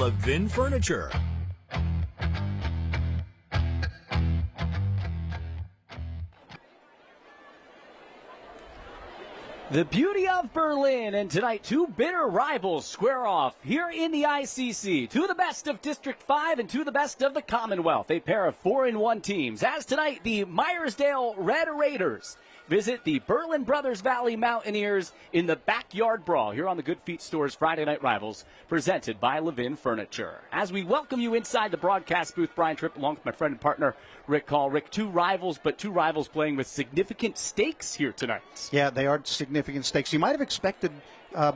Levin Furniture. The beauty of Berlin, and tonight two bitter rivals square off here in the ICC. Two of the best of District 5 and two of the best of the Commonwealth. A pair of 4-1 teams. As tonight, the Meyersdale Red Raiders visit the Berlin Brothers Valley Mountaineers in the backyard brawl here on the Good Feet Store's Friday Night Rivals, presented by Levin Furniture. As we welcome you inside the broadcast booth, Brian Tripp along with my friend and partner Rick Call. Rick, two rivals, but two rivals playing with significant stakes here tonight. Yeah, they are significant stakes. You might have expected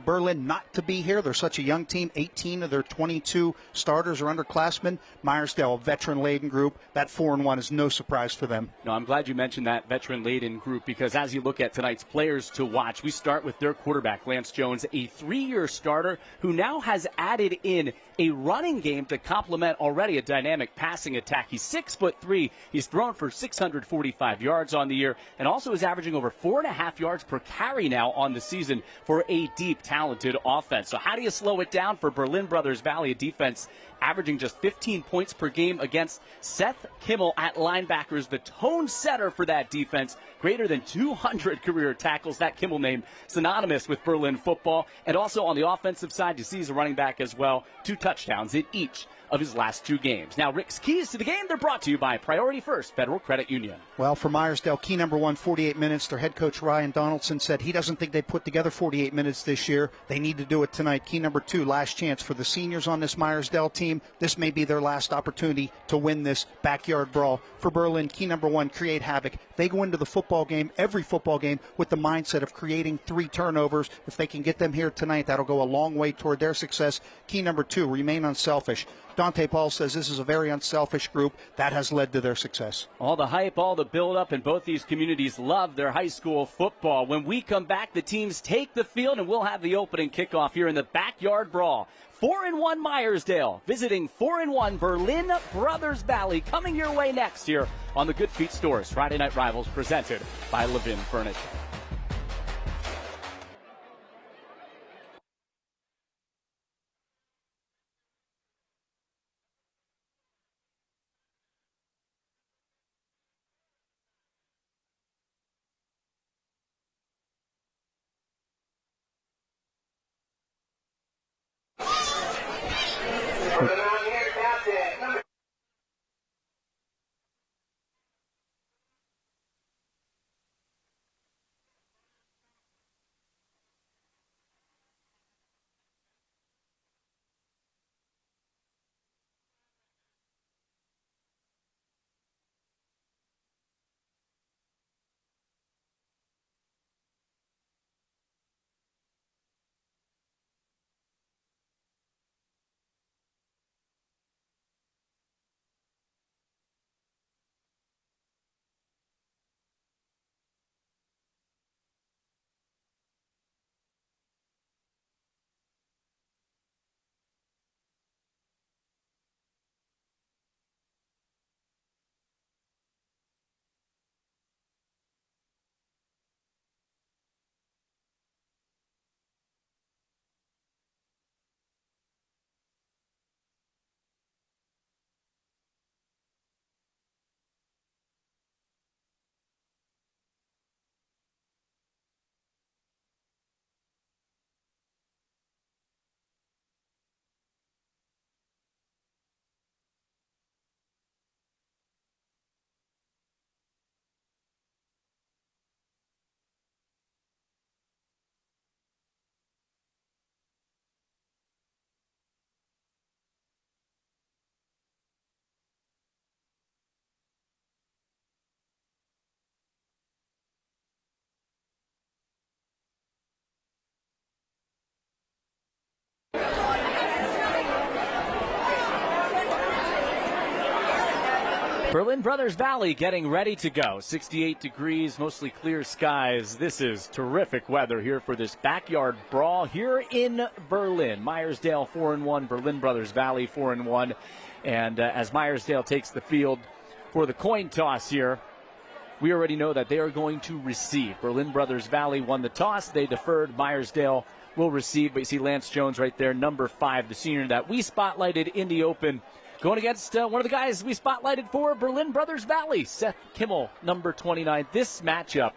Berlin not to be here. They're such a young team. 18 of their 22 starters are underclassmen. Meyersdale, a veteran-laden group. That 4-1 is no surprise for them. No, I'm glad you mentioned that veteran-laden group, because as you look at tonight's players to watch, we start with their quarterback, Lance Jones, a 3-year starter who now has added in a running game to complement already a dynamic passing attack. He's 6'3". He's thrown for 645 yards on the year, and also is averaging over 4.5 yards per carry now on the season for a deep, talented offense. So how do you slow it down for Berlin Brothers Valley, a defense averaging just 15 points per game against Seth Kimmel at linebackers, the tone setter for that defense, greater than 200 career tackles. That Kimmel name synonymous with Berlin football. And also on the offensive side, you see he's a running back as well. 2 touchdowns in each of his last 2 games. Now, Rick's keys to the game, they're brought to you by Priority First Federal Credit Union. Well, for Meyersdale, key number 1, 48 minutes. Their head coach, Ryan Donaldson, said he doesn't think they put together 48 minutes this year. They need to do it tonight. Key number 2, last chance for the seniors on this Meyersdale team. This may be their last opportunity to win this backyard brawl. For Berlin, key number 1, create havoc. They go into the football game, every football game, with the mindset of creating 3 turnovers. If they can get them here tonight, that'll go a long way toward their success. Key number 2, remain unselfish. Dante Paul says this is a very unselfish group. That has led to their success. All the hype, all the build-up, and both these communities love their high school football. When we come back, the teams take the field, and we'll have the opening kickoff here in the backyard brawl. 4-1 Meyersdale visiting 4-1 Berlin Brothers Valley, coming your way next here on the Good Feet Store's Friday Night Rivals, presented by Levin Furniture. Berlin Brothers Valley getting ready to go. 68 degrees, mostly clear skies. This is terrific weather here for this backyard brawl here in Berlin. Meyersdale 4-1, Berlin Brothers Valley 4-1. And as Meyersdale takes the field for the coin toss here, we already know that they are going to receive. Berlin Brothers Valley won the toss. They deferred. Meyersdale will receive. But you see Lance Jones right there, number 5, the senior that we spotlighted in the open, going against one of the guys we spotlighted for Berlin Brothers Valley, Seth Kimmel, number 29. This matchup,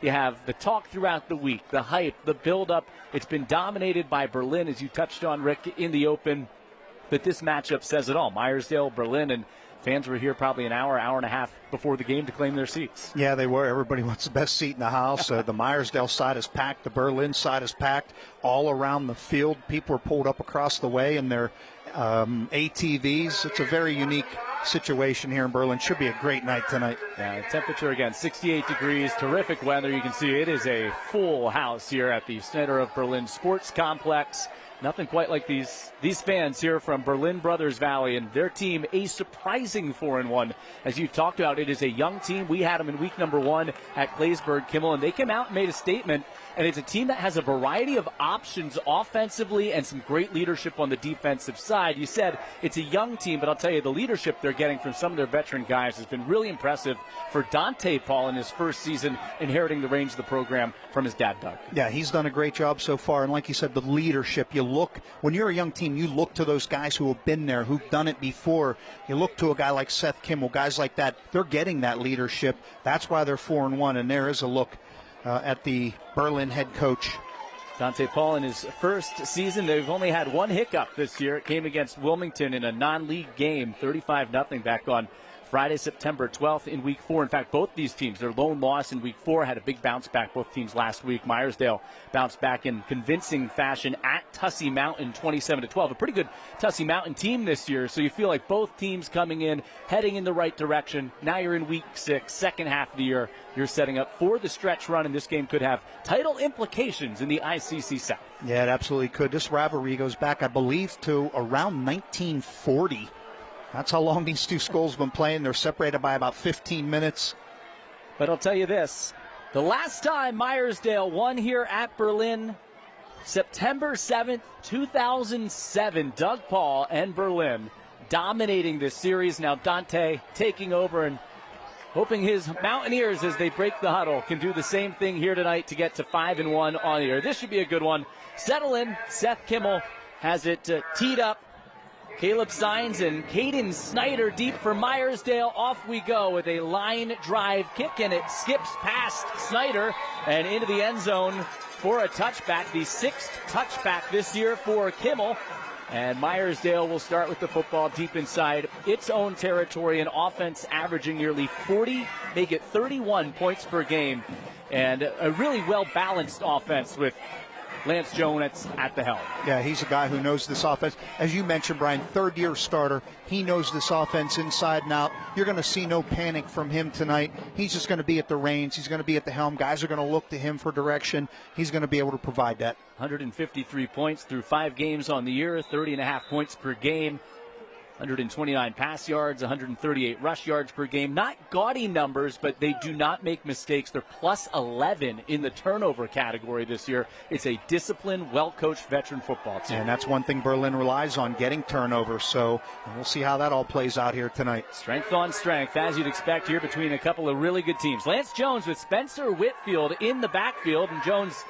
you have the talk throughout the week, the hype, the build-up. It's been dominated by Berlin, as you touched on, Rick, in the open. But this matchup says it all. Meyersdale, Berlin, and fans were here probably an hour, hour and a half before the game to claim their seats. Yeah, they were. Everybody wants the best seat in the house. The Meyersdale side is packed. The Berlin side is packed. All around the field, people are pulled up across the way in their ATVs. It's a very unique situation here in Berlin. Should be a great night tonight. Yeah, temperature again, 68 degrees, terrific weather. You can see it is a full house here at the Center of Berlin Sports Complex. Nothing quite like these fans here from Berlin Brothers Valley and their team, a surprising 4-1. As you talked about, it is a young team. We had them in week number 1 at Claysburg, Kimmel, and they came out and made a statement. And it's a team that has a variety of options offensively and some great leadership on the defensive side. You said it's a young team, but I'll tell you, the leadership they're getting from some of their veteran guys has been really impressive for Dante Paul in his first season, inheriting the reins of the program from his dad, Doug. Yeah, he's done a great job so far. And like you said, the leadership, you look, when you're a young team, you look to those guys who have been there, who've done it before. You look to a guy like Seth Kimmel, guys like that. They're getting that leadership. That's why they're 4-1. And there is a look at the Berlin head coach. Dante Paul in his first season, they've only had one hiccup this year. It came against Wilmington in a non-league game, 35-0 back on Friday, September 12th in Week 4. In fact, both these teams, their lone loss in Week 4, had a big bounce back. Both teams last week. Meyersdale bounced back in convincing fashion at Tussey Mountain, 27-12. A pretty good Tussey Mountain team this year, so you feel like both teams coming in, heading in the right direction. Now you're in Week 6, second half of the year. You're setting up for the stretch run, and this game could have title implications in the ICC South. Yeah, it absolutely could. This rivalry goes back, I believe, to around 1940. That's how long these two schools have been playing. They're separated by about 15 minutes. But I'll tell you this. The last time Meyersdale won here at Berlin, September 7th, 2007, Doug Paul and Berlin dominating this series. Now Dante taking over and hoping his Mountaineers, as they break the huddle, can do the same thing here tonight to get to 5-1 on the air. This should be a good one. Settle in. Seth Kimmel has it teed up. Caleb Sines and Caden Snyder deep for Meyersdale. Off we go with a line drive kick, and it skips past Snyder and into the end zone for a touchback. The 6th touchback this year for Kimmel. And Meyersdale will start with the football deep inside its own territory, and offense averaging nearly 40, make it 31 points per game. And a really well-balanced offense with Lance Jones at the helm. Yeah, he's a guy who knows this offense. As you mentioned, Brian, third-year starter. He knows this offense inside and out. You're going to see no panic from him tonight. He's just going to be at the reins. He's going to be at the helm. Guys are going to look to him for direction. He's going to be able to provide that. 153 points through 5 games on the year, 30.5 points per game. 129 pass yards, 138 rush yards per game. Not gaudy numbers, but they do not make mistakes. They're plus 11 in the turnover category this year. It's a disciplined, well-coached veteran football team. And that's one thing Berlin relies on, getting turnovers. So we'll see how that all plays out here tonight. Strength on strength, as you'd expect here between a couple of really good teams. Lance Jones with Spencer Whitfield in the backfield, and Jones,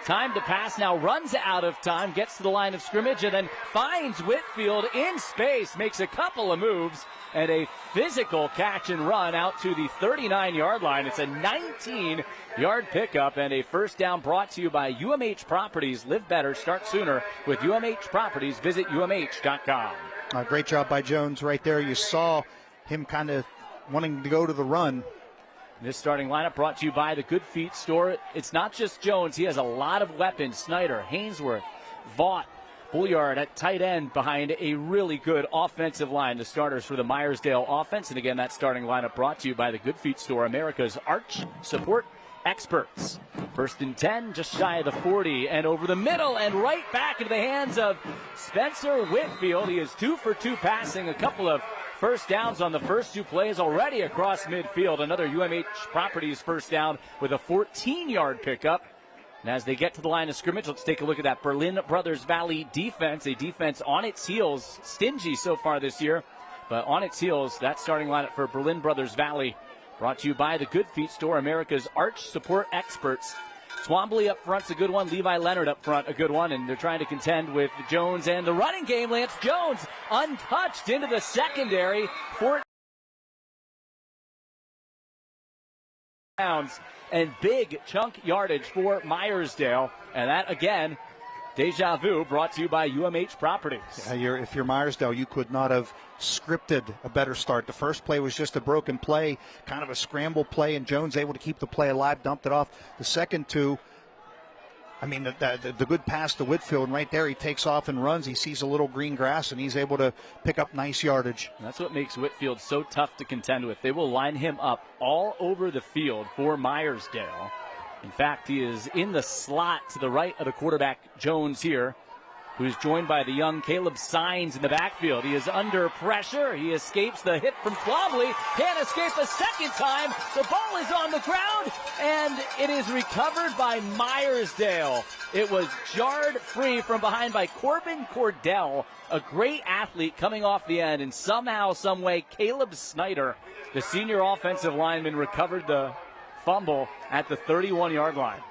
time to pass now, runs out of time, gets to the line of scrimmage, and then finds Whitfield in space, makes a couple of moves, and a physical catch and run out to the 39-yard line. It's a 19-yard pickup and a first down, brought to you by UMH Properties. Live better, start sooner with UMH Properties. Visit UMH.com. Great job by Jones right there. You saw him kind of wanting to go to the run. This starting lineup brought to you by the Good Feet store. It's not just Jones. He has a lot of weapons. Snyder, Hainsworth, Vaught, Bulliard at tight end behind a really good offensive line. The starters for the Meyersdale offense. And again, that starting lineup brought to you by the Good Feet store, America's arch support experts. 1st and 10, just shy of the 40, and over the middle and right back into the hands of Spencer Whitfield. He is 2 for 2 passing, a couple of first downs on the first 2 plays already across midfield. Another UMH Properties first down with a 14-yard pickup. And as they get to the line of scrimmage, let's take a look at that Berlin Brothers Valley defense, a defense on its heels, stingy so far this year, but on its heels. That starting lineup for Berlin Brothers Valley brought to you by the Good Feet store, America's arch support experts. Twombly up front's a good one. Levi Leonard up front, a good one. And they're trying to contend with Jones and the running game. Lance Jones untouched into the secondary. 4 pounds and big chunk yardage for Meyersdale. And that, again, deja vu brought to you by UMH Properties. If you're Meyersdale, you could not have scripted a better start. The first play was just a broken play, kind of a scramble play, and Jones able to keep the play alive, dumped it off. The second two, I mean, the good pass to Whitfield, and right there he takes off and runs. He sees a little green grass, and he's able to pick up nice yardage. And that's what makes Whitfield so tough to contend with. They will line him up all over the field for Meyersdale. In fact, he is in the slot to the right of the quarterback, Jones here, who's joined by the young Caleb Sines in the backfield. He is under pressure. He escapes the hit from Twombly. Can't escape a second time. The ball is on the ground, and it is recovered by Meyersdale. It was jarred free from behind by Corbin Cordell, a great athlete coming off the end, and somehow, some way, Caleb Snyder, the senior offensive lineman, recovered the fumble at the 31-yard line.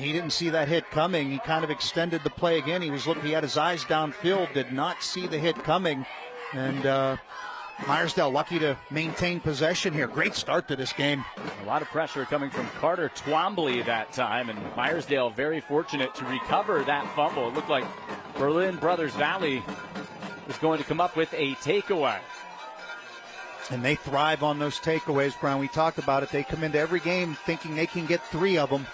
He didn't see that hit coming. He kind of extended the play again. He had his eyes downfield, did not see the hit coming. And Meyersdale lucky to maintain possession here. Great start to this game. A lot of pressure coming from Carter Twombly that time, and Meyersdale very fortunate to recover that fumble. It looked like Berlin Brothers Valley was going to come up with a takeaway. And they thrive on those takeaways, Brown. We talked about it. They come into every game thinking they can get 3 of them.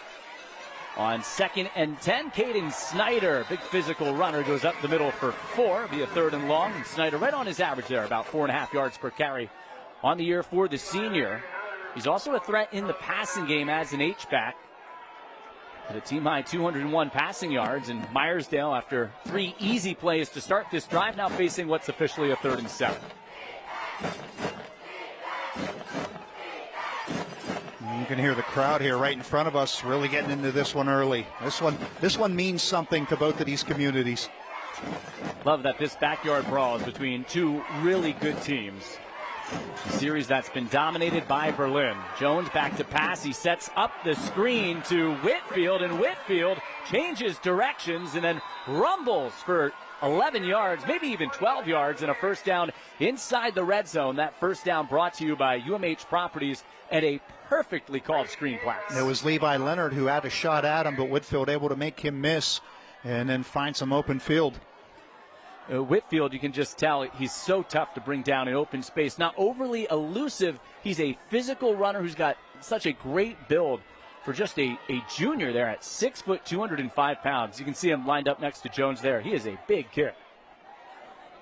On 2nd and 10, Caden Snyder, big physical runner, goes up the middle for 4. Be a 3rd and long. And Snyder right on his average there, about 4.5 yards per carry on the year for the senior. He's also a threat in the passing game as an H-back. At a team-high 201 passing yards. And Meyersdale, after 3 easy plays to start this drive, now facing what's officially a 3rd and 7. You can hear the crowd here right in front of us really getting into this one early. This one means something to both of these communities. Love that this backyard brawl is between 2 really good teams. A series that's been dominated by Berlin. Jones back to pass. He sets up the screen to Whitfield, and Whitfield changes directions and then rumbles for 11 yards, maybe even 12 yards, and a first down inside the red zone. That first down brought to you by UMH Properties and a perfectly called screen pass. It was Levi Leonard who had a shot at him, but Whitfield able to make him miss and then find some open field. Whitfield, you can just tell he's so tough to bring down in open space. Not overly elusive. He's a physical runner who's got such a great build for just a junior there at 6 foot, 205 pounds. You can see him lined up next to Jones there. He is a big kid.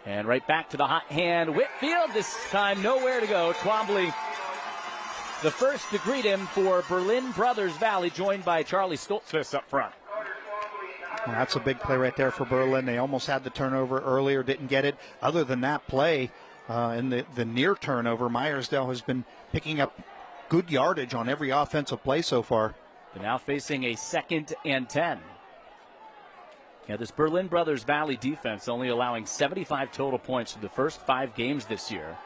And right back to the hot hand. Whitfield, this time nowhere to go. Twombly, the first to greet him for Berlin Brothers Valley, joined by Charlie Stoltzfus up front. Well, that's a big play right there for Berlin. They almost had the turnover earlier, didn't get it. Other than that play and the near turnover, Meyersdale has been picking up good yardage on every offensive play so far. They're now facing a 2nd and 10. Yeah, this Berlin Brothers Valley defense only allowing 75 total points in the first 5 games this year.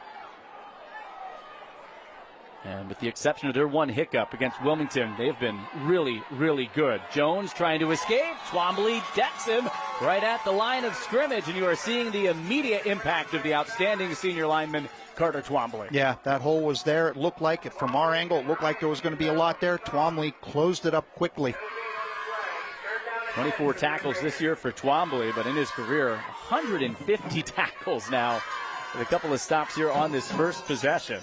And with the exception of their one hiccup against Wilmington, they've been really, really good. Jones trying to escape. Twombly decks him right at the line of scrimmage, and you are seeing the immediate impact of the outstanding senior lineman, Carter Twombly. Yeah, that hole was there. It looked like it from our angle. It looked like there was going to be a lot there. Twombly closed it up quickly. 24 tackles this year for Twombly, but in his career, 150 tackles now with a couple of stops here on this first possession.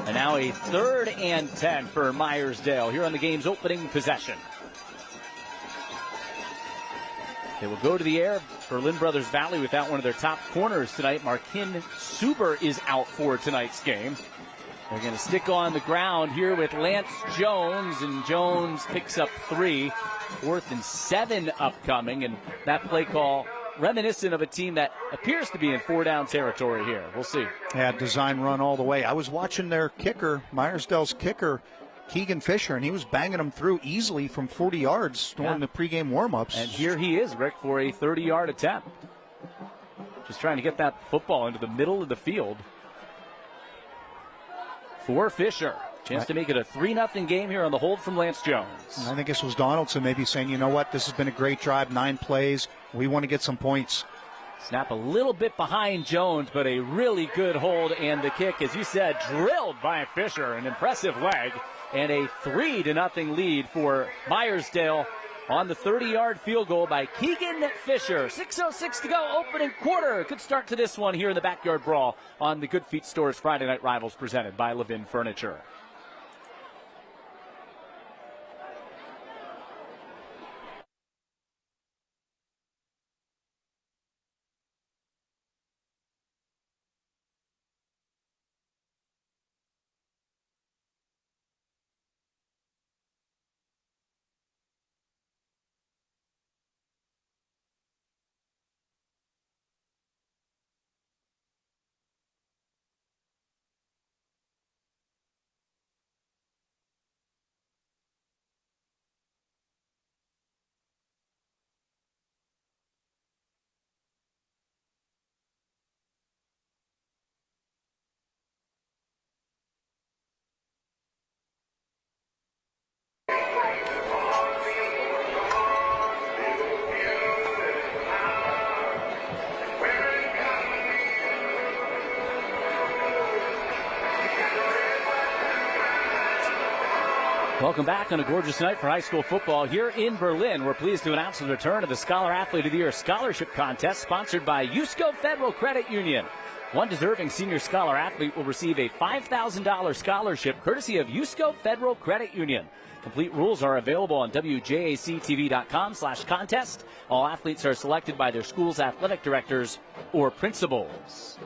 And now a 3rd and 10 for Meyersdale here on the game's opening possession. They will go to the air. Berlin Brothers Valley without one of their top corners tonight. Markin Suber is out for tonight's game. They're going to stick on the ground here with Lance Jones, and Jones picks up 3. 4th and 7 upcoming, and that play call reminiscent of a team that appears to be in 4-down territory here. We'll see. Yeah, design run all the way. I was watching their kicker, Meyersdale's kicker, Keegan Fisher, and he was banging them through easily from 40 yards during the pregame warm-ups. And here he is, Rick, for a 30-yard attempt. Just trying to get that football into the middle of the field. For Fisher. Chance to make it a 3-0 game here on the hold from Lance Jones. I think this was Donaldson maybe saying, you know what, this has been a great drive, 9 plays. We want to get some points. Snap a little bit behind Jones, but a really good hold, and the kick, as you said, drilled by Fisher. An impressive leg, and a 3-0 lead for Meyersdale on the 30-yard field goal by Keegan Fisher. 6:06 to go, opening quarter. Good start to this one here in the Backyard Brawl on the Good Feet Stores Friday Night Rivals presented by Levin Furniture. Welcome back on a gorgeous night for high school football here in Berlin. We're pleased to announce the return of the Scholar Athlete of the Year Scholarship Contest sponsored by USCO Federal Credit Union. One deserving senior scholar athlete will receive a $5,000 scholarship courtesy of USCO Federal Credit Union. Complete rules are available on WJACTV.com/contest. All athletes are selected by their school's athletic directors or principals.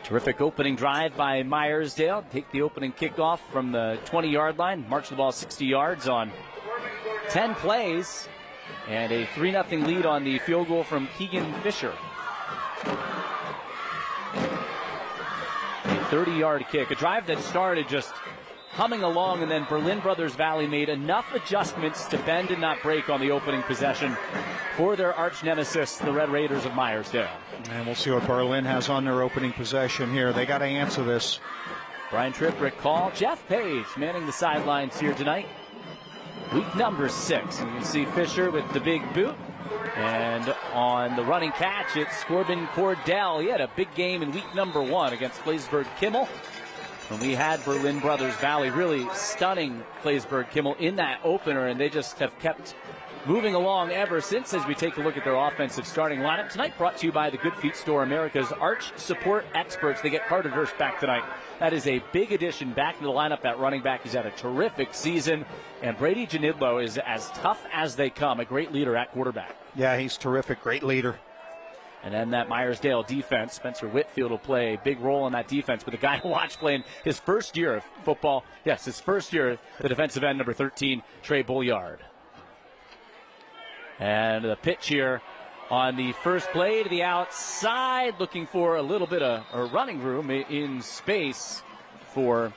Terrific opening drive by Meyersdale. Take the opening kickoff from the 20-yard line. March the ball 60 yards on 10 plays. And a 3-0 lead on the field goal from Keegan Fisher. A 30-yard kick. A drive that started just humming along, and then Berlin Brothers Valley made enough adjustments to bend and not break on the opening possession for their arch nemesis, the Red Raiders of Meyersdale. And we'll see what Berlin has on their opening possession here. They got to answer this. Brian Tripp, call. Jeff Page manning the sidelines here tonight. Week number 6. And you can see Fisher with the big boot. And on the running catch, it's Corbin Cordell. He had a big game in week number 1 against Claysburg-Kimmel. And we had Berlin Brothers Valley really stunning Claysburg-Kimmel in that opener, and they just have kept moving along ever since as we take a look at their offensive starting lineup. Tonight brought to you by the Good Feet Store, America's arch support experts. They get Carter Durst back tonight. That is a big addition back to the lineup at running back. He's had a terrific season. And Brady Janidlo is as tough as they come, a great leader at quarterback. Yeah, he's terrific, great leader. And then that Meyersdale defense, Spencer Whitfield will play a big role in that defense. But the guy I watched playing his first year of football, yes, his first year, the defensive end, number 13, Trey Bulliard. And the pitch here on the first play to the outside, looking for a little bit of running room in space for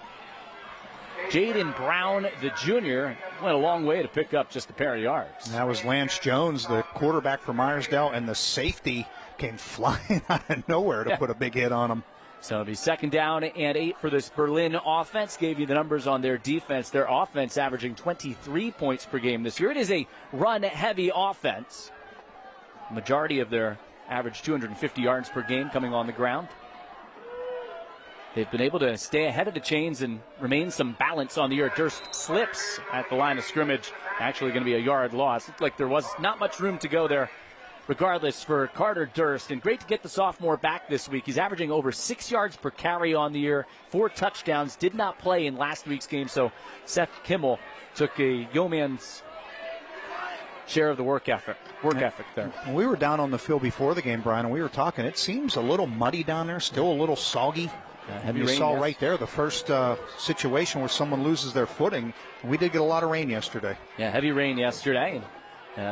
Jaden Brown, the junior. Went a long way to pick up just a pair of yards. That was Lance Jones, the quarterback for Meyersdale, and the safety came flying out of nowhere to put a big hit on him. So it'll be 2nd down and 8 for this Berlin offense. Gave you the numbers on their defense. Their offense averaging 23 points per game this year. It is a run-heavy offense. Majority of their average 250 yards per game coming on the ground. They've been able to stay ahead of the chains and remain some balance on the year. Durst slips at the line of scrimmage. Actually going to be a yard loss. Looked like there was not much room to go there. Regardless, for Carter Durst, and great to get the sophomore back this week. He's averaging over 6 yards per carry on the year, 4 touchdowns, did not play in last week's game, so Seth Kimmel took a yeoman's share of the work ethic there. We were down on the field before the game, Brian, and we were talking. It seems a little muddy down there, still a little soggy. Heavy you rain, saw yes. right there the first situation where someone loses their footing. We did get a lot of rain yesterday. Yeah, heavy rain yesterday.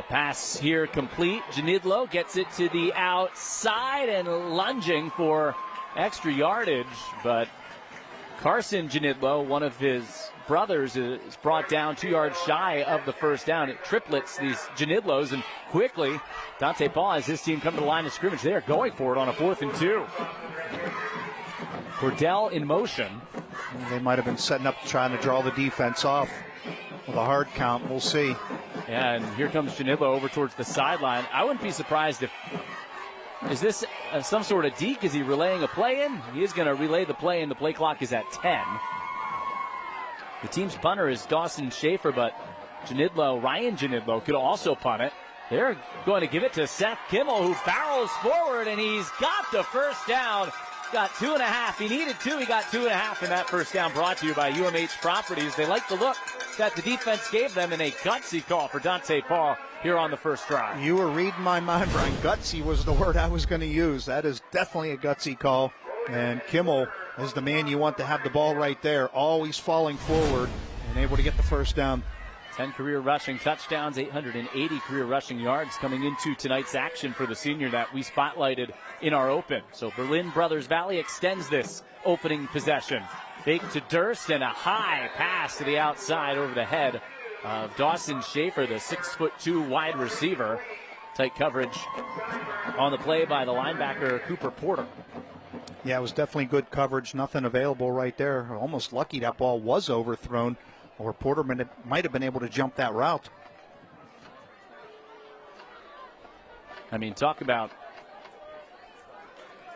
Pass here complete. Janidlo gets it to the outside and lunging for extra yardage. But Carson Janidlo, one of his brothers, is brought down 2 yards shy of the first down. It triplets these Janidlos, and quickly Dante Paul has his team come to the line of scrimmage. They are going for it on a 4th and 2. Cordell in motion. They might have been setting up trying to draw the defense off with a hard count. We'll see. Yeah, and here comes Janidlo over towards the sideline. I wouldn't be surprised if, is this some sort of deke? Is he relaying a play in? He is going to relay the play in. The play clock is at 10. The team's punter is Dawson Schaefer, but Ryan Janidlo could also punt it. They're going to give it to Seth Kimmel, who barrels forward, and he's got the first down. Got 2.5. He needed 2. He got 2.5 in that first down, brought to you by UMH Properties. They like the look that the defense gave them in a gutsy call for Dante Paul here on the first drive. You were reading my mind, Brian. Gutsy was the word I was going to use. That is definitely a gutsy call. And Kimmel is the man you want to have the ball right there, always falling forward and able to get the first down. 10 career rushing touchdowns, 880 career rushing yards coming into tonight's action for the senior that we spotlighted in our open. So Berlin Brothers Valley extends this opening possession. Fake to Durst and a high pass to the outside over the head of Dawson Schaefer, the 6'2" wide receiver. Tight coverage on the play by the linebacker Cooper Porter. Yeah, it was definitely good coverage. Nothing available right there. Almost lucky that ball was overthrown, or Porter might have been able to jump that route. I mean, talk about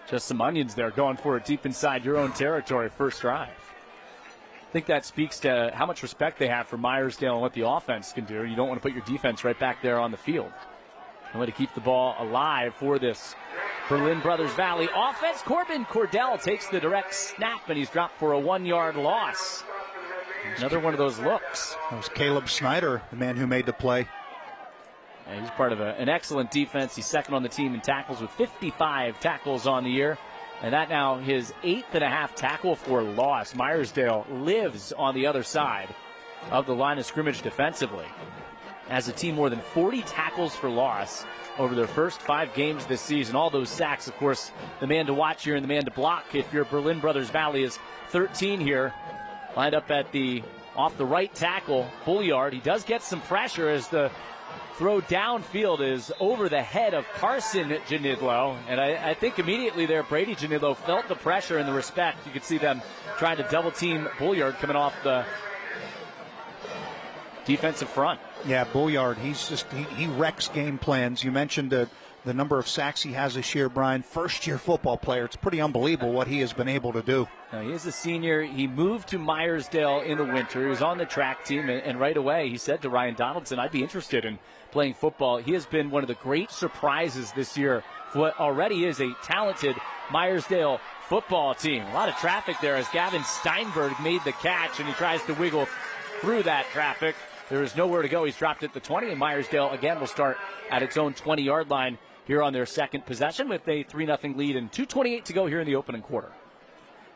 just some onions there, going for it deep inside your own territory first drive. I think that speaks to how much respect they have for Meyersdale and what the offense can do. You don't want to put your defense right back there on the field. And way to keep the ball alive for this Berlin Brothers Valley offense. Corbin Cordell takes the direct snap, and he's dropped for a 1-yard loss. Another one of those looks. That was Caleb Snyder, the man who made the play. And he's part of an excellent defense. He's second on the team in tackles with 55 tackles on the year. And that now his 8.5 tackle for loss. Meyersdale lives on the other side of the line of scrimmage defensively. As a team, more than 40 tackles for loss over their first 5 games this season. All those sacks, of course, the man to watch here and the man to block if you're Berlin Brothers Valley is 13 here. Lined up at off the right tackle, Bulliard. He does get some pressure as the throw downfield is over the head of Carson Janidlo. And I think immediately there, Brady Janidlo felt the pressure and the respect. You could see them trying to double team Bulliard coming off the defensive front. Yeah, Bulliard, he wrecks game plans. You mentioned the number of sacks he has this year, Brian. First-year football player. It's pretty unbelievable what he has been able to do. Now, he is a senior. He moved to Meyersdale in the winter. He was on the track team, and right away he said to Ryan Donaldson, I'd be interested in playing football. He has been one of the great surprises this year for what already is a talented Meyersdale football team. A lot of traffic there as Gavin Steinberg made the catch, and he tries to wiggle through that traffic. There is nowhere to go. He's dropped at the 20, and Meyersdale again will start at its own 20-yard line here on their second possession with a 3-0 lead and 2:28 to go here in the opening quarter.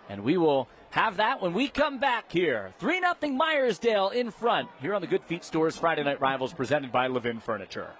And we will have that when we come back here. 3-0 Meyersdale in front here on the Good Feet Stores Friday Night Rivals presented by Levin Furniture.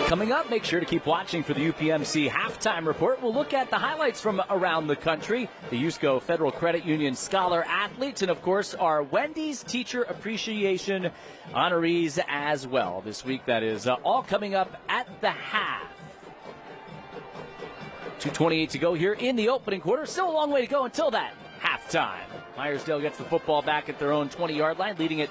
Coming up, make sure to keep watching for the UPMC halftime report. We'll look at the highlights from around the country, the USCO Federal Credit Union Scholar Athletes, and of course our Wendy's Teacher Appreciation honorees as well this week. That is all coming up at the half. 2:28 to go here in the opening quarter. Still a long way to go until that halftime. Meyersdale gets the football back at their own 20-yard line, leading it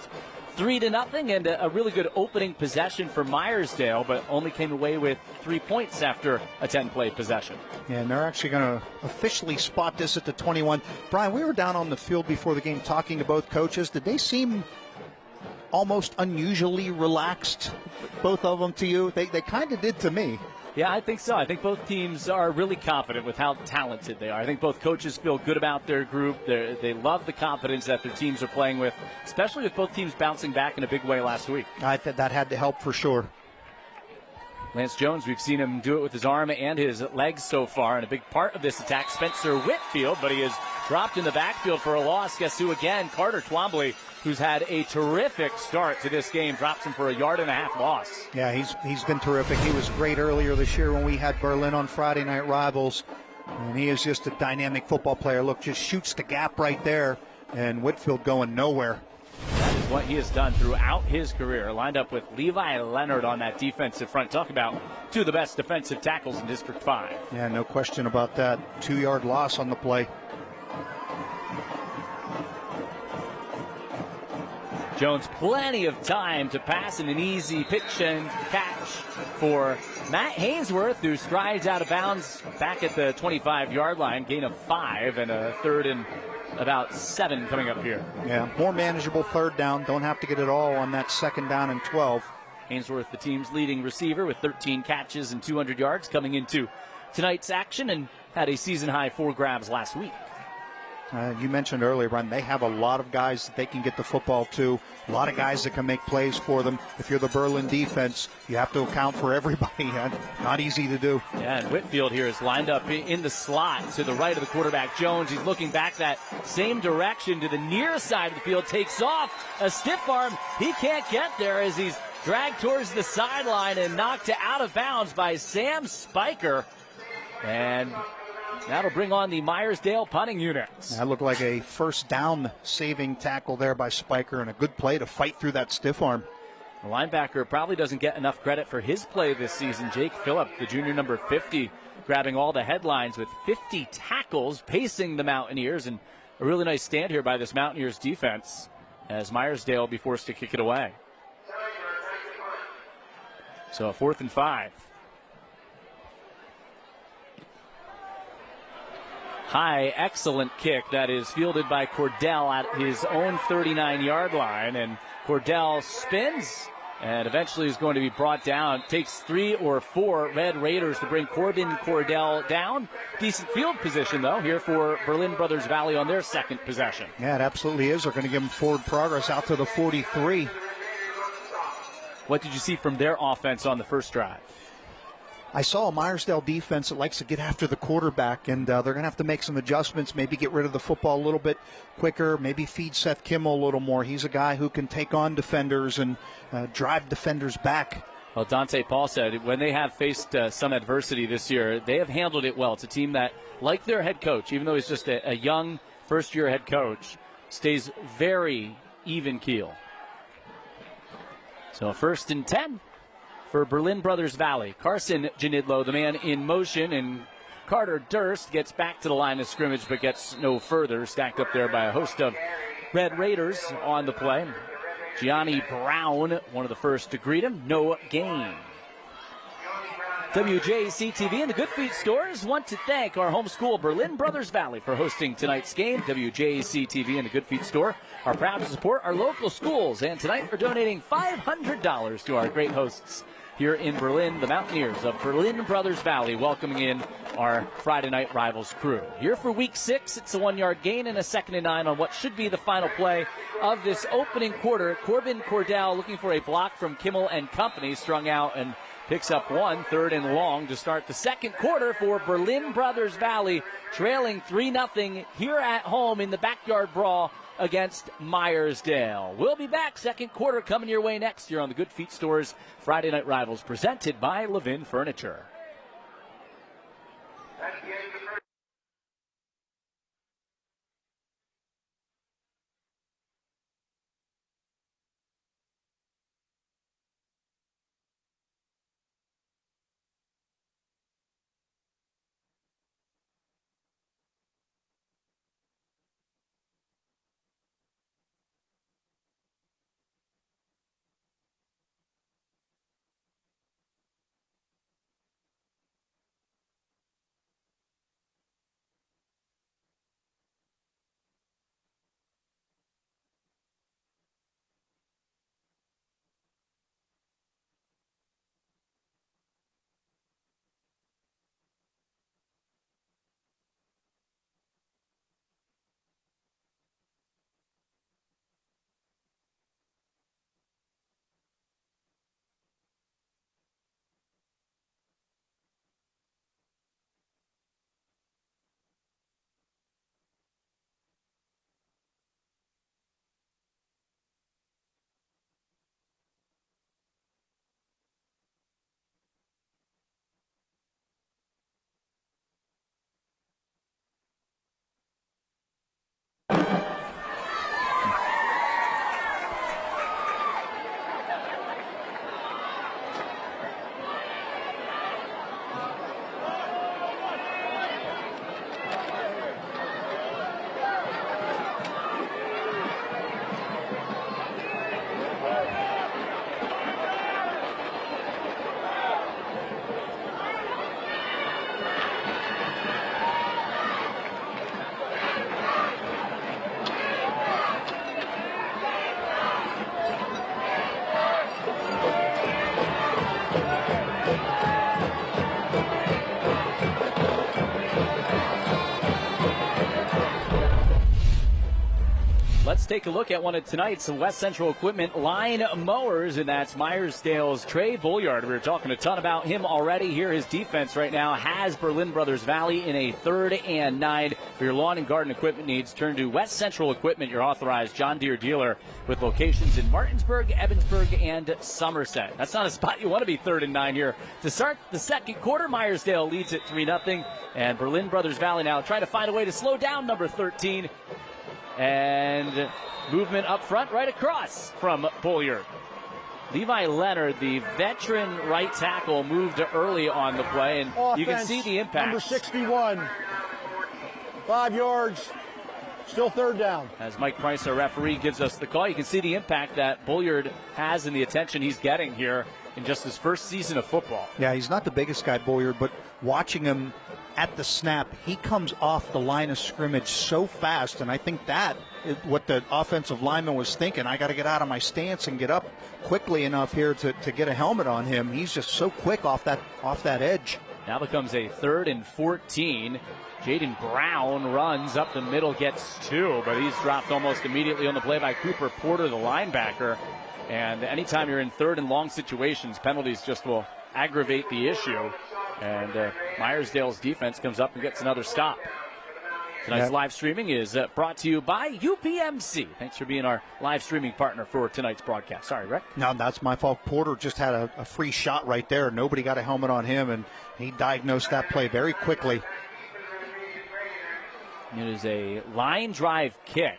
3-0, and a really good opening possession for Meyersdale, but only came away with 3 points after a 10-play possession. Yeah, and they're actually going to officially spot this at the 21. Brian, we were down on the field before the game talking to both coaches. Did they seem almost unusually relaxed, both of them, to you? They kind of did to me. Yeah, I think so. I think both teams are really confident with how talented they are. I think both coaches feel good about their group. They love the confidence that their teams are playing with, especially with both teams bouncing back in a big way last week. I thought that had to help for sure. Lance Jones, we've seen him do it with his arm and his legs so far, and a big part of this attack, Spencer Whitfield, but he is dropped in the backfield for a loss. Guess who again? Carter Twombly, who's had a terrific start to this game, drops him for a 1.5-yard loss. Yeah, he's been terrific. He was great earlier this year when we had Berlin on Friday Night Rivals, and he is just a dynamic football player. Look, just shoots the gap right there, and Whitfield going nowhere. That is what he has done throughout his career. Lined up with Levi Leonard on that defensive front. Talk about two of the best defensive tackles in District 5. Yeah, no question about that. 2-yard loss on the play. Jones, plenty of time to pass in an easy pitch and catch for Matt Hainsworth, who strides out of bounds back at the 25-yard line. Gain of 5 and a 3rd and about 7 coming up here. Yeah, more manageable 3rd down. Don't have to get it all on that 2nd down and 12. Hainsworth, the team's leading receiver, with 13 catches and 200 yards coming into tonight's action, and had a season-high 4 grabs last week. You mentioned earlier, Brian, they have a lot of guys that they can get the football to, a lot of guys that can make plays for them. If you're the Berlin defense, you have to account for everybody. Not easy to do. Yeah, and Whitfield here is lined up in the slot to the right of the quarterback, Jones. He's looking back that same direction to the near side of the field, takes off. A stiff arm. He can't get there as he's dragged towards the sideline and knocked out of bounds by Sam Spiker. And that'll bring on the Meyersdale punting unit. That looked like a 1st down saving tackle there by Spiker, and a good play to fight through that stiff arm. The linebacker probably doesn't get enough credit for his play this season. Jake Phillip, the junior number 50, grabbing all the headlines with 50 tackles, pacing the Mountaineers, and a really nice stand here by this Mountaineers defense as Meyersdale will be forced to kick it away. So a 4th and 5. High, excellent kick that is fielded by Cordell at his own 39-yard line, and Cordell spins and eventually is going to be brought down. Takes 3 or 4 Red Raiders to bring Corbin Cordell down. Decent field position, though, here for Berlin Brothers Valley on their 2nd possession. Yeah, it absolutely is. They're going to give them forward progress out to the 43. What did you see from their offense on the first drive? I saw a Meyersdale defense that likes to get after the quarterback, and they're going to have to make some adjustments, maybe get rid of the football a little bit quicker, maybe feed Seth Kimmel a little more. He's a guy who can take on defenders and drive defenders back. Well, Dante Paul said when they have faced some adversity this year, they have handled it well. It's a team that, like their head coach, even though he's just a young first-year head coach, stays very even keel. So 1st and 10. For Berlin Brothers Valley. Carson Janidlo, the man in motion, and Carter Durst gets back to the line of scrimmage but gets no further. Stacked up there by a host of Red Raiders on the play. Gianni Brown, one of the first to greet him. No gain. WJC TV and the Good Feet stores want to thank our home school, Berlin Brothers Valley, for hosting tonight's game. WJC TV and the Good Feet store are proud to support our local schools, and tonight we're donating $500 to our great hosts here in Berlin, the Mountaineers of Berlin Brothers Valley, welcoming in our Friday Night Rivals crew. Here for week 6, it's a 1-yard gain and a 2nd and 9 on what should be the final play of this opening quarter. Corbin Cordell looking for a block from Kimmel and company, strung out and picks up 1, 3rd and long to start the 2nd quarter for Berlin Brothers Valley, trailing 3-0 here at home in the backyard brawl against Meyersdale. We'll be back. 2nd quarter coming your way next here on the Good Feet Stores Friday Night Rivals, presented by Levin Furniture. take a look at one of tonight's West Central Equipment line mowers, and that's Meyersdale's Trey Bulliard. We were talking a ton about him already. Here, his defense right now has Berlin Brothers Valley in a 3rd and 9. For your lawn and garden equipment needs, turn to West Central Equipment, your authorized John Deere dealer with locations in Martinsburg, Evansburg, and Somerset. That's not a spot you want to be 3rd and 9 here. To start the second quarter, Meyersdale leads at 3-0, and Berlin Brothers Valley now trying to find a way to slow down number 13. And movement up front, right across from Bulliard. Levi Leonard, the veteran right tackle, moved early on the play, and offense, you can see the impact. Number 61, 5 yards, still 3rd down. As Mike Price, our referee, gives us the call, you can see the impact that Bulliard has and the attention he's getting here in just his first season of football. Yeah, he's not the biggest guy, Bulliard, but watching him at the snap, he comes off the line of scrimmage so fast, and I think that is what the offensive lineman was thinking. I got to get out of my stance and get up quickly enough here to get a helmet on him. He's just so quick off that edge. Now becomes a 3rd and 14. Jaden Brown runs up the middle, gets 2, but he's dropped almost immediately on the play by Cooper Porter, the linebacker. And anytime you're in 3rd and long situations, penalties just will aggravate the issue. And Meyersdale's defense comes up and gets another stop. Tonight's live streaming is brought to you by UPMC. Thanks for being our live streaming partner for tonight's broadcast. Sorry, Rick. No, that's my fault. Porter just had a free shot right there. Nobody got a helmet on him, and he diagnosed that play very quickly. It is a line drive kick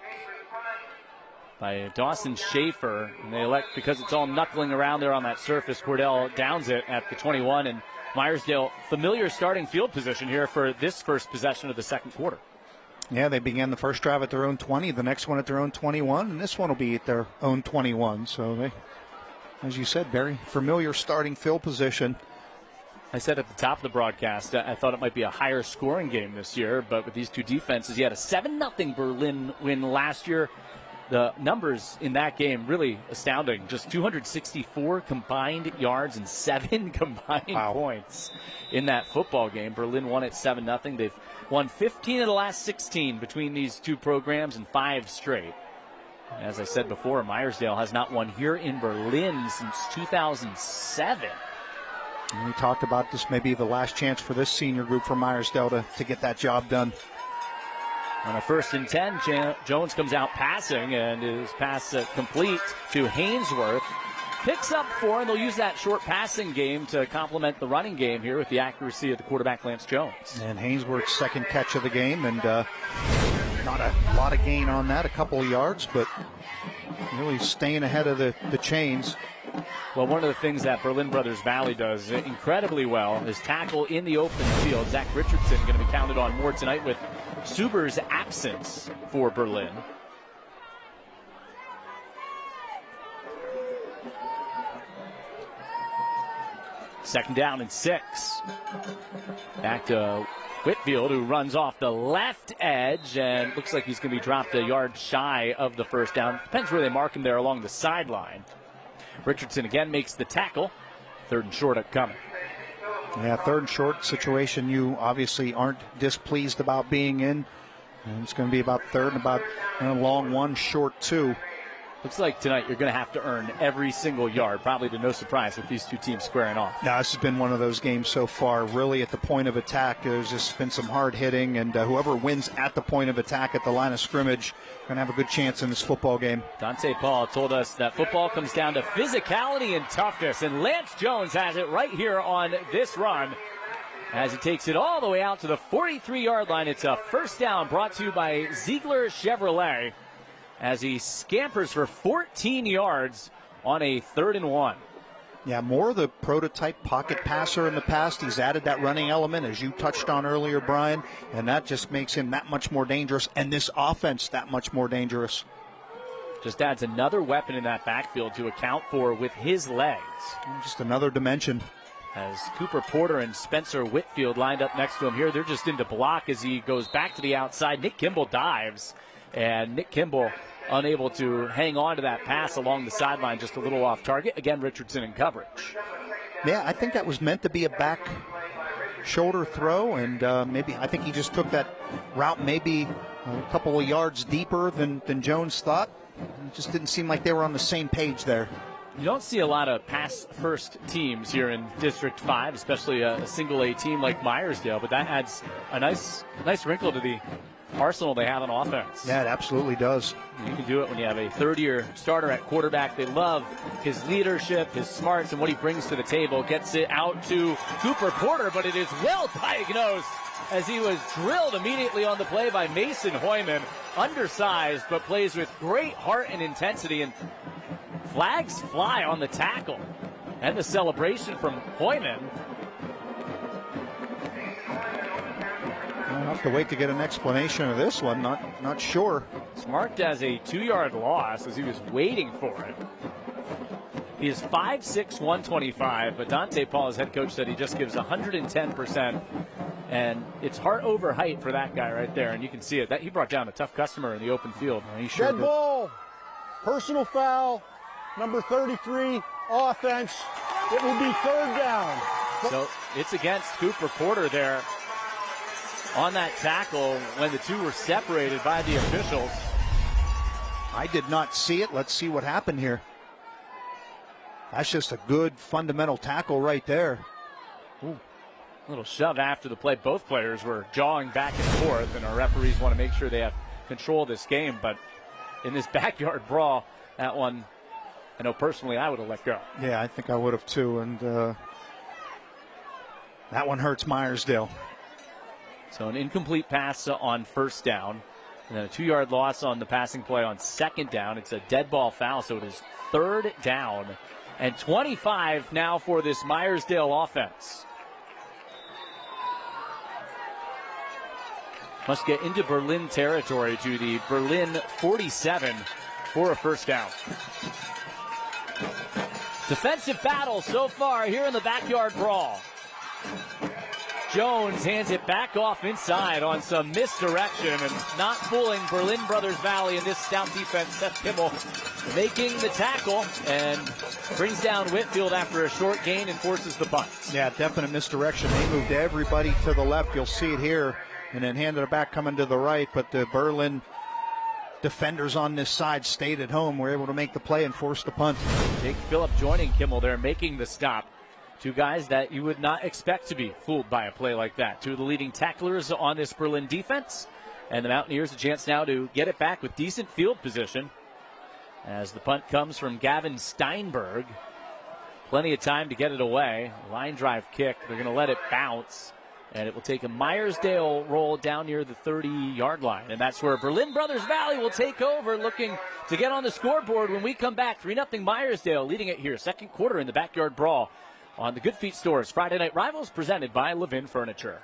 by Dawson Schaefer. And they elect, because it's all knuckling around there on that surface, Cordell downs it at the 21. And Meyersdale, familiar starting field position here for this first possession of the second quarter. Yeah, they began the first drive at their own 20, the next one at their own 21, and this one will be at their own 21. So they, as you said, very familiar starting field position. I said at the top of the broadcast, I thought it might be a higher scoring game this year, but with these two defenses, you had a 7-0 Berlin win last year. The numbers in that game really astounding. Just 264 combined yards and 7 combined points in that football game. Berlin won at 7-0. They've won 15 of the last 16 between these two programs and 5 straight. As I said before, Meyersdale has not won here in Berlin since 2007. And we talked about this may be the last chance for this senior group for Meyersdale to get that job done. On a 1st and 10, Jones comes out passing, and his pass complete to Hainsworth. Picks up 4, and they'll use that short passing game to complement the running game here with the accuracy of the quarterback, Lance Jones. And Hainsworth's second catch of the game, and not a lot of gain on that, a couple of yards, but really staying ahead of the chains. Well, one of the things that Berlin Brothers Valley does incredibly well is tackle in the open field. Zach Richardson going to be counted on more tonight with Suber's absence for Berlin. Second down and 6. Back to Whitfield, who runs off the left edge and looks like he's going to be dropped a yard shy of the first down. Depends where they mark him there along the sideline. Richardson again makes the tackle. 3rd and short upcoming. Yeah, 3rd and short situation you obviously aren't displeased about being in. And it's going to be about 3rd and about long 1, short 2. Looks like tonight you're going to have to earn every single yard, probably to no surprise with these two teams squaring off. Yeah, this has been one of those games so far. Really at the point of attack, there's just been some hard hitting, and whoever wins at the point of attack at the line of scrimmage going to have a good chance in this football game. Dante Paul told us that football comes down to physicality and toughness, and Lance Jones has it right here on this run as he takes it all the way out to the 43-yard line. It's a first down brought to you by Ziegler Chevrolet, as he scampers for 14 yards on a 3rd and 1. Yeah, more of the prototype pocket passer in the past. He's added that running element, as you touched on earlier, Brian, and that just makes him that much more dangerous, and this offense that much more dangerous. Just adds another weapon in that backfield to account for with his legs. And just another dimension. As Cooper Porter and Spencer Whitfield lined up next to him here, they're just into block as he goes back to the outside. Nick Kimball dives, and Nick Kimball unable to hang on to that pass along the sideline, just a little off target. Again, Richardson in coverage. Yeah, I think that was meant to be a back shoulder throw, and maybe I think he just took that route maybe a couple of yards deeper than Jones thought. It just didn't seem like they were on the same page there. You don't see a lot of pass-first teams here in District 5, especially a single-A team like Meyersdale, but that adds a nice wrinkle to the arsenal they have on offense. Yeah, it absolutely does. You can do it when you have a third-year starter at quarterback. They love his leadership, his smarts, and what he brings to the table. Gets it out to Cooper Porter, but it is well diagnosed as he was drilled immediately on the play by Mason Hoyman. Undersized, but plays with great heart and intensity, and flags fly on the tackle and the celebration from Hoyman. I'll have to wait to get an explanation of this one. Not sure. It's marked as a 2-yard loss as he was waiting for it. He is 5'6", 125, but Dante Paul, his head coach, said he just gives 110%. And it's heart over height for that guy right there, and you can see it. That he brought down a tough customer in the open field. Dead ball, personal foul, number 33, offense. It will be third down. So it's against Cooper Porter there on that tackle when the two were separated by the officials. I did not see it. Let's see what happened here. That's just a good fundamental tackle right there. Ooh. A little shove after the play. Both players were jawing back and forth, and our referees want to make sure they have control of this game. But in this backyard brawl, that one, I know personally I would have let go. Yeah, I think I would have too. And that one hurts Meyersdale. So an incomplete pass on first down, and then a 2-yard loss on the passing play on second down. It's a dead ball foul, so it is third down and 25 now for this Meyersdale offense. Must get into Berlin territory to the Berlin 47 for a first down. Defensive battle so far here in the backyard brawl. Jones hands it back off inside on some misdirection and not fooling Berlin Brothers Valley in this stout defense. Seth Kimmel making the tackle and brings down Whitfield after a short gain and forces the punt. Yeah, definite misdirection. They moved everybody to the left. You'll see it here. And then handed it back coming to the right. But the Berlin defenders on this side stayed at home. Were able to make the play and force the punt. Jake Phillip joining Kimmel there, making the stop. Two guys that you would not expect to be fooled by a play like that. Two of the leading tacklers on this Berlin defense. And the Mountaineers a chance now to get it back with decent field position. As the punt comes from Gavin Steinberg. Plenty of time to get it away. Line drive kick. They're going to let it bounce. And it will take a Meyersdale roll down near the 30-yard line. And that's where Berlin Brothers Valley will take over, looking to get on the scoreboard when we come back. 3-0 Meyersdale leading it here. Second quarter in the backyard brawl on the Good Feet Stores Friday Night Rivals presented by Levin Furniture.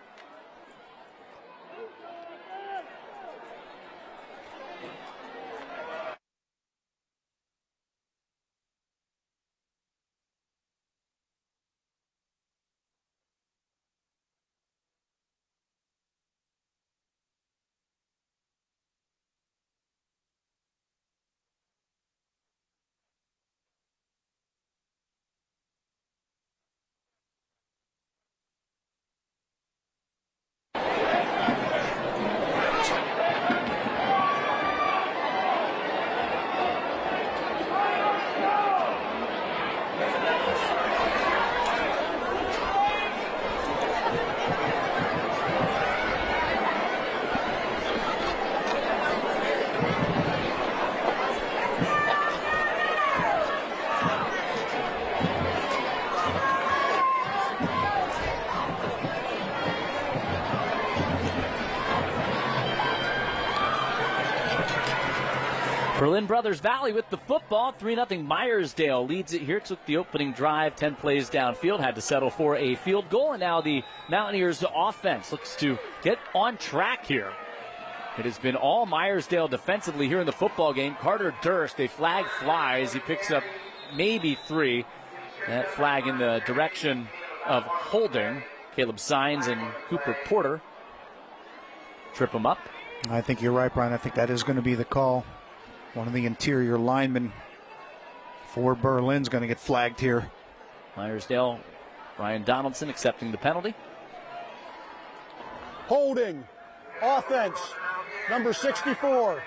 Berlin Brothers Valley with the football. 3-0 Meyersdale leads it here. Took the opening drive, 10 plays downfield, had to settle for a field goal, and now the Mountaineers offense looks to get on track here. It has been all Meyersdale defensively here in the football game. Carter Durst, a flag flies. He picks up maybe 3. That flag in the direction of holding. Caleb Sines and Cooper Porter trip him up. I think you're right, Brian. I think that is going to be the call. One of the interior linemen for Berlin's going to get flagged here. Meyersdale, Ryan Donaldson accepting the penalty. Holding. Offense. number 64.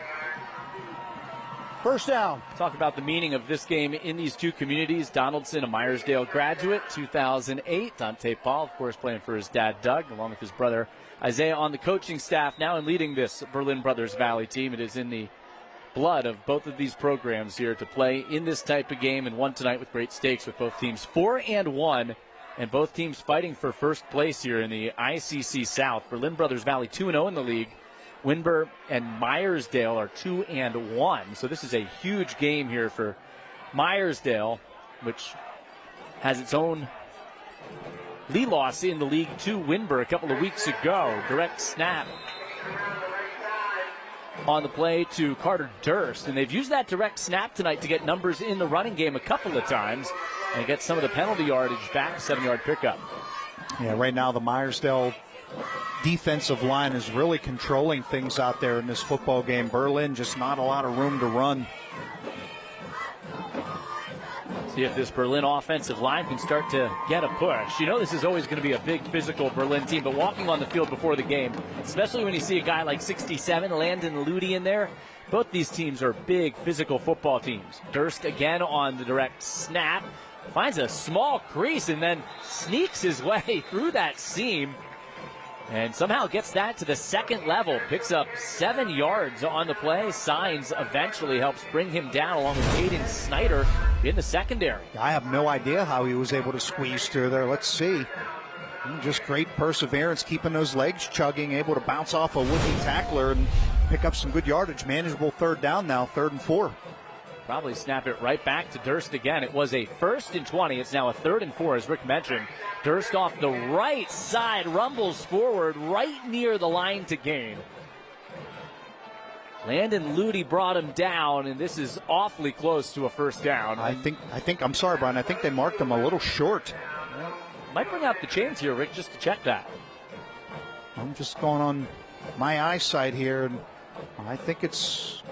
First down. Talk about the meaning of this game in these two communities. Donaldson, a Meyersdale graduate, 2008. Dante Paul, of course, playing for his dad, Doug, along with his brother, Isaiah, on the coaching staff now and leading this Berlin Brothers Valley team. It is in the blood of both of these programs here to play in this type of game, and one tonight with great stakes with both teams 4-1, and both teams fighting for first place here in the ICC South. Berlin Brothers Valley 2-0 in the league. Winber and Meyersdale are 2-1. So this is a huge game here for Meyersdale, which has its own lead loss in the league to Winber a couple of weeks ago. Direct snap on the play to Carter Durst. And they've used that direct snap tonight to get numbers in the running game a couple of times and get some of the penalty yardage back, 7-yard pickup. Yeah, right now the Meyersdale defensive line is really controlling things out there in this football game. Berlin, just not a lot of room to run. See if this Berlin offensive line can start to get a push. You know this is always going to be a big physical Berlin team, but walking on the field before the game, especially when you see a guy like 67, Landon Ludi in there, both these teams are big physical football teams. Durst again on the direct snap, finds a small crease and then sneaks his way through that seam and somehow gets that to the second level. Picks up 7 yards on the play. Signs eventually helps bring him down along with Aiden Snyder in the secondary. I have no idea how he was able to squeeze through there. Let's see. Just great perseverance, keeping those legs chugging, able to bounce off a would-be tackler and pick up some good yardage. Manageable third down now, 3rd and 4. Probably snap it right back to Durst again. It was a 1st and 20. It's now a 3rd and 4, as Rick mentioned. Durst off the right side, rumbles forward right near the line to gain. Landon Ludi brought him down, and this is awfully close to a first down. I'm sorry, Brian. I think they marked him a little short. Well, might bring out the chains here, Rick, just to check that. I'm just going on my eyesight here, and I think is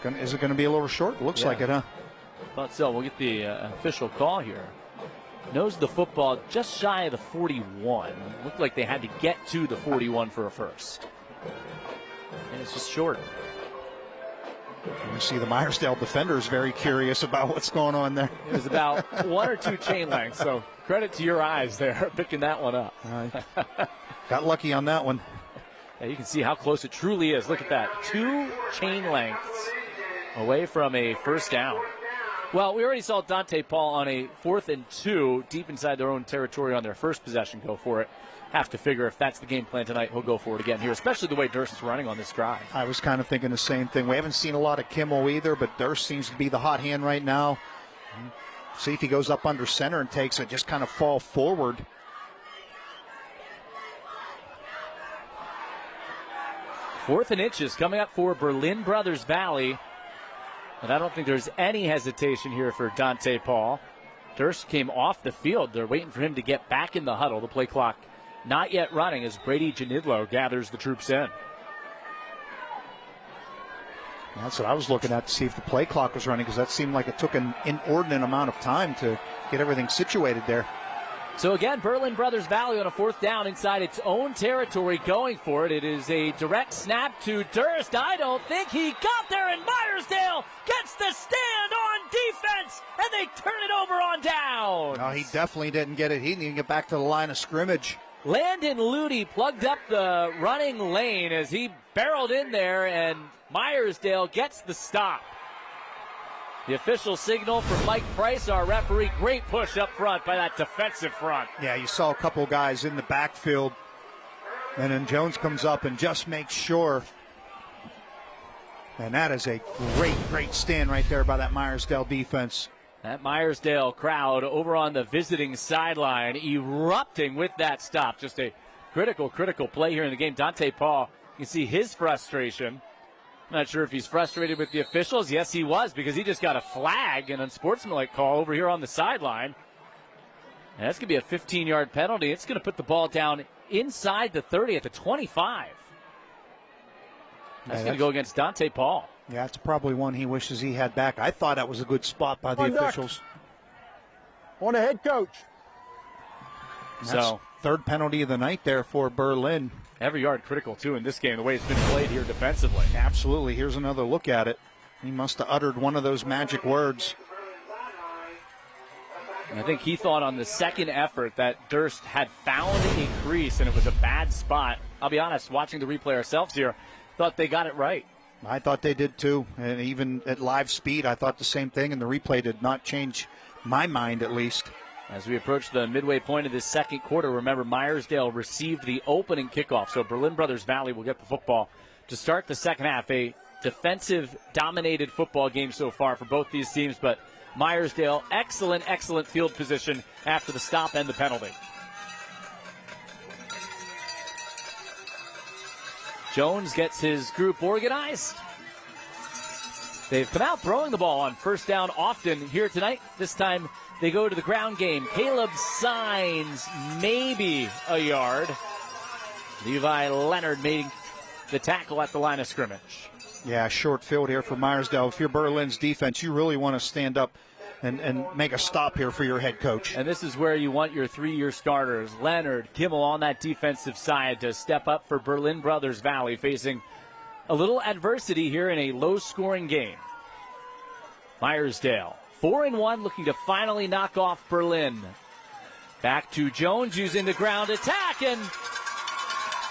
it going to be a little short? Looks like it, huh? Thought so. We'll get the official call here. Knows the football just shy of the 41. Looked like they had to get to the 41 for a first. And it's just short. You see the Meyersdale defenders very curious about what's going on there. It was about 1 or 2 chain lengths, so credit to your eyes there, picking that one up. Got lucky on that one. Yeah, you can see how close it truly is. Look at that. 2 chain lengths away from a first down. Well, we already saw Dante Paul on a 4th and 2 deep inside their own territory on their first possession go for it. Have to figure if that's the game plan tonight, he'll go for it again here, especially the way Durst is running on this drive. I was kind of thinking the same thing. We haven't seen a lot of Kimmel either, but Durst seems to be the hot hand right now. See if he goes up under center and takes it, just kind of fall forward. Fourth and inches coming up for Berlin Brothers Valley. And I don't think there's any hesitation here for Dante Paul. Durst came off the field. They're waiting for him to get back in the huddle. The play clock not yet running as Brady Janidlo gathers the troops in. That's what I was looking at to see if the play clock was running, because that seemed like it took an inordinate amount of time to get everything situated there. So again, Berlin Brothers Valley on a 4th down inside its own territory going for it. It is a direct snap to Durst. I don't think he got there, and Meyersdale gets the stand on defense, and they turn it over on down. No, he definitely didn't get it. He didn't even get back to the line of scrimmage. Landon Ludi plugged up the running lane as he barreled in there, and Meyersdale gets the stop. The official signal from Mike Price, our referee. Great push up front by that defensive front. Yeah, you saw a couple guys in the backfield, and then Jones comes up and just makes sure. And that is a great stand right there by that Meyersdale defense. That Meyersdale crowd over on the visiting sideline erupting with that stop. Just a critical play here in the game. Dante Paul, you can see his frustration. I'm not sure if he's frustrated with the officials. Yes, he was, because he just got a flag, an unsportsmanlike call over here on the sideline. And that's going to be a 15-yard penalty. It's going to put the ball down inside the 30 at the 25. That's going to go against Dante Paul. Yeah, that's probably one he wishes he had back. I thought that was a good spot by the officials. On a head coach. So, 3rd penalty of the night there for Berlin. Every yard critical, too, in this game, the way it's been played here defensively. Absolutely. Here's another look at it. He must have uttered one of those magic words. And I think he thought on the second effort that Durst had found a crease and it was a bad spot. I'll be honest, watching the replay ourselves here, thought they got it right. I thought they did too. And even at live speed, I thought the same thing, and the replay did not change my mind, at least. As we approach the midway point of this second quarter, remember Meyersdale received the opening kickoff, so Berlin Brothers Valley will get the football to start the second half. A defensive-dominated football game so far for both these teams, but Meyersdale, excellent field position after the stop and the penalty. Jones gets his group organized. They've come out throwing the ball on first down often here tonight. This time they go to the ground game. Caleb Signs, maybe a yard. Levi Leonard made the tackle at the line of scrimmage. Yeah, short field here for Meyersdale. If you're Berlin's defense, you really want to stand up and make a stop here for your head coach. And this is where you want your three-year starters, Leonard, Kimmel on that defensive side, to step up for Berlin Brothers Valley, facing a little adversity here in a low-scoring game. Meyersdale, 4-1, looking to finally knock off Berlin. Back to Jones using the ground attack, and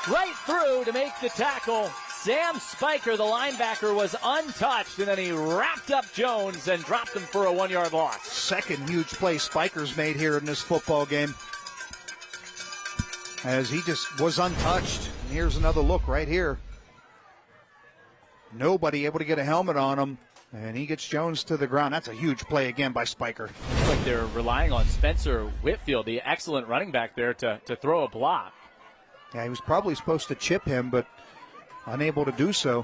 right through to make the tackle. Sam Spiker, the linebacker, was untouched, and then he wrapped up Jones and dropped him for a 1-yard loss. Second huge play Spiker's made here in this football game, as he just was untouched. And here's another look right here. Nobody able to get a helmet on him, and he gets Jones to the ground. That's a huge play again by Spiker. Looks like they're relying on Spencer Whitfield, the excellent running back there, to throw a block. Yeah, he was probably supposed to chip him, but unable to do so.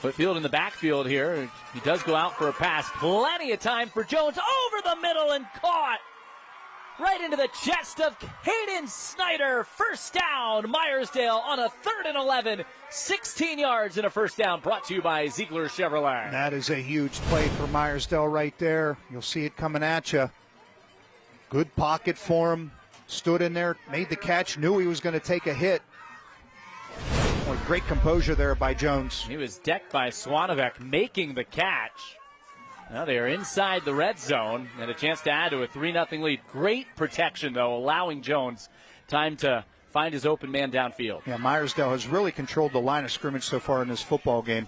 Whitfield in the backfield here. He does go out for a pass. Plenty of time for Jones over the middle and caught right into the chest of Caden Snyder. First down, Meyersdale on a 3rd and 11. 16 yards and a first down, brought to you by Ziegler Chevrolet. That is a huge play for Meyersdale right there. You'll see it coming at you. Good pocket for him. Stood in there, made the catch, knew he was going to take a hit. Oh, great composure there by Jones. He was decked by Swanovec, making the catch. Now they are inside the red zone and a chance to add to a 3-0 lead. Great protection, though, allowing Jones time to find his open man downfield. Yeah, Meyersdale has really controlled the line of scrimmage so far in this football game.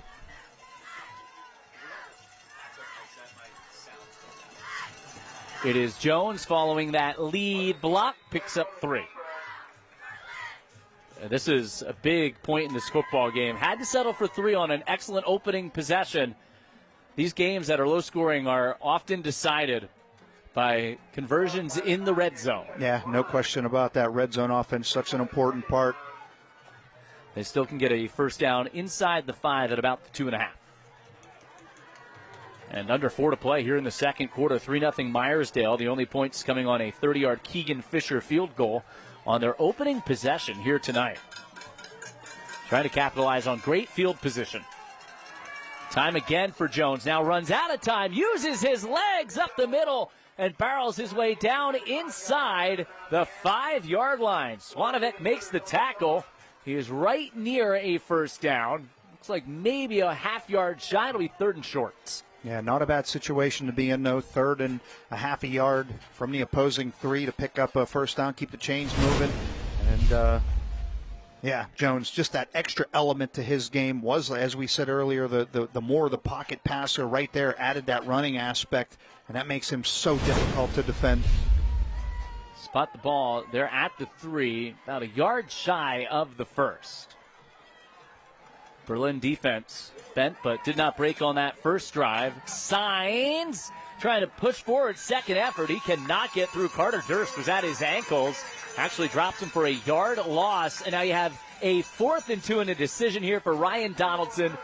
It is Jones following that lead block, picks up 3. This is a big point in this football game. Had to settle for 3 on an excellent opening possession. These games that are low scoring are often decided by conversions in the red zone. Yeah, no question about that. Red zone offense, such an important part. They still can get a first down inside the 5 at about the 2.5. And under 4 to play here in the second quarter. 3-0 Meyersdale. The only points coming on a 30-yard Keegan Fisher field goal on their opening possession here tonight. Trying to capitalize on great field position. Time again for Jones. Now runs out of time. Uses his legs up the middle and barrels his way down inside the 5-yard line. Swanovec makes the tackle. He is right near a first down. Looks like maybe a half-yard shy. It'll be 3rd and short. Yeah, not a bad situation to be in, though. 3rd and a half a yard from the opposing 3 to pick up a first down, keep the chains moving. And, yeah, Jones, just that extra element to his game was, as we said earlier, the more the pocket passer right there, added that running aspect, and that makes him so difficult to defend. Spot the ball. They're at the 3, about a yard shy of the first. Berlin defense bent, but did not break on that first drive. Signs trying to push forward, second effort. He cannot get through. Carter Durst was at his ankles. Actually drops him for a yard loss. And now you have a 4th and 2 in a decision here for Ryan Donaldson.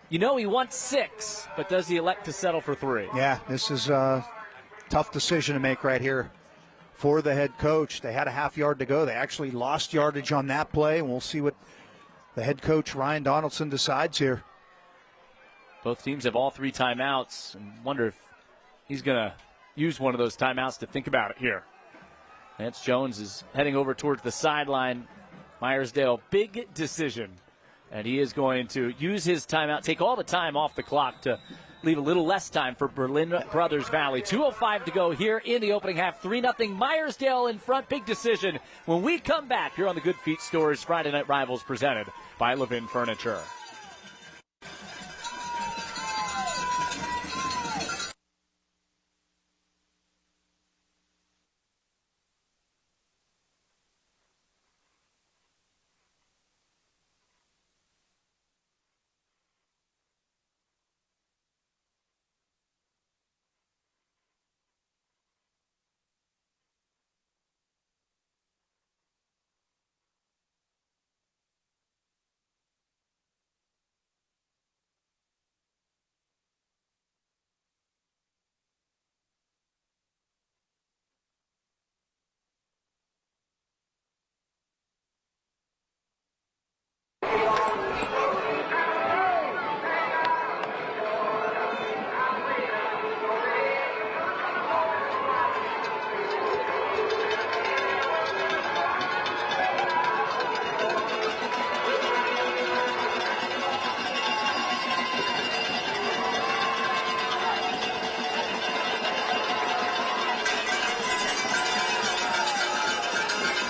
You know he wants 6, but does he elect to settle for 3? Yeah, this is a tough decision to make right here for the head coach. They had a half yard to go. They actually lost yardage on that play, and we'll see what the head coach, Ryan Donaldson, decides here. Both teams have all 3 timeouts, and wonder if he's going to use one of those timeouts to think about it here. Lance Jones is heading over towards the sideline. Meyersdale, big decision. And he is going to use his timeout, take all the time off the clock to leave a little less time for Berlin Brothers Valley. 2:05 to go here in the opening half. 3-0 Meyersdale in front. Big decision when we come back here on the Good Feet Stores Friday Night Rivals presented by Levin Furniture.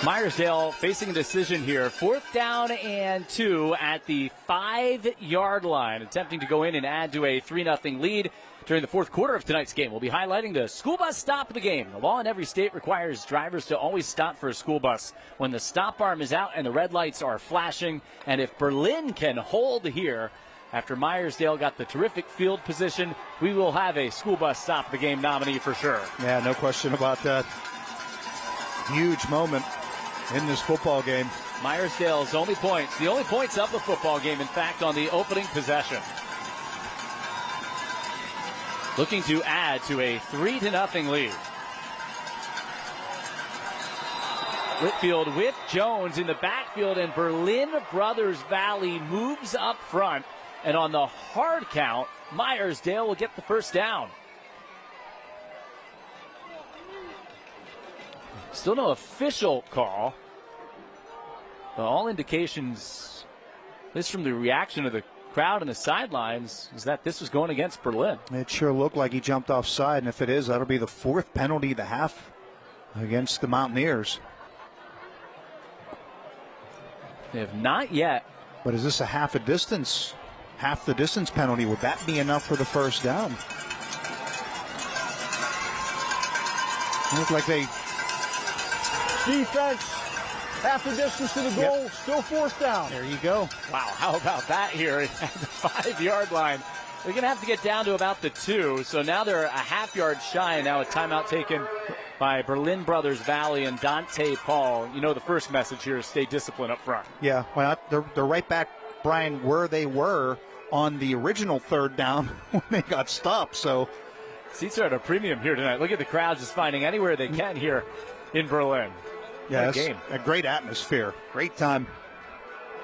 Meyersdale facing a decision here. 4th down and 2 at the 5-yard line, attempting to go in and add to a 3-0 lead during the fourth quarter of tonight's game. We'll be highlighting the school bus stop of the game. The law in every state requires drivers to always stop for a school bus when the stop arm is out and the red lights are flashing. And if Berlin can hold here, after Meyersdale got the terrific field position, we will have a school bus stop of the game nominee for sure. Yeah, no question about that. Huge moment in this football game. Meyersdale's only points, the only points of the football game, in fact, on the opening possession. Looking to add to a 3-0 lead. Whitfield with Jones in the backfield, and Berlin Brothers Valley moves up front. And on the hard count, Meyersdale will get the first down. Still no official call. But all indications, at least from the reaction of the crowd and the sidelines, is that this was going against Berlin. It sure looked like he jumped offside, and if it is, that'll be the 4th penalty of the half against the Mountaineers. They have not yet. But is this a half the distance penalty? Would that be enough for the first down? It looked like they... Defense, half the distance to the goal, yep. Still 4th down. There you go. Wow, how about that here at the 5-yard line? They're going to have to get down to about the 2, so now they're a half-yard shy, and now a timeout taken by Berlin Brothers Valley and Dante Paul. You know the first message here is stay disciplined up front. Yeah, well, they're right back, Brian, where they were on the original 3rd down when they got stopped, so... Seats are at a premium here tonight. Look at the crowd just finding anywhere they can here in Berlin. Yeah, game. A great atmosphere. Great time.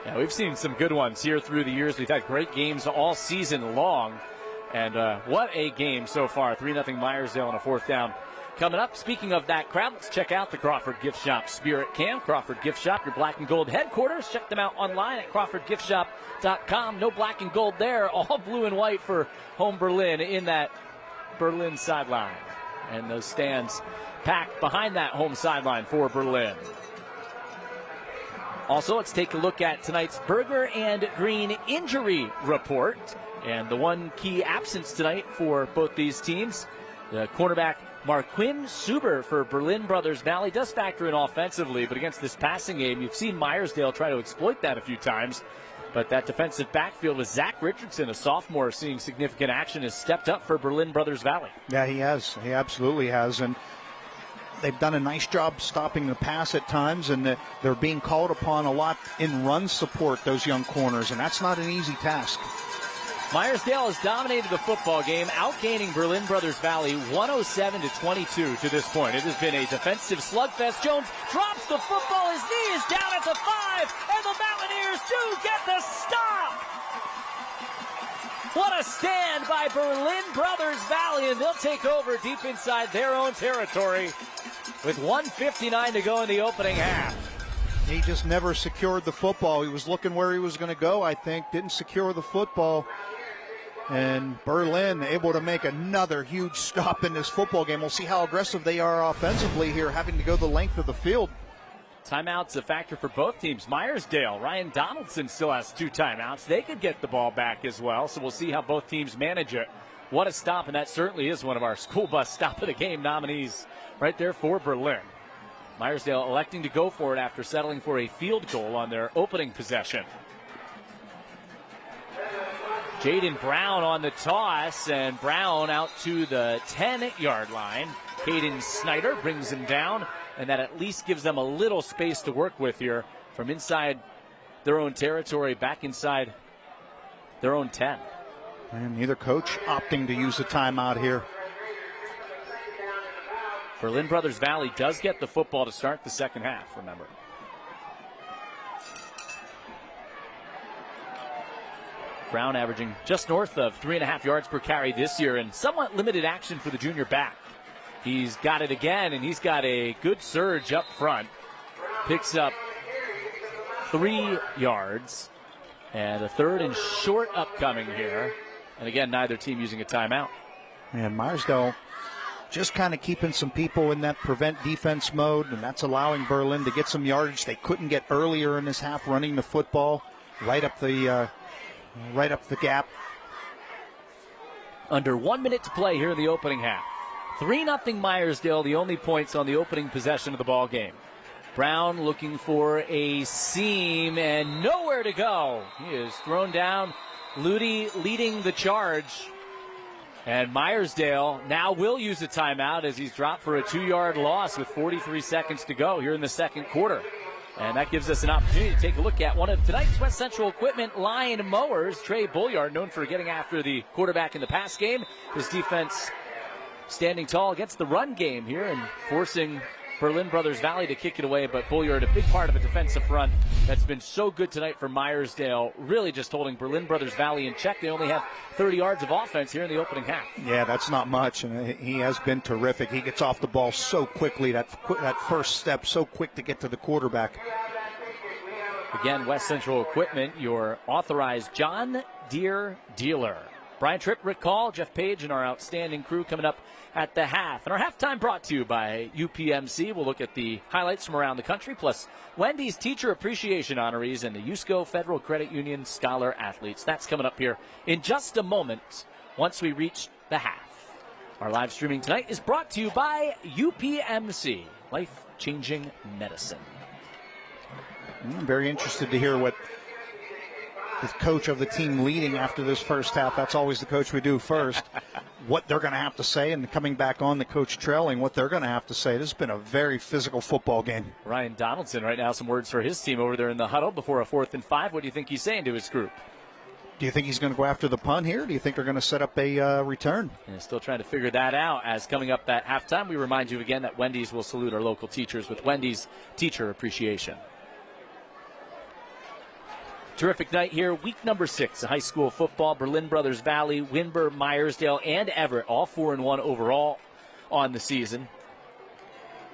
Yeah, we've seen some good ones here through the years. We've had great games all season long. And what a game so far. 3-0 Meyersdale on a 4th down. Coming up, speaking of that crowd, let's check out the Crawford Gift Shop Spirit Cam. Crawford Gift Shop, your black and gold headquarters. Check them out online at crawfordgiftshop.com. No black and gold there, all blue and white for home Berlin in that Berlin sideline. And those stands packed behind that home sideline for Berlin. Also, let's take a look at tonight's Berger and Green injury report. And the one key absence tonight for both these teams, the cornerback Marquin Suber for Berlin Brothers Valley does factor in offensively, but against this passing game, you've seen Meyersdale try to exploit that a few times. But that defensive backfield with Zach Richardson, a sophomore, seeing significant action, has stepped up for Berlin Brothers Valley. Yeah, he has. He absolutely has. And they've done a nice job stopping the pass at times, and they're being called upon a lot in run support, those young corners, and that's not an easy task. Meyersdale has dominated the football game, outgaining Berlin Brothers Valley 107-22 to this point. It has been a defensive slugfest. Jones drops the football, his knee is down at the 5, and the Mountaineers do get the stop. What a stand by Berlin Brothers Valley, and they'll take over deep inside their own territory with 1:59 to go in the opening half. He just never secured the football. He was looking where he was going to go, I think. Didn't secure the football. And Berlin able to make another huge stop in this football game. We'll see how aggressive they are offensively here, having to go the length of the field. Timeout's a factor for both teams. Meyersdale, Ryan Donaldson still has 2 timeouts. They could get the ball back as well, so we'll see how both teams manage it. What a stop, and that certainly is one of our school bus stop of the game nominees right there for Berlin. Meyersdale electing to go for it after settling for a field goal on their opening possession. Jaden Brown on the toss, and Brown out to the 10-yard line. Caden Snyder brings him down, and that at least gives them a little space to work with here from inside their own territory back inside their own 10. And neither coach opting to use a timeout here. Berlin Brothers Valley does get the football to start the second half, remember. Brown averaging just north of 3.5 yards per carry this year, and somewhat limited action for the junior back. He's got it again, and he's got a good surge up front. Picks up 3 yards, and a 3rd and short upcoming here. And again, neither team using a timeout. And Meyersdale just kind of keeping some people in that prevent defense mode, and that's allowing Berlin to get some yardage they couldn't get earlier in this half, running the football right up the gap. Under 1 minute to play here in the opening half. 3-0 Meyersdale, the only points on the opening possession of the ball game. Brown looking for a seam and nowhere to go. He is thrown down. Ludi leading the charge. And Meyersdale now will use a timeout as he's dropped for a 2-yard loss with 43 seconds to go here in the second quarter. And that gives us an opportunity to take a look at one of tonight's West Central Equipment line mowers. Trey Bulliard, known for getting after the quarterback in the pass game. His defense standing tall against the run game here and forcing Berlin Brothers Valley to kick it away. But Bulliard, a big part of a defensive front that's been so good tonight for Meyersdale, really just holding Berlin Brothers Valley in check. They only have 30 yards of offense here in the opening half. Yeah, that's not much, and he has been terrific. He gets off the ball so quickly, that first step so quick to get to the quarterback. Again, West Central Equipment, your authorized John Deere dealer. Brian Tripp, Rick Call, Jeff Page, and our outstanding crew coming up at the half. And our halftime brought to you by UPMC. We'll look at the highlights from around the country, plus Wendy's Teacher Appreciation Honorees and the USCO Federal Credit Union Scholar Athletes. That's coming up here in just a moment once we reach the half. Our live streaming tonight is brought to you by UPMC, life-changing medicine. I'm very interested to hear what the coach of the team leading after this first half. That's always the coach we do first. What they're going to have to say, and coming back on the coach trailing, what they're going to have to say. This has been a very physical football game. Ryan Donaldson right now, some words for his team over there in the huddle before a 4th and 5. What do you think he's saying to his group? Do you think he's going to go after the punt here? Do you think they're going to set up a return? And still trying to figure that out. As coming up at halftime, we remind you again that Wendy's will salute our local teachers with Wendy's Teacher Appreciation. Terrific night here, week number 6 of high school football. Berlin Brothers Valley, Winber, Meyersdale, and Everett, all 4-1 overall on the season.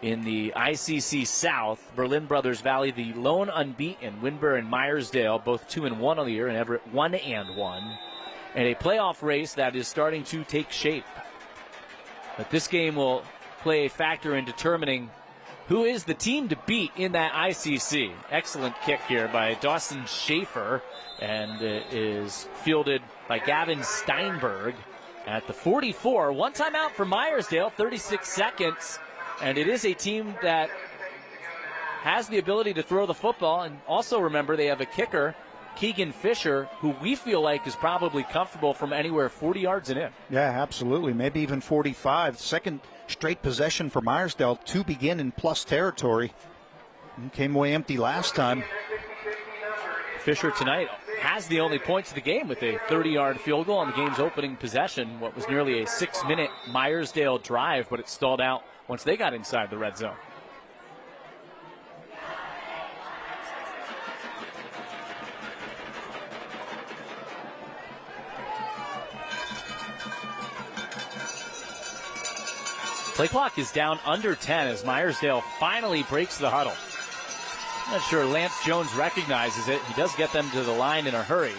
In the ICC South, Berlin Brothers Valley, the lone unbeaten. Winber and Meyersdale, both 2-1 on the year, and Everett 1-1. And a playoff race that is starting to take shape. But this game will play a factor in determining who is the team to beat in that ICC. Excellent kick here by Dawson Schaefer, and it is fielded by Gavin Steinberg at the 44. One timeout for Meyersdale, 36 seconds, and it is a team that has the ability to throw the football. And also remember, they have a kicker, Keegan Fisher, who we feel like is probably comfortable from anywhere 40 yards and in. Yeah, absolutely. Maybe even 45. Second straight possession for Meyersdale to begin in plus territory. And came away empty last time. Fisher tonight has the only points of the game with a 30-yard field goal on the game's opening possession. What was nearly a 6-minute Meyersdale drive, but it stalled out once they got inside the red zone. Play clock is down under 10 as Meyersdale finally breaks the huddle. I'm not sure Lance Jones recognizes it. He does get them to the line in a hurry.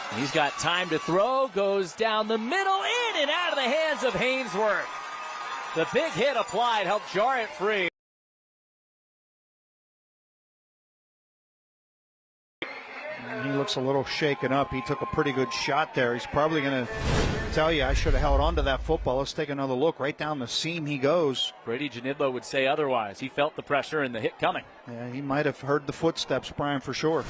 And he's got time to throw, goes down the middle, in and out of the hands of Hainsworth. The big hit applied helped jar it free. He looks a little shaken up. He took a pretty good shot there. He's probably going to tell you, I should have held on to that football. Let's take another look. Right down the seam he goes. Brady Janidlo would say otherwise. He felt the pressure and the hit coming. Yeah, he might have heard the footsteps, Brian, for sure.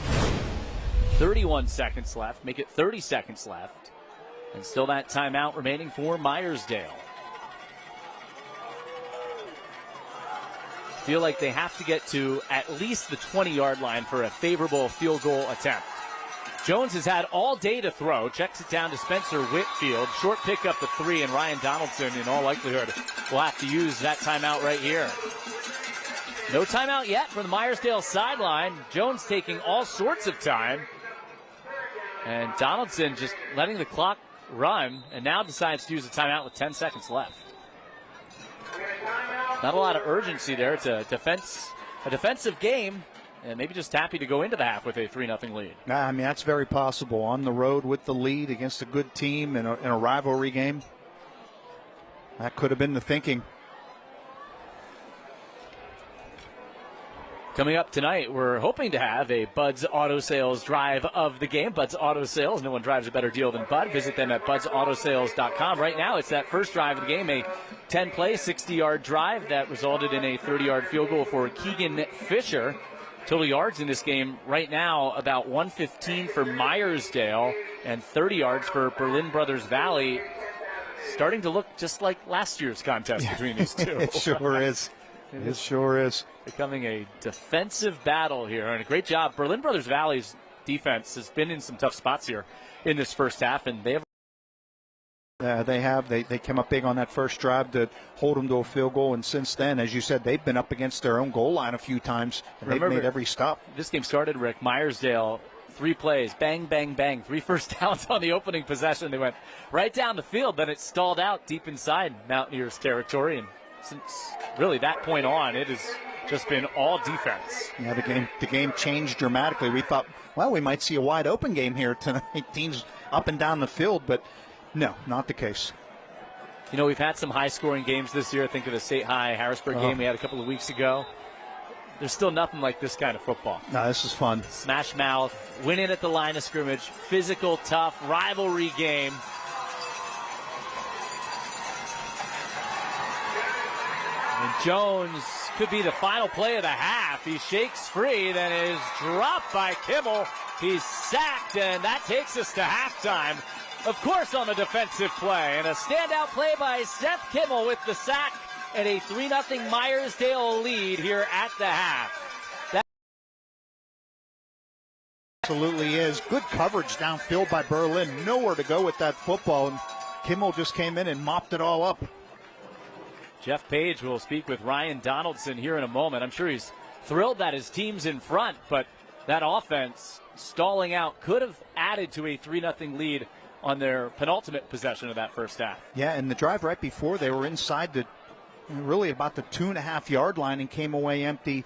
31 seconds left. Make it 30 seconds left. And still that timeout remaining for Meyersdale. Feel like they have to get to at least the 20-yard line for a favorable field goal attempt. Jones has had all day to throw. Checks it down to Spencer Whitfield. Short pickup to 3, and Ryan Donaldson, in all likelihood, will have to use that timeout right here. No timeout yet for the Meyersdale sideline. Jones taking all sorts of time. And Donaldson just letting the clock run, and now decides to use a timeout with 10 seconds left. Not a lot of urgency there. It's a defensive game, and maybe just happy to go into the half with a 3-0 lead. I mean, that's very possible. On the road with the lead against a good team in a rivalry game. That could have been the thinking. Coming up tonight, we're hoping to have a Bud's Auto Sales drive of the game. Bud's Auto Sales, no one drives a better deal than Bud. Visit them at budsautosales.com. Right now, it's that first drive of the game, a 10-play, 60-yard drive that resulted in a 30-yard field goal for Keegan Fisher. Total yards in this game right now, about 115 for Meyersdale and 30 yards for Berlin Brothers Valley. Starting to look just like last year's contest between these two. It sure is. It sure is. Becoming a defensive battle here, and a great job. Berlin Brothers Valley's defense has been in some tough spots here in this first half, and they have. They came up big on that first drive to hold them to a field goal, and since then, as you said, they've been up against their own goal line a few times, and they've made every stop. This game started, Rick, Meyersdale, 3 plays, bang, bang, bang, 3 first downs on the opening possession. They went right down the field, then it stalled out deep inside Mountaineers territory, and since really that point on, it has just been all defense. Yeah, the game changed dramatically. We thought, well, we might see a wide open game here tonight. Teams up and down the field, but no, not the case. You know, we've had some high-scoring games this year. Think of the State High Harrisburg game we had a couple of weeks ago. There's still nothing like this kind of football. No, this is fun. Smash mouth, win it at the line of scrimmage, physical, tough, rivalry game. And Jones could be the final play of the half. He shakes free, then is dropped by Kimmel. He's sacked, and that takes us to halftime. Of course, on a defensive play, and a standout play by Seth Kimmel with the sack, and a 3-0 Meyersdale lead here at the half. Absolutely is. Good coverage downfield by Berlin. Nowhere to go with that football, and Kimmel just came in and mopped it all up. Jeff Page will speak with Ryan Donaldson here in a moment. I'm sure he's thrilled that his team's in front, but that offense stalling out could have added to a 3-0 lead on their penultimate possession of that first half. Yeah, and the drive right before, they were inside the really about the 2.5-yard line and came away empty,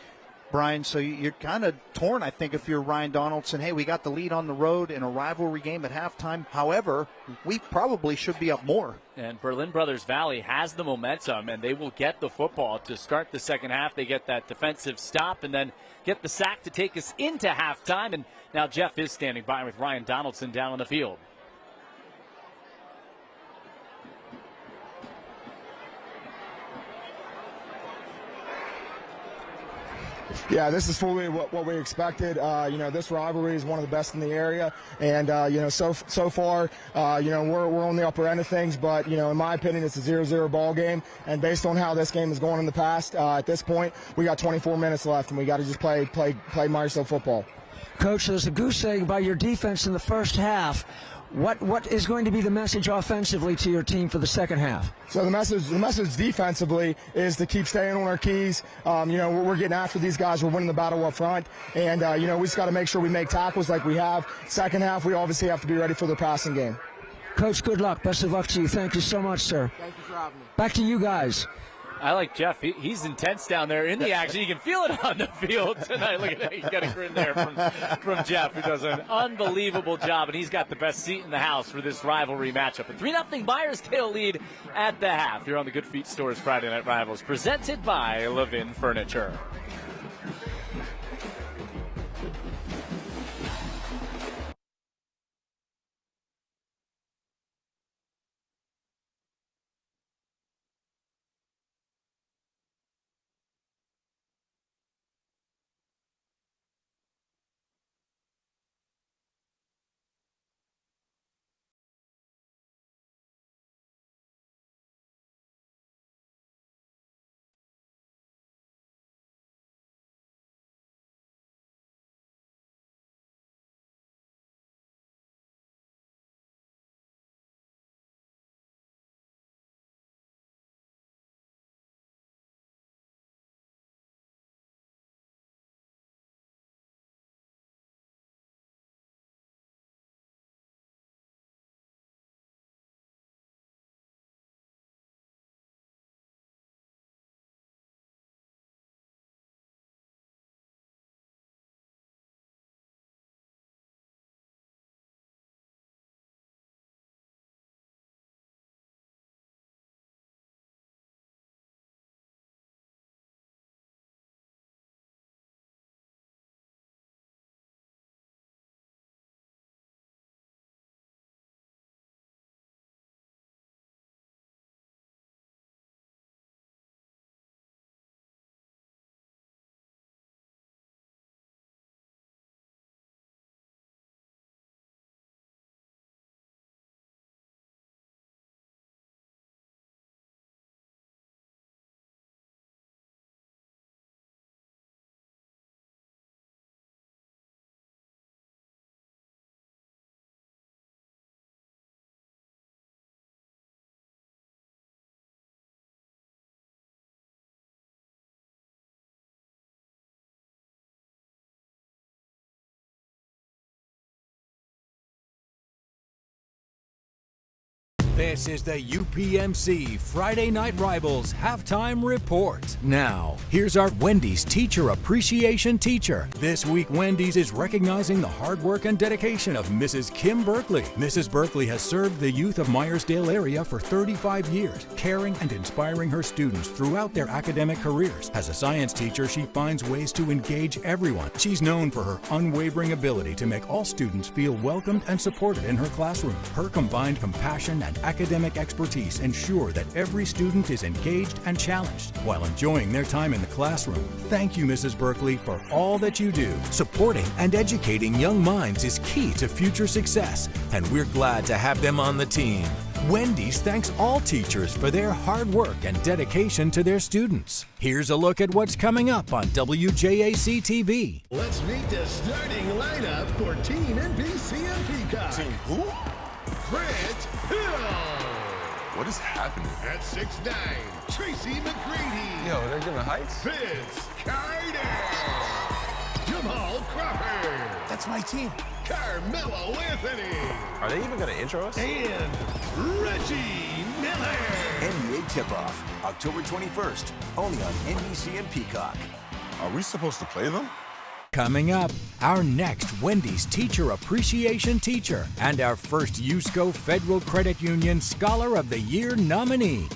Brian. So you're kind of torn, I think, if you're Ryan Donaldson. Hey, we got the lead on the road in a rivalry game at halftime. However, we probably should be up more. And Berlin Brothers Valley has the momentum, and they will get the football to start the second half. They get that defensive stop and then get the sack to take us into halftime. And now Jeff is standing by with Ryan Donaldson down on the field. Yeah, this is fully what we expected. This rivalry is one of the best in the area, and so far, we're on the upper end of things. But in my opinion, it's a 0-0 ball game, and based on how this game has gone in the past, at this point, we got 24 minutes left, and we got to just play Meyersdale football. Coach, there's a goose egg by your defense in the first half. What is going to be the message offensively to your team for the second half? So the message defensively is to keep staying on our keys. We're getting after these guys. We're winning the battle up front, and we just got to make sure we make tackles like we have. Second half, we obviously have to be ready for the passing game. Coach, good luck. Best of luck to you. Thank you so much, sir. Thank you for having me. Back to you guys. I like Jeff. He's intense down there in the action. You can feel it on the field tonight. Look at that. He's got a grin there from Jeff, who does an unbelievable job, and he's got the best seat in the house for this rivalry matchup. A 3-0 Meyersdale lead at the half. You're on the Good Feet Stores Friday Night Rivals, presented by Levin Furniture. This is the UPMC Friday Night Rivals Halftime Report. Now, here's our Wendy's Teacher Appreciation Teacher. This week, Wendy's is recognizing the hard work and dedication of Mrs. Kim Berkeley. Mrs. Berkeley has served the youth of Meyersdale area for 35 years, caring and inspiring her students throughout their academic careers. As a science teacher, she finds ways to engage everyone. She's known for her unwavering ability to make all students feel welcomed and supported in her classroom. Her combined compassion and academic expertise ensure that every student is engaged and challenged while enjoying their time in the classroom. Thank you, Mrs. Berkeley, for all that you do. Supporting and educating young minds is key to future success, and we're glad to have them on the team. Wendy's thanks all teachers for their hard work and dedication to their students. Here's a look at what's coming up on WJAC TV. Let's meet the starting lineup for Team NBC and Peacock. Team who? Grant Hill. What is happening? At 6'9", Tracy McGrady. Yo, they're giving heights? Vince Carter. Jamal Crawford. That's my team. Carmelo Anthony. Are they even going to intro us? And Reggie Miller. NBA Tip-Off, October 21st, only on NBC and Peacock. Are we supposed to play them? Coming up, our next Wendy's Teacher Appreciation Teacher and our first USCO Federal Credit Union Scholar of the Year nominee.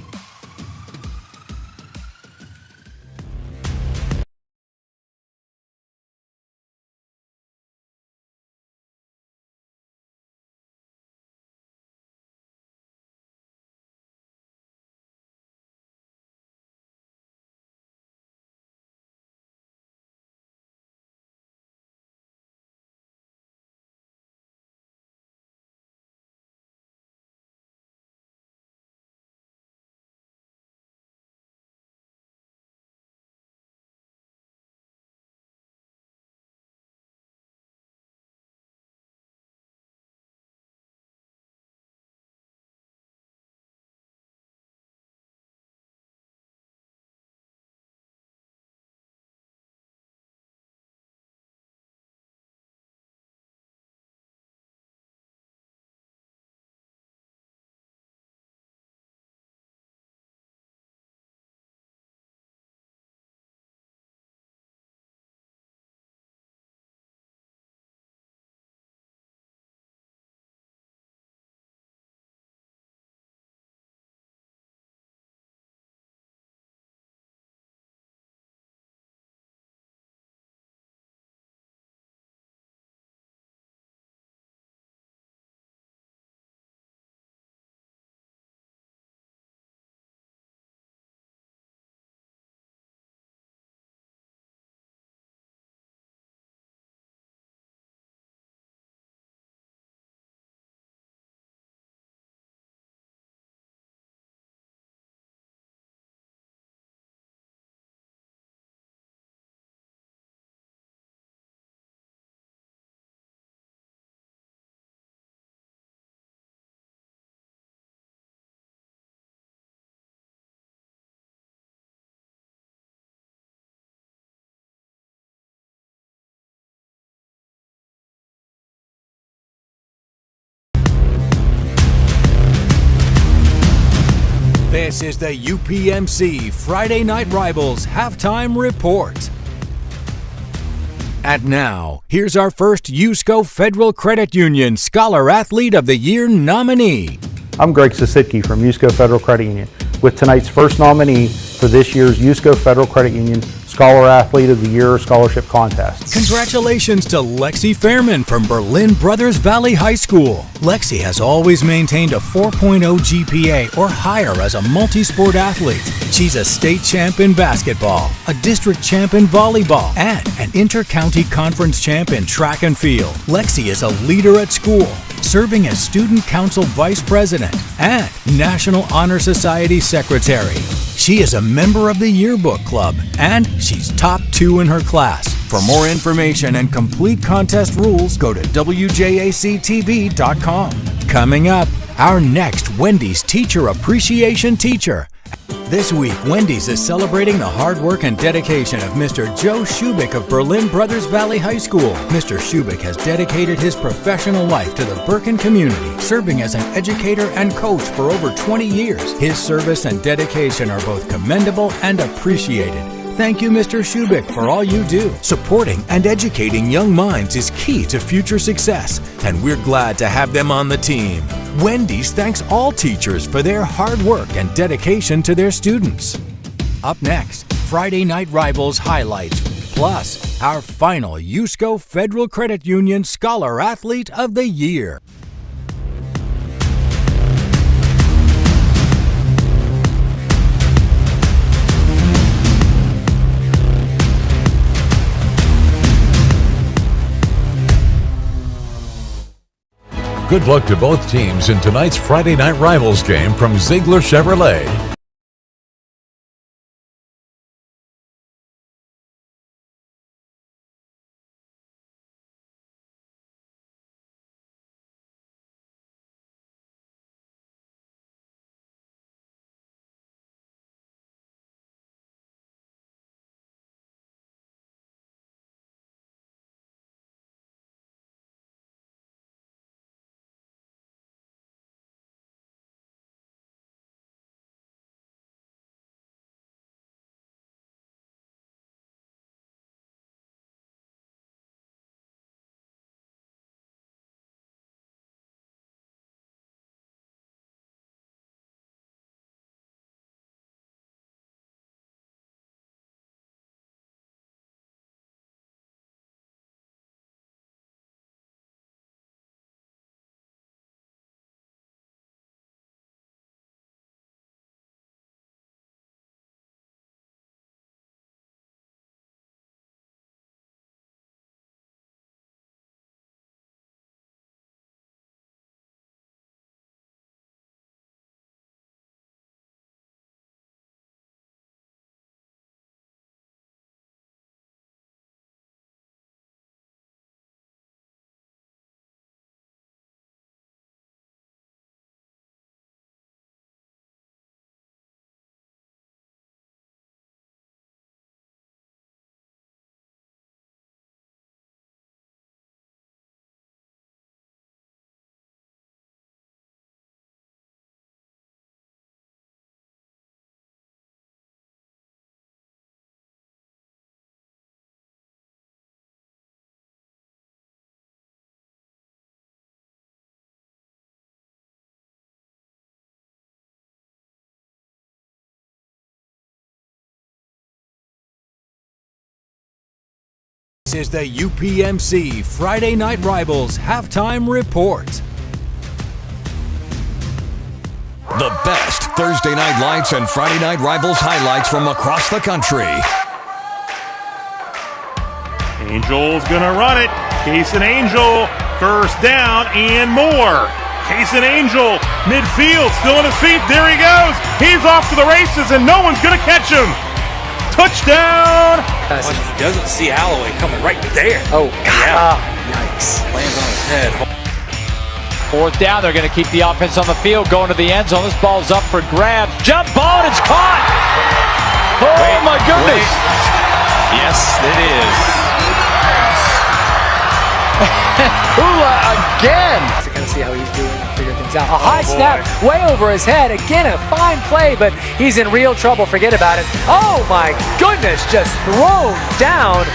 This is the UPMC Friday Night Rivals Halftime Report. And now, here's our first USCO Federal Credit Union Scholar Athlete of the Year nominee. I'm Greg Sasitke from USCO Federal Credit Union with tonight's first nominee for this year's USCO Federal Credit Union Scholar Athlete of the Year Scholarship Contest. Congratulations to Lexi Fairman from Berlin Brothers Valley High School. Lexi has always maintained a 4.0 GPA or higher as a multi-sport athlete. She's a state champ in basketball, a district champ in volleyball, and an inter-county conference champ in track and field. Lexi is a leader at school, serving as Student Council Vice President and National Honor Society Secretary. She is a member of the Yearbook Club, and she's top 2 in her class. For more information and complete contest rules, go to WJACTV.com. Coming up, our next Wendy's Teacher Appreciation Teacher. This week, Wendy's is celebrating the hard work and dedication of Mr. Joe Shubik of Berlin Brothers Valley High School. Mr. Shubik has dedicated his professional life to the Birken community, serving as an educator and coach for over 20 years. His service and dedication are both commendable and appreciated. Thank you, Mr. Shubik, for all you do. Supporting and educating young minds is key to future success, and we're glad to have them on the team. Wendy's thanks all teachers for their hard work and dedication to their students. Up next, Friday Night Rivals highlights, plus our final USCO Federal Credit Union Scholar Athlete of the Year. Good luck to both teams in tonight's Friday Night Rivals game from Ziegler Chevrolet. This is the UPMC Friday Night Rivals Halftime Report. The best Thursday night lights and Friday night Rivals highlights from across the country. Angel's gonna run it. Case and Angel, first down and more. Case and Angel, midfield, still on his feet. There he goes. He's off to the races and no one's gonna catch him. Touchdown! He doesn't see Holloway coming right there. Oh, yeah. Yikes. Lands on his head. Fourth down, they're going to keep the offense on the field, going to the end zone. This ball's up for grabs. Jump ball, and it's caught! Oh, my goodness! Yes, it is. Kula again. To kind of see how he's doing and figure things out. A high snap way over his head. Again, a fine play, but he's in real trouble. Forget about it. Oh my goodness, just thrown down.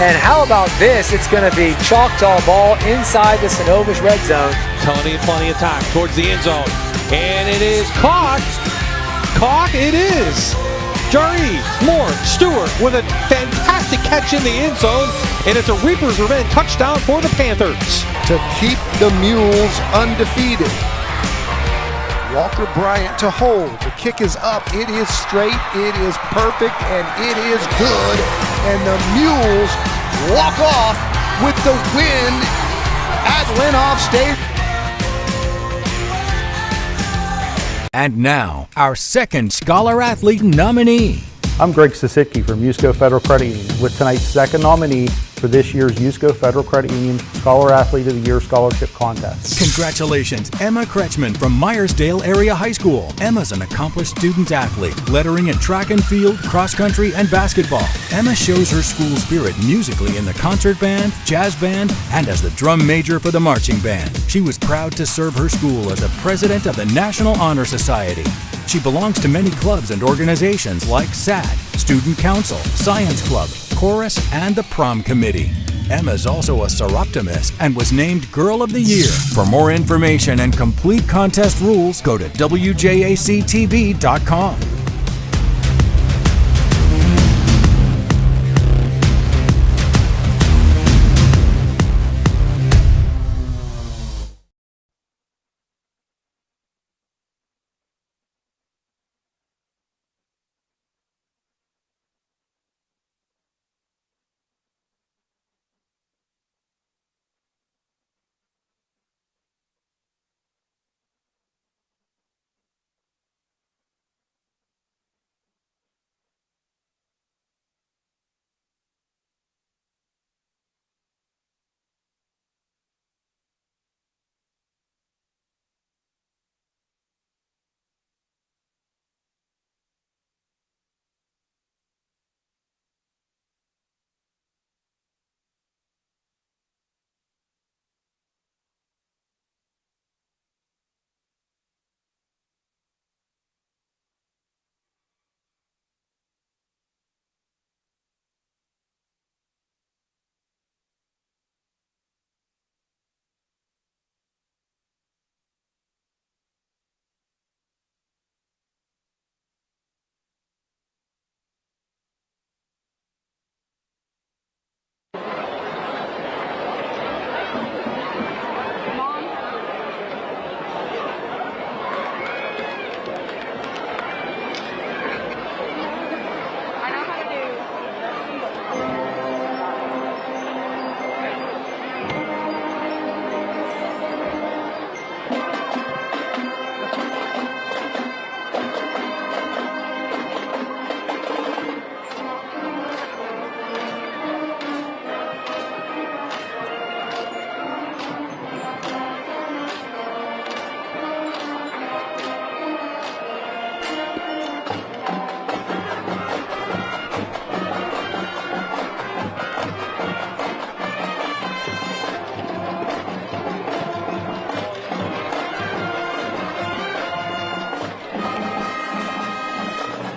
And how about this? It's going to be Choctaw ball inside the Synovus red zone. Plenty of time towards the end zone. And it is caught. Caught it is. Jaree Moore Stewart with a fantastic catch in the end zone. And it's a Reaper's Revenge touchdown for the Panthers. To keep the Mules undefeated. Walker Bryant to hold. The kick is up. It is straight. It is perfect. And it is good. And the Mules walk off with the win at Lenox State. And now, our second Scholar Athlete nominee. I'm Greg Sisitke from USCO Federal Credit Union with tonight's second nominee for this year's USCO Federal Credit Union Scholar Athlete of the Year Scholarship Contest. Congratulations, Emma Kretschmann from Meyersdale Area High School. Emma's an accomplished student athlete, lettering in track and field, cross country, and basketball. Emma shows her school spirit musically in the concert band, jazz band, and as the drum major for the marching band. She was proud to serve her school as a president of the National Honor Society. She belongs to many clubs and organizations like SAD, Student Council, Science Club, Chorus, and the Prom Committee. Emma's also a Seroptimist and was named Girl of the Year. For more information and complete contest rules, go to WJACTV.com.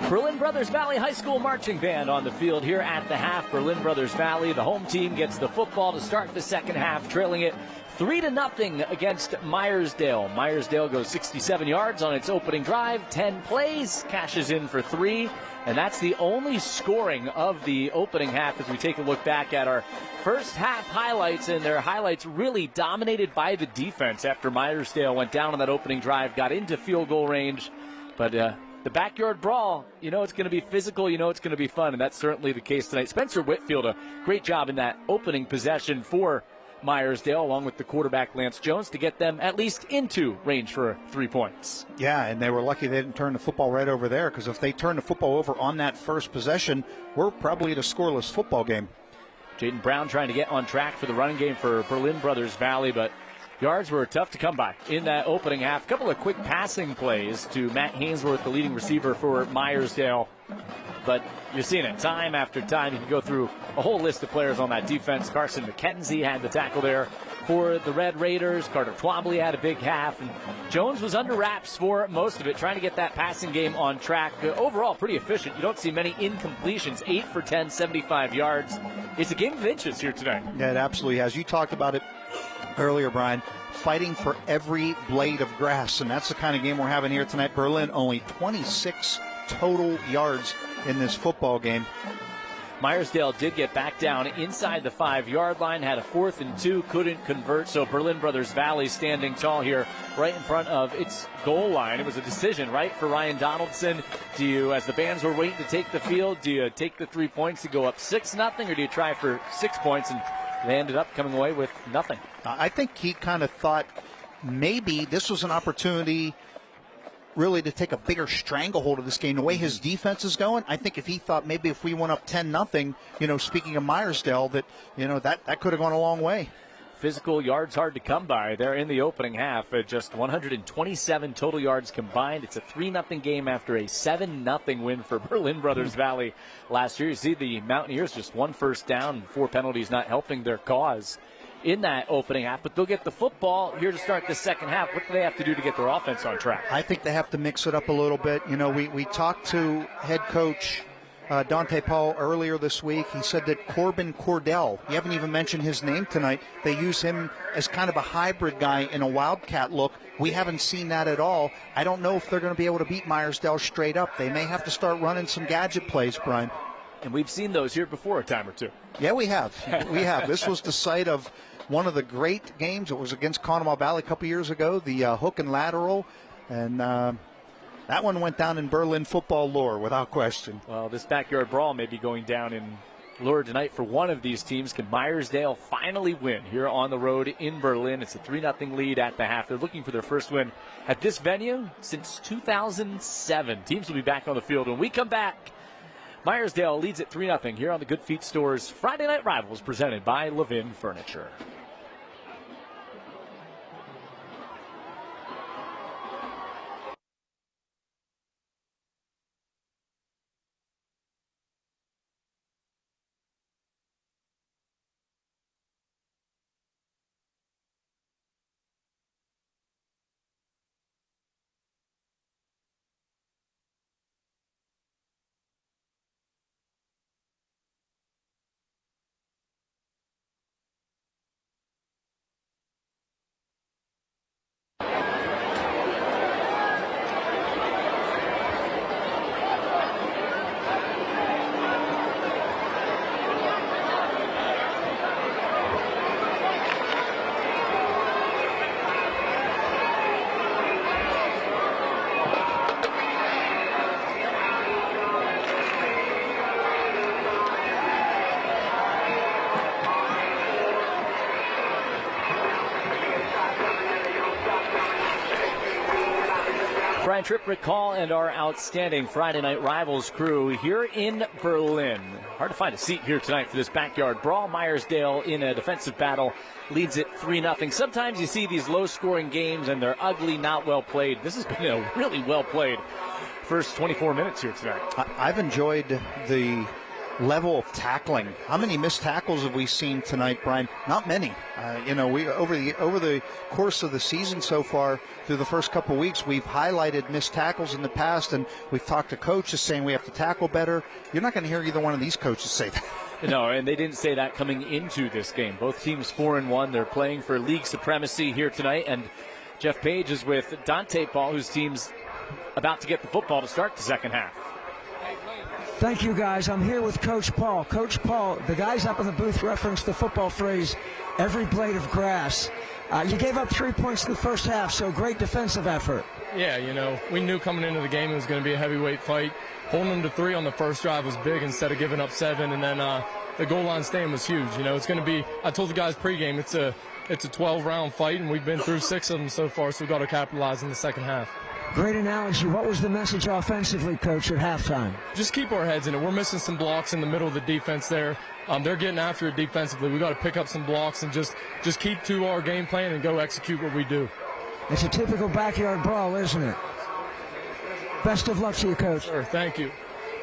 Berlin Brothers Valley High School Marching Band on the field here at the half. Berlin Brothers Valley, the home team, gets the football to start the second half, trailing it 3-0 against Meyersdale. Meyersdale goes 67 yards on its opening drive, 10 plays, cashes in for 3, and that's the only scoring of the opening half as we take a look back at our first half highlights, and their highlights really dominated by the defense after Meyersdale went down on that opening drive, got into field goal range, but the backyard brawl, you know it's going to be physical, you know it's going to be fun, and that's certainly the case tonight. Spencer Whitfield, a great job in that opening possession for Meyersdale, along with the quarterback Lance Jones, to get them at least into range for 3 points. Yeah, and they were lucky they didn't turn the football right over there, because if they turned the football over on that first possession, we're probably at a scoreless football game. Jaden Brown trying to get on track for the running game for Berlin Brothers Valley, but yards were tough to come by in that opening half. A couple of quick passing plays to Matt Hainsworth, the leading receiver for Meyersdale. But you're seeing it time after time. You can go through a whole list of players on that defense. Carson McKenzie had the tackle there for the Red Raiders. Carter Twombly had a big half. And Jones was under wraps for most of it, trying to get that passing game on track. Overall, pretty efficient. You don't see many incompletions. 8 for 10, 75 yards. It's a game of inches here tonight. Yeah, it absolutely has. You talked about it earlier, Brian. Fighting for every blade of grass, and that's the kind of game we're having here tonight. Berlin only 26 total yards in this football game. Meyersdale did get back down inside the 5-yard line, had a 4th and 2, couldn't convert, so Berlin Brothers Valley standing tall here right in front of its goal line. It was a decision, right, for Ryan Donaldson. Do you, as the bands were waiting to take the field, do you take the 3 points to go up 6-0, or do you try for 6 points? And they ended up coming away with nothing. I think he kind of thought maybe this was an opportunity really to take a bigger stranglehold of this game. The way his defense is going, I think if he thought maybe if we went up 10-0, speaking of Meyersdale, that, that could have gone a long way. Physical yards hard to come by there in the opening half. Just 127 total yards combined. It's a 3-0 game after a 7-0 win for Berlin Brothers Valley last year. You see the Mountaineers just 1 first down, 4 penalties not helping their cause in that opening half, but they'll get the football here to start the second half. What do they have to do to get their offense on track? I think they have to mix it up a little bit. We talked to head coach Dante Paul earlier this week. He said that Corbin Cordell, you haven't even mentioned his name tonight, they use him as kind of a hybrid guy in a Wildcat look. We haven't seen that at all. I don't know if they're going to be able to beat Meyersdale straight up. They may have to start running some gadget plays, Brian. And we've seen those here before a time or two. Yeah, we have. We have. This was the site of one of the great games. It was against Conemaugh Valley a couple years ago, the hook and lateral. And that one went down in Berlin football lore without question. Well, this backyard brawl may be going down in lore tonight for one of these teams. Can Meyersdale finally win here on the road in Berlin? It's a 3-0 lead at the half. They're looking for their first win at this venue since 2007. Teams will be back on the field when we come back. Meyersdale leads at 3-0 here on the Good Feet Store's Friday Night Rivals, presented by Levin Furniture. Brian Tripp, Call, and our outstanding Friday Night Rivals crew here in Berlin. Hard to find a seat here tonight for this backyard brawl. Meyersdale in a defensive battle leads it 3-0. Sometimes you see these low-scoring games and they're ugly, not well played. This has been a really well played first 24 minutes here tonight. I've enjoyed the level of tackling. How many missed tackles have we seen tonight, Brian? Not many. We over the course of the season so far, through the first couple of weeks, we've highlighted missed tackles in the past, and we've talked to coaches saying we have to tackle better. You're not going to hear either one of these coaches say that. No, and they didn't say that coming into this game. Both teams 4-1. They're playing for league supremacy here tonight, and Jeff Page is with Dante Paul, whose team's about to get the football to start the second half. Thank you, guys. I'm here with Coach Paul. Coach Paul, the guys up in the booth referenced the football phrase, every blade of grass. You gave up 3 points in the first half, so great defensive effort. Yeah, we knew coming into the game it was going to be a heavyweight fight. Holding them to 3 on the first drive was big instead of giving up 7, and then the goal line stand was huge. It's going to be, I told the guys pregame, it's a 12-round fight, and we've been through 6 of them so far, so we've got to capitalize in the second half. Great analogy. What was the message offensively, Coach, at halftime? Just keep our heads in it. We're missing some blocks in the middle of the defense there. They're getting after it defensively. We've got to pick up some blocks and just keep to our game plan and go execute what we do. It's a typical backyard brawl, isn't it? Best of luck to you, Coach. Sure, thank you.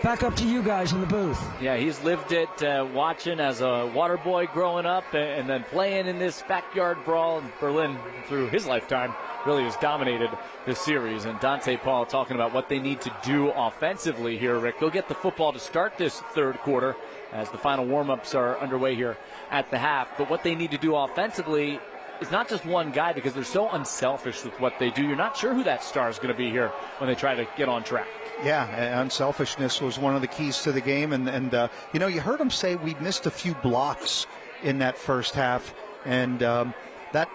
Back up to you guys in the booth. Yeah, he's lived it watching as a water boy growing up and then playing in this backyard brawl. And Berlin, through his lifetime, really has dominated this series. And Dante Paul talking about what they need to do offensively here, Rick. They'll get the football to start this third quarter as the final warm-ups are underway here at the half. But what they need to do offensively is not just one guy, because they're so unselfish with what they do. You're not sure who that star is going to be here when they try to get on track. Yeah, unselfishness was one of the keys to the game. And you know, you heard him say we missed a few blocks in that first half. And that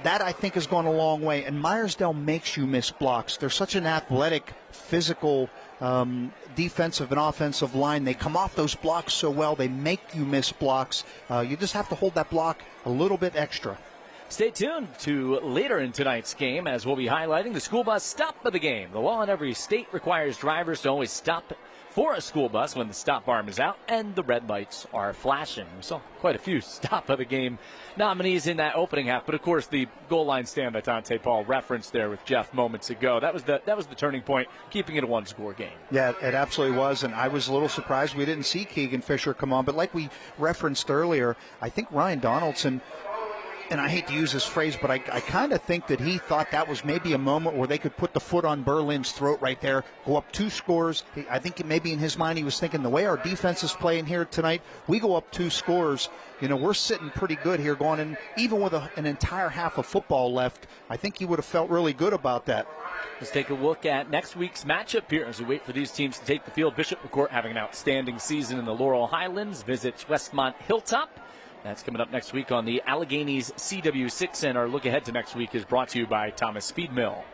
I think has gone a long way. And Meyersdale makes you miss blocks. They're such an athletic, physical, defensive and offensive line. They come off those blocks so well. They make you miss blocks. You just have to hold that block a little bit extra. Stay tuned to later in tonight's game, as we'll be highlighting the school bus stop of the game. The law in every state requires drivers to always stop for a school bus when the stop arm is out and the red lights are flashing. We saw quite a few stop of the game nominees in that opening half, but of course the goal line stand that Dante Paul referenced there with Jeff moments ago, that was the turning point, keeping it a one-score game. Yeah, it absolutely was, and I was a little surprised we didn't see Keegan Fisher come on, but like we referenced earlier, I think Ryan Donaldson, and I hate to use this phrase, but I kind of think that he thought that was maybe a moment where they could put the foot on Berlin's throat right there, go up 2 scores. I think maybe in his mind he was thinking, the way our defense is playing here tonight, we go up 2 scores. You know, we're sitting pretty good here going in. Even with an entire half of football left, I think he would have felt really good about that. Let's take a look at next week's matchup here as we wait for these teams to take the field. Bishop McCourt having an outstanding season in the Laurel Highlands, visits Westmont Hilltop. That's coming up next week on the Alleghenies CW6, and our look ahead to next week is brought to you by Thomas Feed Mill.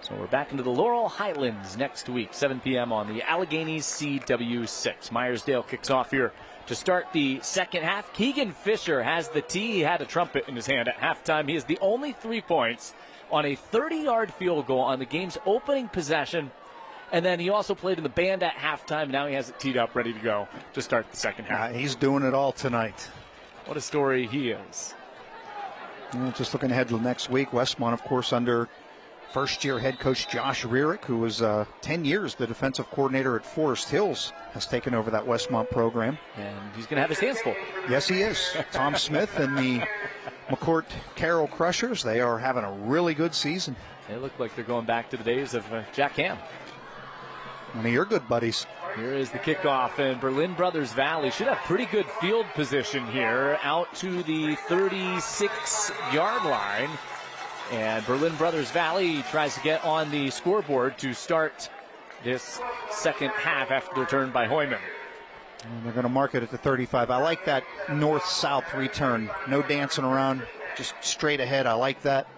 So we're back into the Laurel Highlands next week, 7 p.m. on the Alleghenies CW6. Meyersdale kicks off here to start the second half. Keegan Fisher has the tee. He had a trumpet in his hand at halftime. He is the only 3 points on a 30-yard field goal on the game's opening possession. And then he also played in the band at halftime. Now he has it teed up, ready to go to start the second half. He's doing it all tonight. What a story he is. Just looking ahead to next week, Westmont, of course, under first-year head coach Josh Rearick, who was 10 years the defensive coordinator at Forest Hills, has taken over that Westmont program. And he's going to have his hands full. Yes, he is. Tom Smith and the McCourt Carroll Crushers, they are having a really good season. They look like they're going back to the days of Jack Ham. One of your good buddies. Here is the kickoff, and Berlin Brothers Valley should have pretty good field position here out to the 36-yard line. And Berlin Brothers Valley tries to get on the scoreboard to start this second half after the return by Hoyman. And they're going to mark it at the 35. I like that north-south return. No dancing around, just straight ahead. I like that.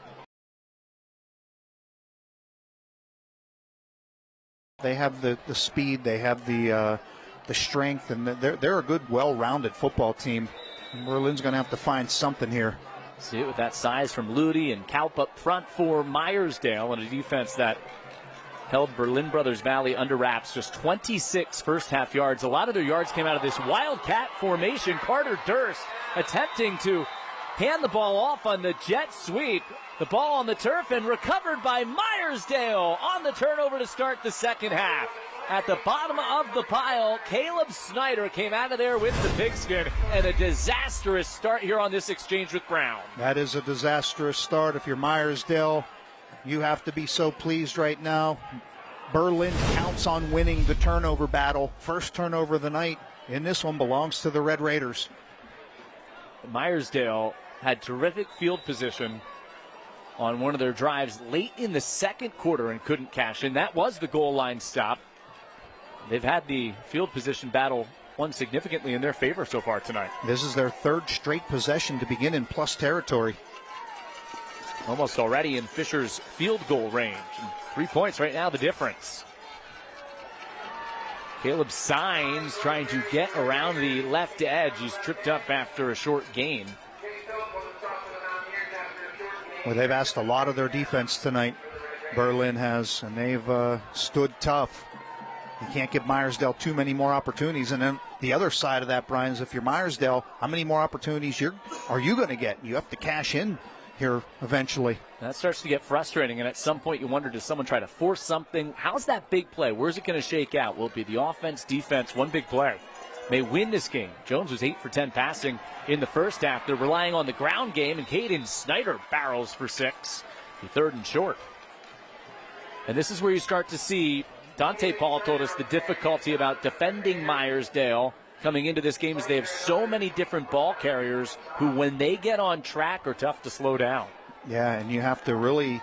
They have the speed, they have the strength, and they're a good, well-rounded football team. And Berlin's going to have to find something here. See it with that size from Ludi and Kaup up front for Meyersdale, and a defense that held Berlin Brothers Valley under wraps. Just 26 first-half yards. A lot of their yards came out of this wildcat formation. Carter Durst attempting to hand the ball off on the jet sweep. The ball on the turf and recovered by Meyersdale on the turnover to start the second half. At the bottom of the pile, Caleb Snyder came out of there with the pigskin, and a disastrous start here on this exchange with Brown. That is a disastrous start. If you're Meyersdale, you have to be so pleased right now. Berlin counts on winning the turnover battle. First turnover of the night in this one belongs to the Red Raiders. Meyersdale had terrific field position on one of their drives late in the second quarter and couldn't cash in. That was the goal line stop. They've had the field position battle won significantly in their favor so far tonight. This is their third straight possession to begin in plus territory. Almost already in Fisher's field goal range. And 3 points right now, the difference. Caleb Sines trying to get around the left edge. He's tripped up after a short gain. Well, they've asked a lot of their defense tonight. Berlin has, and they've stood tough. You can't give Meyersdale too many more opportunities. And then the other side of that, Brian, is if you're Meyersdale, how many more opportunities are you going to get? You have to cash in here eventually. That starts to get frustrating, and at some point you wonder, does someone try to force something? How's that big play? Where's it going to shake out? Will it be the offense, defense? One big play may win this game. Jones was 8 for 10 passing in the first half. They're relying on the ground game, and Caden Snyder barrels for 6. The 3rd and short. And this is where you start to see, Dante Paul told us the difficulty about defending Meyersdale coming into this game is they have so many different ball carriers who, when they get on track, are tough to slow down. Yeah, and you have to really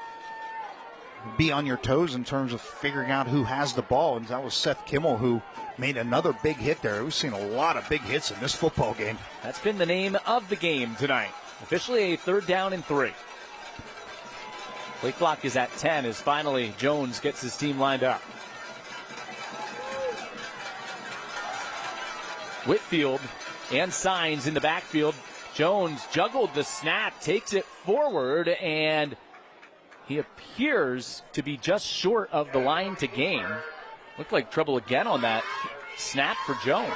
be on your toes in terms of figuring out who has the ball. And that was Seth Kimmel who made another big hit there. We've seen a lot of big hits in this football game. That's been the name of the game tonight. Officially a 3rd down and 3. Play clock is at 10 as finally Jones gets his team lined up. Whitfield and Signs in the backfield. Jones juggled the snap, takes it forward, and he appears to be just short of the line to gain. Looked like trouble again on that snap for Jones.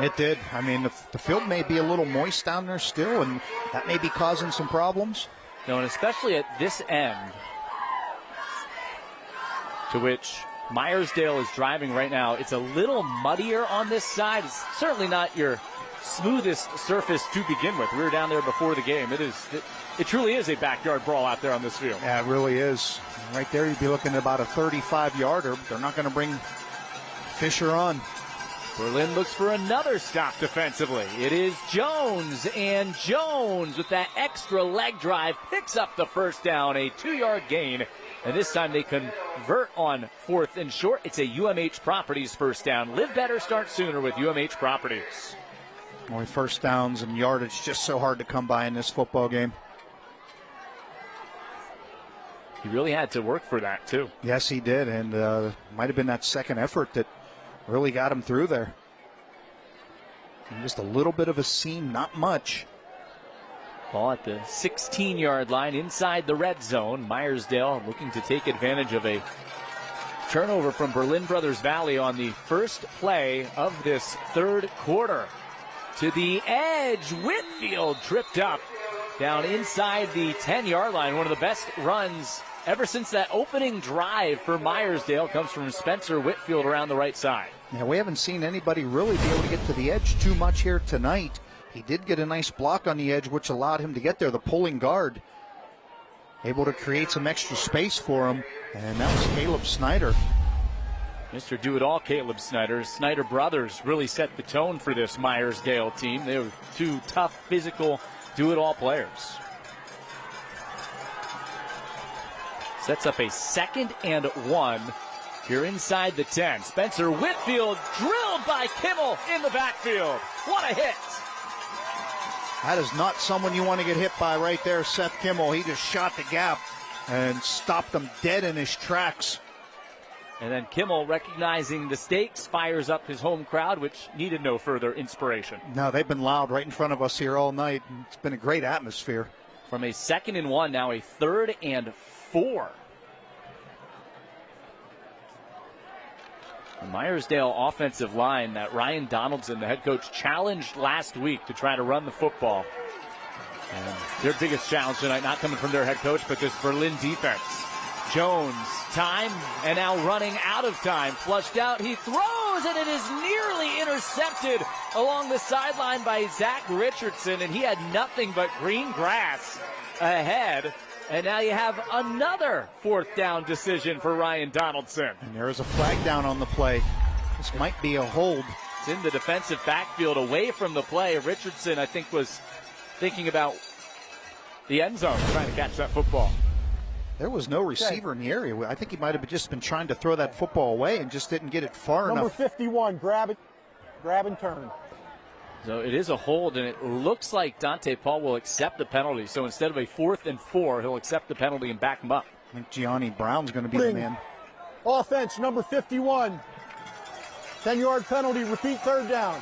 It did. I mean, the field may be a little moist down there still, and that may be causing some problems. No, and especially at this end, to which Meyersdale is driving right now. It's a little muddier on this side. It's certainly not your smoothest surface to begin with. We were down there before the game. It truly is a backyard brawl out there on this field. Yeah, it really is. Right there, you'd be looking at about a 35-yarder. They're not going to bring Fisher on. Berlin looks for another stop defensively. It is Jones, and Jones with that extra leg drive picks up the first down, a 2-yard gain. And this time they convert on 4th and short. It's a UMH Properties first down. Live better, start sooner with UMH Properties. Only first downs and yardage just so hard to come by in this football game. He really had to work for that, too. Yes, he did, and might have been that second effort that really got him through there. And just a little bit of a seam, not much. Ball at the 16-yard line inside the red zone. Meyersdale looking to take advantage of a turnover from Berlin Brothers Valley on the first play of this 3rd quarter. To the edge, Whitfield tripped up down inside the 10-yard line. One of the best runs ever since that opening drive for Meyersdale comes from Spencer Whitfield around the right side. Yeah, we haven't seen anybody really be able to get to the edge too much here tonight. He did get a nice block on the edge, which allowed him to get there. The pulling guard able to create some extra space for him, and that was Caleb Snyder. Mr. Do-It-All Caleb Snyder. Snyder brothers really set the tone for this Meyersdale team. They were 2 tough, physical, do-it-all players. Sets up a 2nd and 1 here inside the 10. Spencer Whitfield drilled by Kimmel in the backfield. What a hit! That is not someone you want to get hit by right there, Seth Kimmel. He just shot the gap and stopped him dead in his tracks. And then Kimmel, recognizing the stakes, fires up his home crowd, which needed no further inspiration. No, they've been loud right in front of us here all night. It's been a great atmosphere. From a 2nd and 1, now a 3rd and 4. The Meyersdale offensive line that Ryan Donaldson, the head coach, challenged last week to try to run the football. And their biggest challenge tonight not coming from their head coach, but this Berlin defense. Jones, time, and now running out of time. Flushed out, he throws, and it is nearly intercepted along the sideline by Zach Richardson, and he had nothing but green grass ahead. And now you have another 4th down decision for Ryan Donaldson. And there is a flag down on the play. This might be a hold. It's in the defensive backfield away from the play. Richardson, I think, was thinking about the end zone, trying to catch that football. There was no receiver in the area. I think he might have just been trying to throw that football away and just didn't get it far enough. Number 51, grab it, grab and turn. So it is a hold, and it looks like Dante Paul will accept the penalty. So instead of a 4th and 4, he'll accept the penalty and back him up. I think Gianni Brown's going to be the man. Offense, number 51. 10-yard penalty, repeat 3rd down.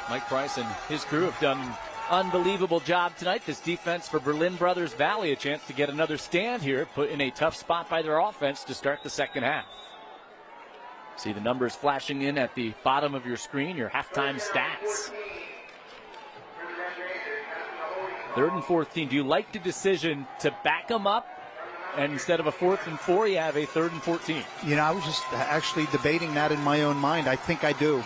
Mike Price and his crew have done an unbelievable job tonight. This defense for Berlin Brothers Valley, a chance to get another stand here, put in a tough spot by their offense to start the 2nd half. See the numbers flashing in at the bottom of your screen, your halftime stats. 3rd and 14. Do you like the decision to back them up? And instead of a 4th and 4, you have a 3rd and 14. You know, I was just actually debating that in my own mind. I think I do.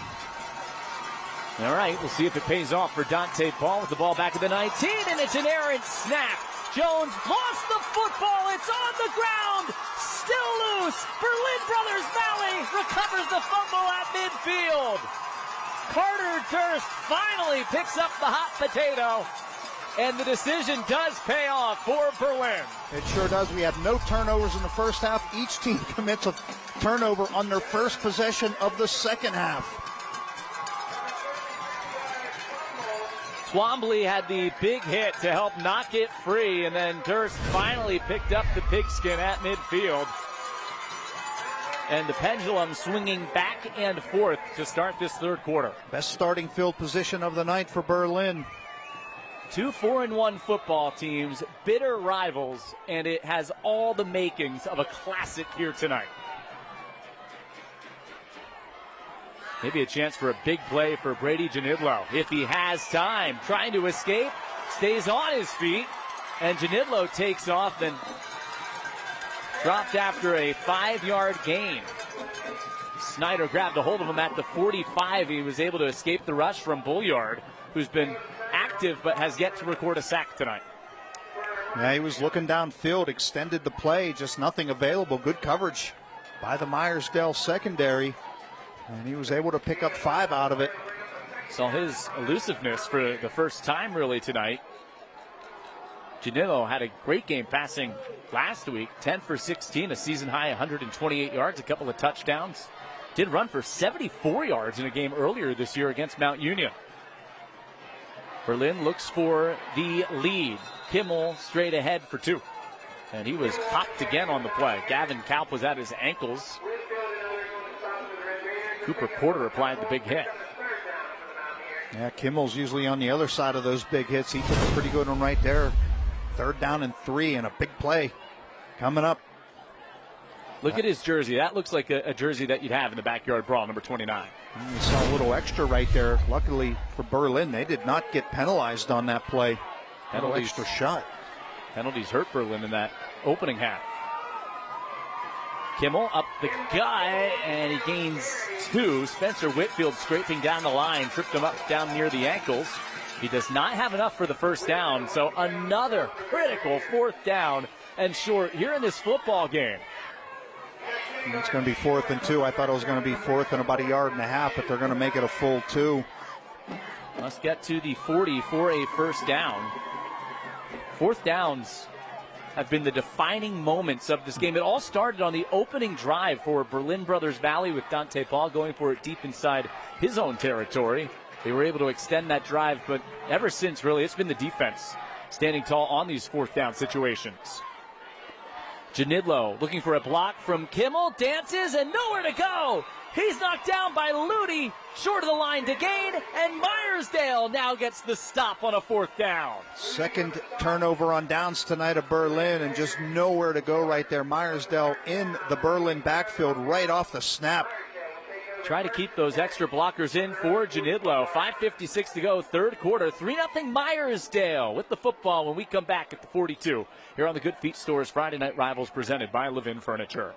All right, we'll see if it pays off for Dante Paul with the ball back at the 19, and it's an errant snap. Jones lost the football. It's on the ground. Still loose. Berlin Brothers Valley recovers the fumble at midfield. Carter Durst finally picks up the hot potato. And the decision does pay off for Berlin. It sure does. We had no turnovers in the first half. Each team commits a turnover on their first possession of the second half. Twombly had the big hit to help knock it free, and then Durst finally picked up the pigskin at midfield. And the pendulum swinging back and forth to start this third quarter. Best starting field position of the night for Berlin. 2 4-1 football teams, bitter rivals, and it has all the makings of a classic here tonight. Maybe a chance for a big play for Brady Janidlo if he has time. Trying to escape, stays on his feet, and Janidlo takes off and dropped after a 5-yard gain. Snyder grabbed a hold of him at the 45. He was able to escape the rush from Bulliard, who's been active but has yet to record a sack tonight. Yeah, he was looking downfield, extended the play, just nothing available. Good coverage by the Meyersdale secondary, and he was able to pick up 5 out of it. Saw his elusiveness for the first time really tonight. Janillo had a great game passing last week, 10 for 16, a season high 128 yards, a couple of touchdowns. Did run for 74 yards in a game earlier this year against Mount Union. Berlin looks for the lead. Kimmel straight ahead for 2. And he was popped again on the play. Gavin Kalp was at his ankles. Cooper Porter applied the big hit. Yeah, Kimmel's usually on the other side of those big hits. He took a pretty good one right there. 3rd down and 3 and a big play coming up. Look at his jersey. That looks like a jersey that you'd have in the backyard brawl, number 29. We saw a little extra right there. Luckily for Berlin, they did not get penalized on that play. A little extra shot. Penalties hurt Berlin in that opening half. Kimmel up the guy, and he gains 2. Spencer Whitfield scraping down the line, tripped him up down near the ankles. He does not have enough for the first down, so another critical 4th down and short here in this football game. It's going to be 4th and 2. I thought it was going to be 4th and about 1.5 yards, but they're going to make it a full 2. Must get to the 40 for a first down. 4th downs have been the defining moments of this game. It all started on the opening drive for Berlin Brothers Valley with Dante Paul going for it deep inside his own territory. They were able to extend that drive, but ever since, really, it's been the defense standing tall on these 4th down situations. Janidlo looking for a block from Kimmel, dances, and nowhere to go. He's knocked down by Ludy, short of the line to gain, and Meyersdale now gets the stop on a 4th down. Second turnover on downs tonight of Berlin, and just nowhere to go right there. Meyersdale in the Berlin backfield right off the snap. Try to keep those extra blockers in for Janidlo. 5:56 to go, third quarter. 3-0 Meyersdale with the football when we come back at the 42. Here on the Good Feet Stores Friday Night Rivals presented by Levin Furniture.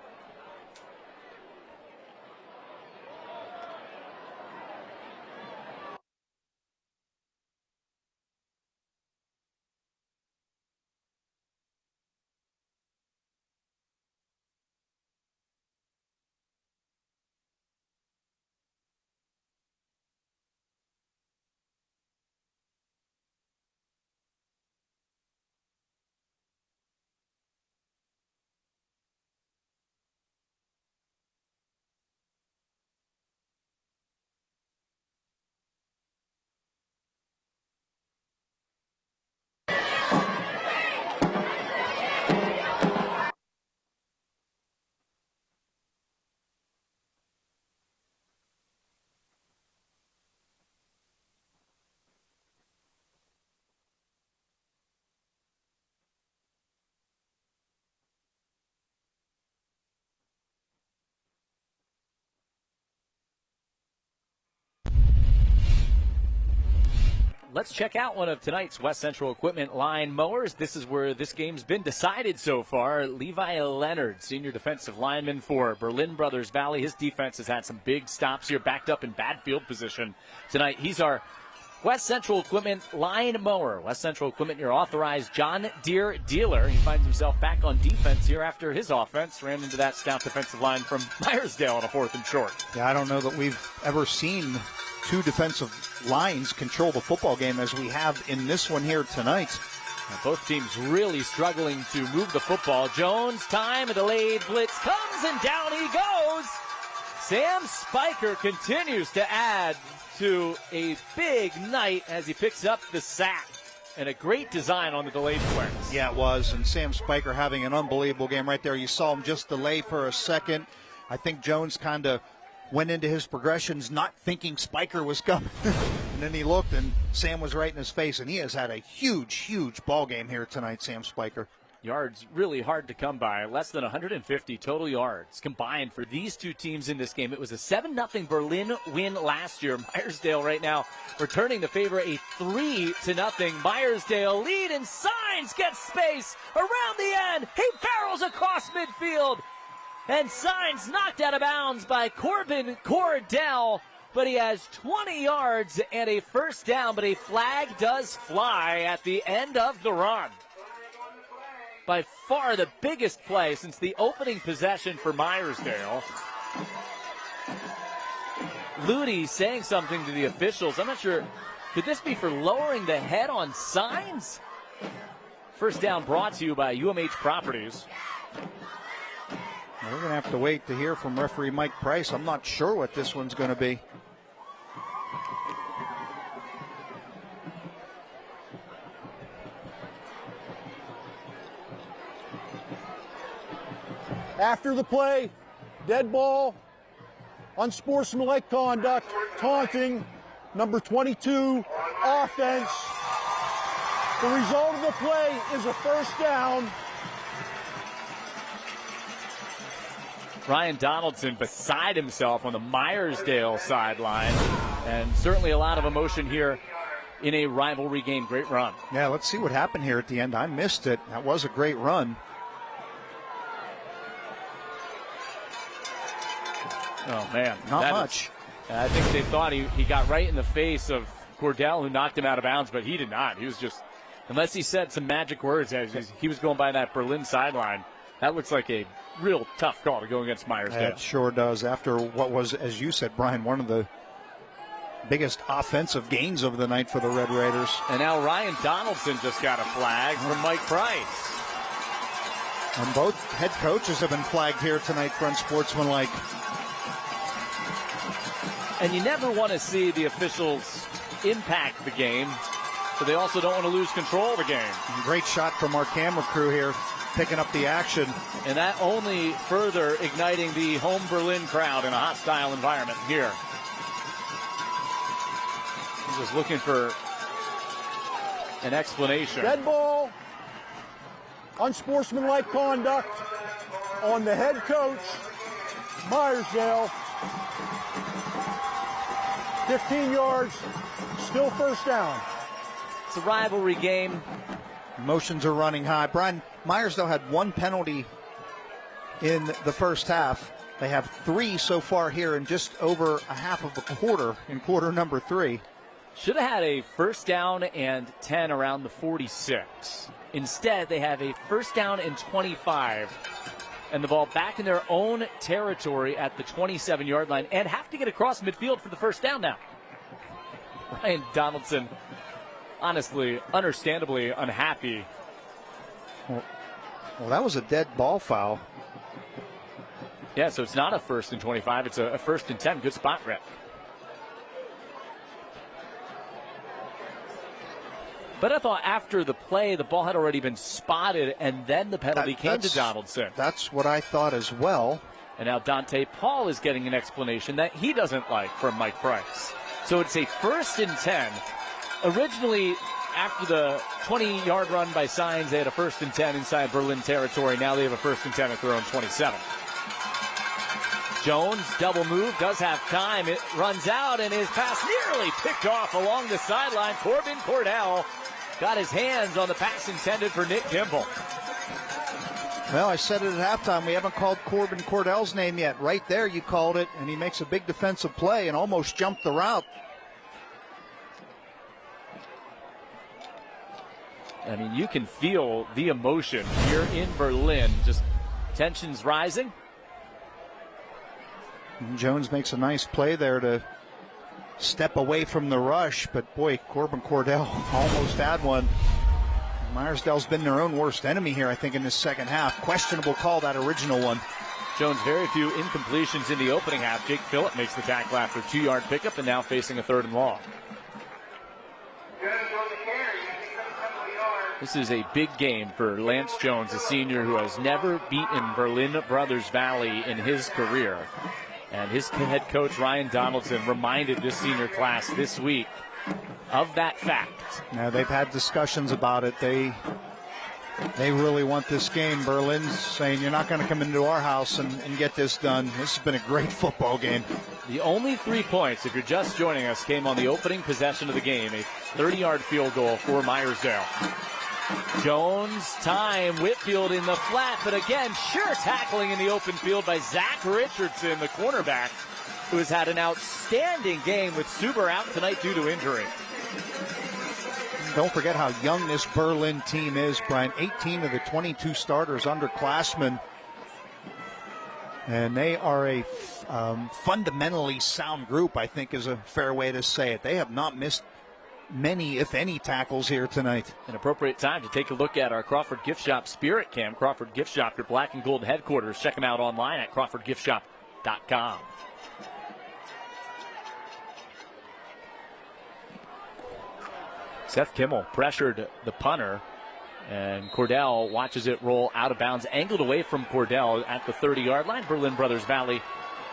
Let's check out one of tonight's West Central Equipment line mowers. This is where this game's been decided so far. Levi Leonard, senior defensive lineman for Berlin Brothers Valley. His defense has had some big stops here, backed up in bad field position tonight. He's our West Central Equipment line mower. West Central Equipment, your authorized John Deere dealer. He finds himself back on defense here after his offense ran into that stout defensive line from Meyersdale on a 4th and short. Yeah, I don't know that we've ever seen two defensive lines control the football game as we have in this one here tonight. Now both teams really struggling to move the football. Jones, time, a delayed blitz comes, and down he goes. Sam Spiker continues to add to a big night as he picks up the sack. And a great design on the delayed blitz. Yeah, it was. And Sam Spiker having an unbelievable game right there. You saw him just delay for a second. I think Jones kind of went into his progressions not thinking Spiker was coming. And then he looked, and Sam was right in his face. And he has had a huge, huge ball game here tonight, Sam Spiker. Yards really hard to come by. Less than 150 total yards combined for these two teams in this game. It was a 7-0 Berlin win last year. Meyersdale right now returning the favor, a 3-0 Meyersdale lead, and Signs gets space around the end. He barrels across midfield, and Signs knocked out of bounds by Corbin Cordell. But he has 20 yards and a first down, but a flag does fly at the end of the run. By far the biggest play since the opening possession for Meyersdale. Ludi saying something to the officials. I'm not sure. Could this be for lowering the head on Signs? First down brought to you by UMH Properties. We're going to have to wait to hear from referee Mike Price. I'm not sure what this one's going to be. After the play, dead ball, unsportsmanlike conduct, taunting, number 22, offense. The result of the play is a first down. Ryan Donaldson beside himself on the Meyersdale sideline. And certainly a lot of emotion here in a rivalry game. Great run. Yeah, let's see what happened here at the end. I missed it. That was a great run. Oh, man. Not much. I think they thought he got right in the face of Cordell, who knocked him out of bounds, but he did not. He was just, unless he said some magic words as he was going by that Berlin sideline, that looks like a real tough call to go against Meyersdale. It sure does. After what was, as you said, Brian, one of the biggest offensive gains of the night for the Red Raiders. And now Ryan Donaldson just got a flag from Mike Price. And both head coaches have been flagged here tonight for unsportsmanlike. And you never want to see the officials impact the game, but they also don't want to lose control of the game. Great shot from our camera crew here, picking up the action. And that only further igniting the home Berlin crowd in a hostile environment here. He was looking for an explanation. Dead ball, unsportsmanlike conduct on the head coach, Meyersdale. 15 yards, still first down. It's a rivalry game. Emotions are running high. Brian, Meyersdale had one penalty in the first half. They have 3 so far here in just over a half of a quarter, in quarter number 3. Should have had a first down and 10 around the 46. Instead, they have a first down and 25. And the ball back in their own territory at the 27-yard line and have to get across midfield for the first down now. Ryan Donaldson, honestly, understandably unhappy. Well, that was a dead ball foul. Yeah, so it's not a first and 25. It's a first and 10. Good spot, Rick. But I thought after the play, the ball had already been spotted, and then the penalty came to Donaldson. That's what I thought as well. And now Dante Paul is getting an explanation that he doesn't like from Mike Price. So it's a first and 10. Originally, after the 20-yard run by Signs, they had a first and 10 inside Berlin territory. Now they have a first and 10 at their own 27. Jones, double move, does have time. It runs out, and his pass nearly picked off along the sideline. Corbin Cordell got his hands on the pass intended for Nick Kimball. Well, I said it at halftime. We haven't called Corbin Cordell's name yet. Right there, you called it, and he makes a big defensive play and almost jumped the route. I mean, you can feel the emotion here in Berlin. Just tensions rising. And Jones makes a nice play there to step away from the rush, but boy, Corbin Cordell almost had one. Meyersdale's been their own worst enemy here, I think, in this second half. Questionable call, that original one. Jones, very few incompletions in the opening half. Jake Phillip makes the tackle after a 2-yard pickup and now facing a 3rd and long. This is a big game for Lance Jones, a senior who has never beaten Berlin Brothers Valley in his career. And his head coach, Ryan Donaldson, reminded this senior class this week of that fact. Now, they've had discussions about it. They really want this game. Berlin's saying, you're not going to come into our house and get this done. This has been a great football game. The only 3 points, if you're just joining us, came on the opening possession of the game, a 30-yard field goal for Meyersdale. Jones, time, Whitfield in the flat, but again, sure tackling in the open field by Zach Richardson, the cornerback, who has had an outstanding game with Suber out tonight due to injury. Don't forget how young this Berlin team is, Brian. 18 of the 22 starters underclassmen. And they are a fundamentally sound group, I think is a fair way to say it. They have not missed many, if any, tackles here tonight. An appropriate time to take a look at our Crawford Gift Shop Spirit Cam. Crawford Gift Shop, your black and gold headquarters. Check them out online at crawfordgiftshop.com. Seth Kimmel pressured the punter, and Cordell watches it roll out of bounds, angled away from Cordell at the 30-yard line. Berlin Brothers Valley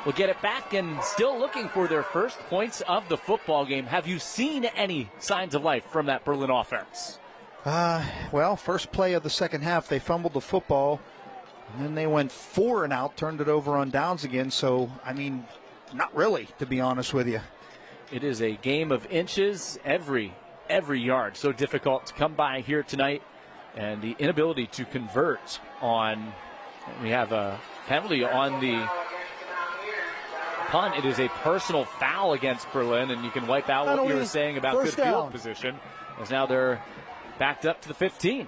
will get it back and still looking for their first points of the football game. Have you seen any signs of life from that Berlin offense? Well, first play of the second half, they fumbled the football, and then they went 4 and out, turned it over on downs again. So, I mean, not really, to be honest with you. It is a game of inches every yard. So difficult to come by here tonight, and the inability to convert on. We have a penalty on the punt. It is a personal foul against Berlin, and you can wipe out what you were saying about good field position, as now they're backed up to the 15.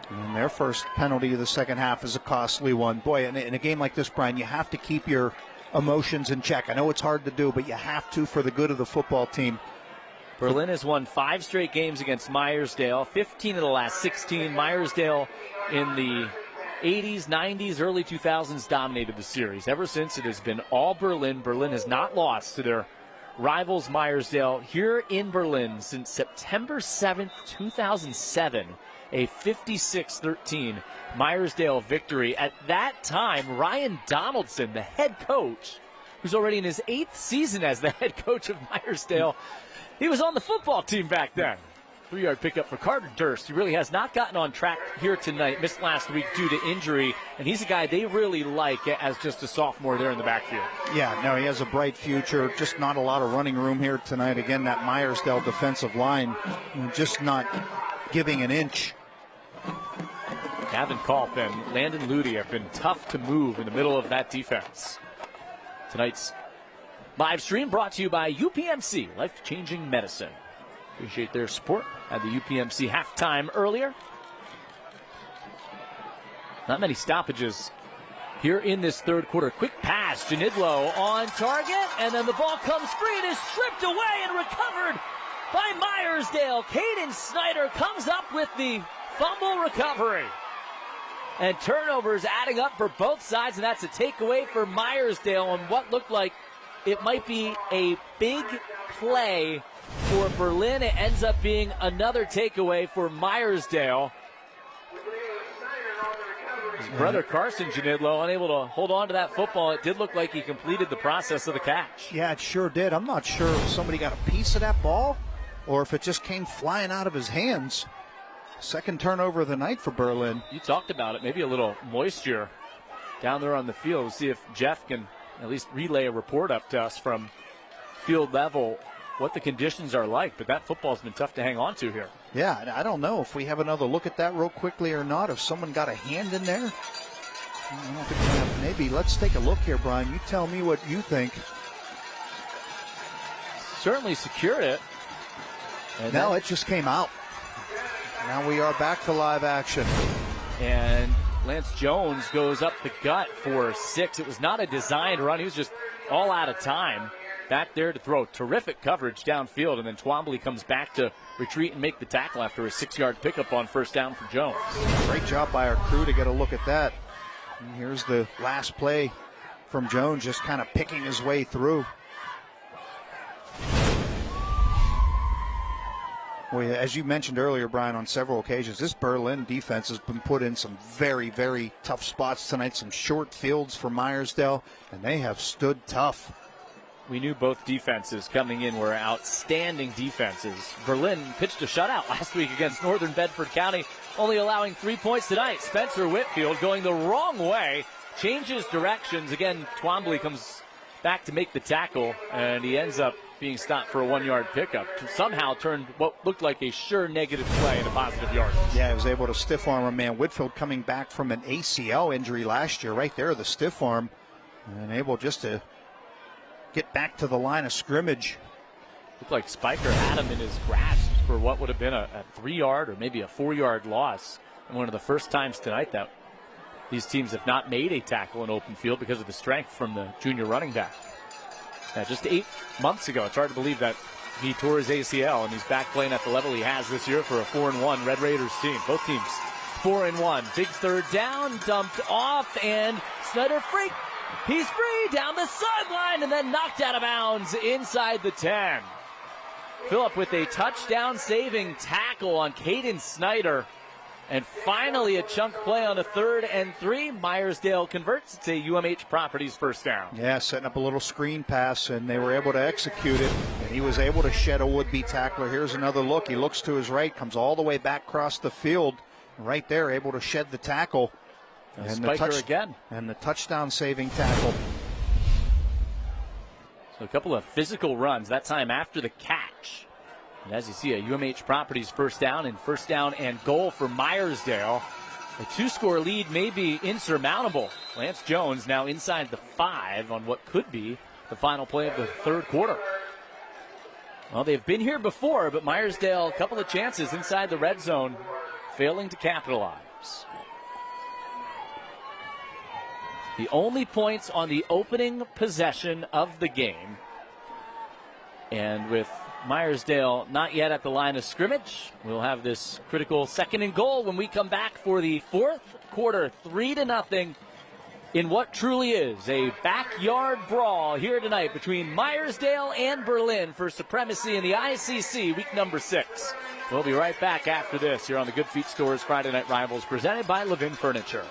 And their first penalty of the second half is a costly one. Boy, in a game like this, Brian, you have to keep your emotions in check. I know it's hard to do, but you have to for the good of the football team. Berlin has won 5 straight games against Meyersdale, 15 of the last 16. Meyersdale in the 80s, 90s, early 2000s dominated the series. Ever since, it has been all Berlin. Berlin has not lost to their rivals Meyersdale here in Berlin since September 7th, 2007, a 56-13 Meyersdale victory. At that time, Ryan Donaldson, the head coach, who's already in his 8th season as the head coach of Meyersdale, he was on the football team back then. 3-yard pickup for Carter Durst. He really has not gotten on track here tonight. Missed last week due to injury, and he's a guy they really like as just a sophomore there in the backfield. Yeah, no, he has a bright future. Just not a lot of running room here tonight. Again, that Meyersdale defensive line just not giving an inch. Gavin Culp and Landon Ludy have been tough to move in the middle of that defense. Tonight's live stream brought to you by UPMC, life-changing medicine. Appreciate their support. Had the UPMC halftime earlier. Not many stoppages here in this third quarter. Quick pass, Janidlo on target, and then the ball comes free. It is stripped away and recovered by Meyersdale. Caden Snyder comes up with the fumble recovery. And turnovers adding up for both sides, and that's a takeaway for Meyersdale on what looked like it might be a big play for Berlin. It ends up being another takeaway for Meyersdale. His brother Carson Janidlo unable to hold on to that football. It did look like he completed the process of the catch. Yeah, it sure did. I'm not sure if somebody got a piece of that ball or if it just came flying out of his hands. Second turnover of the night for Berlin. You talked about it. Maybe a little moisture down there on the field. We'll see if Jeff can at least relay a report up to us from field level what the conditions are like, but that football's been tough to hang on to here. Yeah, I don't know if we have another look at that real quickly or not, if someone got a hand in there. I don't think we have. Maybe. Let's take a look here, Brian. You tell me what you think. Certainly secured it. And now it just came out. Now we are back to live action. And Lance Jones goes up the gut for 6. It was not a designed run. He was just all out of time. Back there to throw terrific coverage downfield, and then Twombly comes back to retreat and make the tackle after a 6-yard pickup on first down for Jones. Great job by our crew to get a look at that. And here's the last play from Jones, just kind of picking his way through. Well, as you mentioned earlier, Brian, on several occasions, this Berlin defense has been put in some very, very tough spots tonight, some short fields for Meyersdale, and they have stood tough. We knew both defenses coming in were outstanding defenses. Berlin pitched a shutout last week against Northern Bedford County, only allowing 3 points tonight. Spencer Whitfield going the wrong way, changes directions. Again, Twombly comes back to make the tackle, and he ends up being stopped for a 1-yard pickup. Somehow turned what looked like a sure negative play into positive yardage. Yeah, he was able to stiff arm a man. Whitfield coming back from an ACL injury last year, right there, the stiff arm, and able just to get back to the line of scrimmage. Looked like Spiker had him in his grasp for what would have been a 3-yard or maybe a 4-yard loss. And one of the first times tonight that these teams have not made a tackle in open field because of the strength from the junior running back. Just 8 months ago, it's hard to believe that he tore his ACL, and he's back playing at the level he has this year for a 4-1 Red Raiders team. Both teams 4-1. Big third down, dumped off, and Snyder freak. He's free down the sideline and then knocked out of bounds inside the 10. Phillip with a touchdown-saving tackle on Caden Snyder. And finally a chunk play on a 3rd and 3. Meyersdale converts. It's a UMH Properties first down. Yeah, setting up a little screen pass, and they were able to execute it. And he was able to shed a would-be tackler. Here's another look. He looks to his right, comes all the way back across the field. Right there, able to shed the tackle. And again. And the touchdown-saving tackle. So a couple of physical runs, that time after the catch. And as you see, a UMH Properties first down and goal for Meyersdale. A 2-score lead may be insurmountable. Lance Jones now inside the 5 on what could be the final play of the 3rd quarter. Well, they've been here before, but Meyersdale, a couple of chances inside the red zone, failing to capitalize. The only points on the opening possession of the game. And with Meyersdale not yet at the line of scrimmage, we'll have this critical 2nd and goal when we come back for the 4th quarter, 3-0 in what truly is a backyard brawl here tonight between Meyersdale and Berlin for supremacy in the ICC week number 6. We'll be right back after this here on the Good Feet Stores Friday Night Rivals presented by Levin Furniture.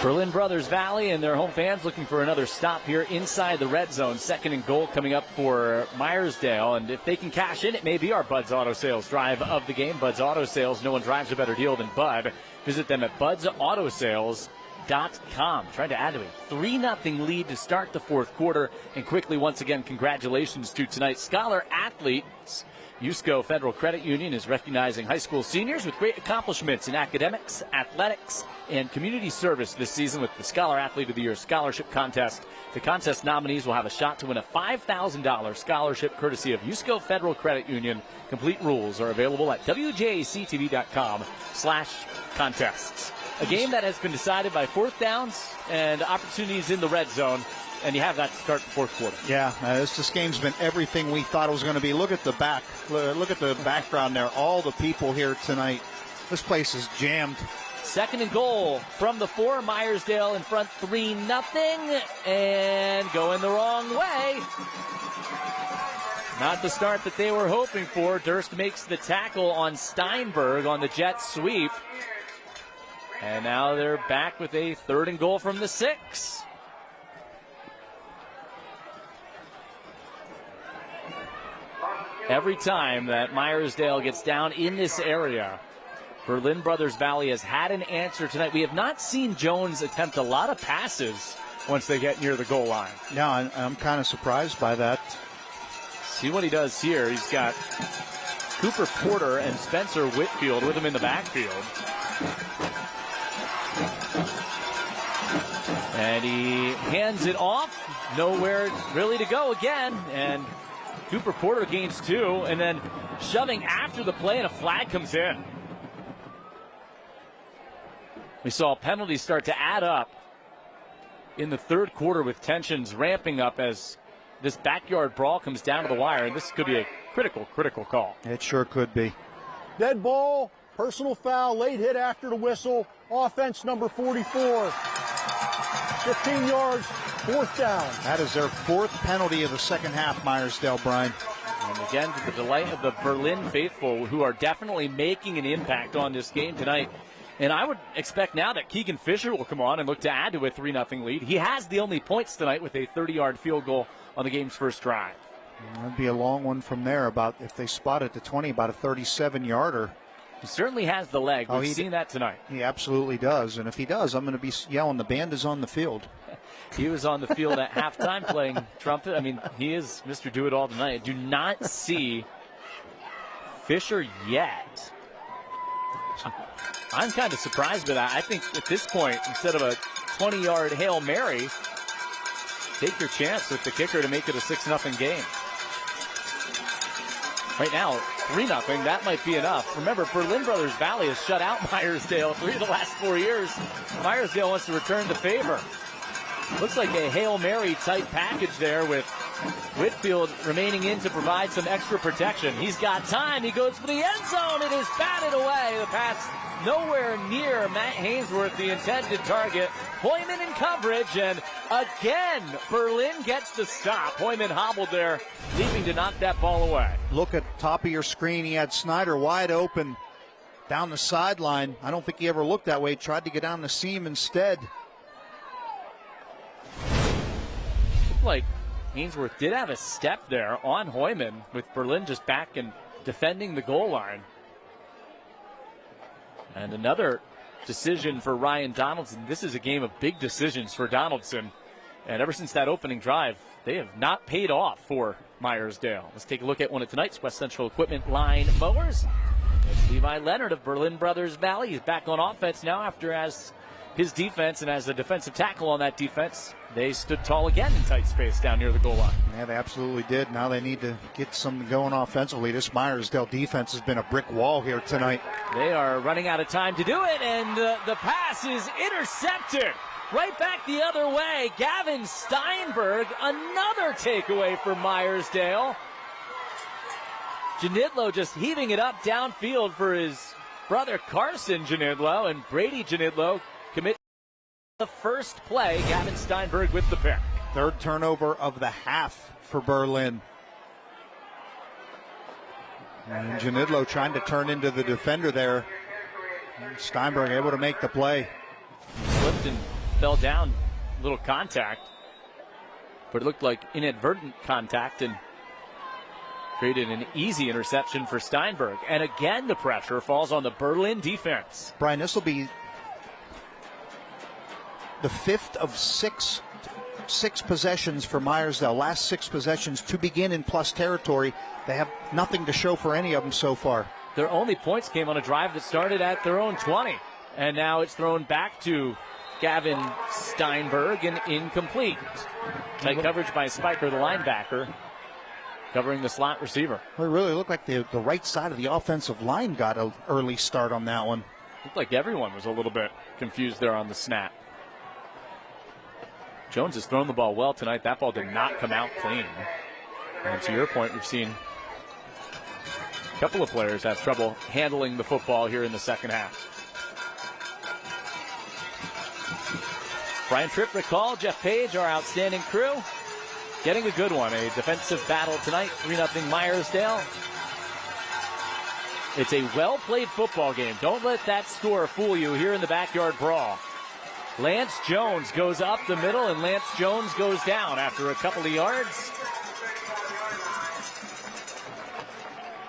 Berlin Brothers Valley and their home fans looking for another stop here inside the red zone. 2nd and goal coming up for Meyersdale. And if they can cash in, it may be our Bud's Auto Sales drive of the game. Bud's Auto Sales, no one drives a better deal than Bud. Visit them at budsautosales.com. Trying to add to a 3-0 lead to start the 4th quarter. And quickly, once again, congratulations to tonight's Scholar athletes. USCO Federal Credit Union is recognizing high school seniors with great accomplishments in academics, athletics, and community service this season with the Scholar Athlete of the Year Scholarship Contest. The contest nominees will have a shot to win a $5,000 scholarship courtesy of USCO Federal Credit Union. Complete rules are available at wjactv.com/contests. A game that has been decided by 4th downs and opportunities in the red zone. And you have that to start the 4th quarter. Yeah, this game's been everything we thought it was going to be. Look at the back. Look at the background there. All the people here tonight. This place is jammed. 2nd and goal from the 4. Meyersdale in front 3-0. And going the wrong way. Not the start that they were hoping for. Durst makes the tackle on Steinberg on the jet sweep. And now they're back with a 3rd and goal from the 6. Every time that Meyersdale gets down in this area, Berlin Brothers Valley has had an answer tonight. We have not seen Jones attempt a lot of passes once they get near the goal line. No, I'm kind of surprised by that. See what he does here. He's got Cooper Porter and Spencer Whitfield with him in the backfield. And he hands it off. Nowhere really to go again. And Cooper Porter gains 2, and then shoving after the play, and a flag comes in. We saw penalties start to add up in the 3rd quarter with tensions ramping up as this backyard brawl comes down to the wire, and this could be a critical call. It sure could be. Dead ball, personal foul, late hit after the whistle, offense number 44. 15 yards, 4th down. That is their 4th penalty of the 2nd half, Meyersdale, Brian. And again, to the delight of the Berlin faithful, who are definitely making an impact on this game tonight. And I would expect now that Keegan Fisher will come on and look to add to a 3-0 lead. He has the only points tonight with a 30-yard field goal on the game's first drive. That'd be a long one from there. About, if they spot it to 20, about a 37-yarder. He certainly has the leg. We've seen that tonight. He absolutely does. And if he does, I'm going to be yelling, the band is on the field. He was on the field at halftime playing trumpet. I mean, he is Mr. Do-It-All tonight. I do not see Fisher yet. I'm kind of surprised by that. I think at this point, instead of a 20-yard Hail Mary, take your chance with the kicker to make it a 6-0 game. Right now, 3-0, that might be enough. Remember, Berlin Brothers Valley has shut out Meyersdale 3 of the last 4 years. Meyersdale wants to return the favor. Looks like a Hail Mary type package there with Whitfield remaining in to provide some extra protection. He's got time. He goes for the end zone. It is batted away. The pass nowhere near Matt Hainsworth, the intended target. Hoyman in coverage, and again, Berlin gets the stop. Hoyman hobbled there, leaving to knock that ball away. Look at top of your screen. He had Snyder wide open down the sideline. I don't think he ever looked that way. He tried to get down the seam instead. Looked like Hainsworth did have a step there on Hoyman, with Berlin just back and defending the goal line. And another decision for Ryan Donaldson. This is a game of big decisions for Donaldson. And ever since that opening drive, they have not paid off for Meyersdale. Let's take a look at one of tonight's West Central Equipment line mowers. It's Levi Leonard of Berlin Brothers Valley. He's back on offense now after as his defense and as a defensive tackle on that defense, they stood tall again in tight space down near the goal line. Yeah, they absolutely did. Now they need to get something going offensively. This Meyersdale defense has been a brick wall here tonight. They are running out of time to do it, and the pass is intercepted. Right back the other way. Gavin Steinberg, another takeaway for Meyersdale. Janidlo just heaving it up downfield for his brother Carson Janidlo, and Brady Janidlo commit the first play. Gavin Steinberg with the pick. 3rd turnover of the half for Berlin. And Janidlo trying to turn into the defender there. And Steinberg able to make the play. Slipped and fell down, little contact, but it looked like inadvertent contact and created an easy interception for Steinberg. And again, the pressure falls on the Berlin defense. Brian, this will be the fifth of six possessions for Meyersdale. Last 6 possessions to begin in plus territory. They have nothing to show for any of them so far. Their only points came on a drive that started at their own 20. And now it's thrown back to Gavin Steinberg and incomplete. Tight coverage by Spiker, the linebacker, covering the slot receiver. Well, it really looked like the right side of the offensive line got an early start on that one. Looked like everyone was a little bit confused there on the snap. Jones has thrown the ball well tonight. That ball did not come out clean. And to your point, we've seen a couple of players have trouble handling the football here in the second half. Brian Tripp recall, Jeff Page, our outstanding crew, getting a good one. A defensive battle tonight, 3-0 Meyersdale. It's a well-played football game. Don't let that score fool you here in the backyard brawl. Lance Jones goes up the middle, and Lance Jones goes down after a couple of yards.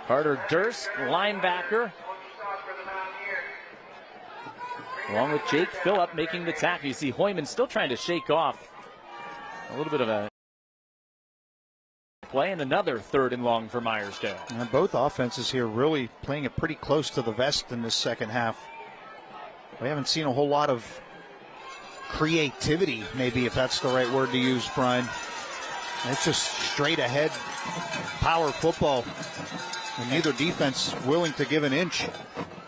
Carter Durst, linebacker, along with Jake Phillip making the tackle. You see Hoyman still trying to shake off a little bit of a play, and another 3rd and long for Meyersdale. And both offenses here really playing it pretty close to the vest in this second half. We haven't seen a whole lot of creativity, maybe, if that's the right word to use, Brian. It's just straight ahead power football, and neither defense willing to give an inch.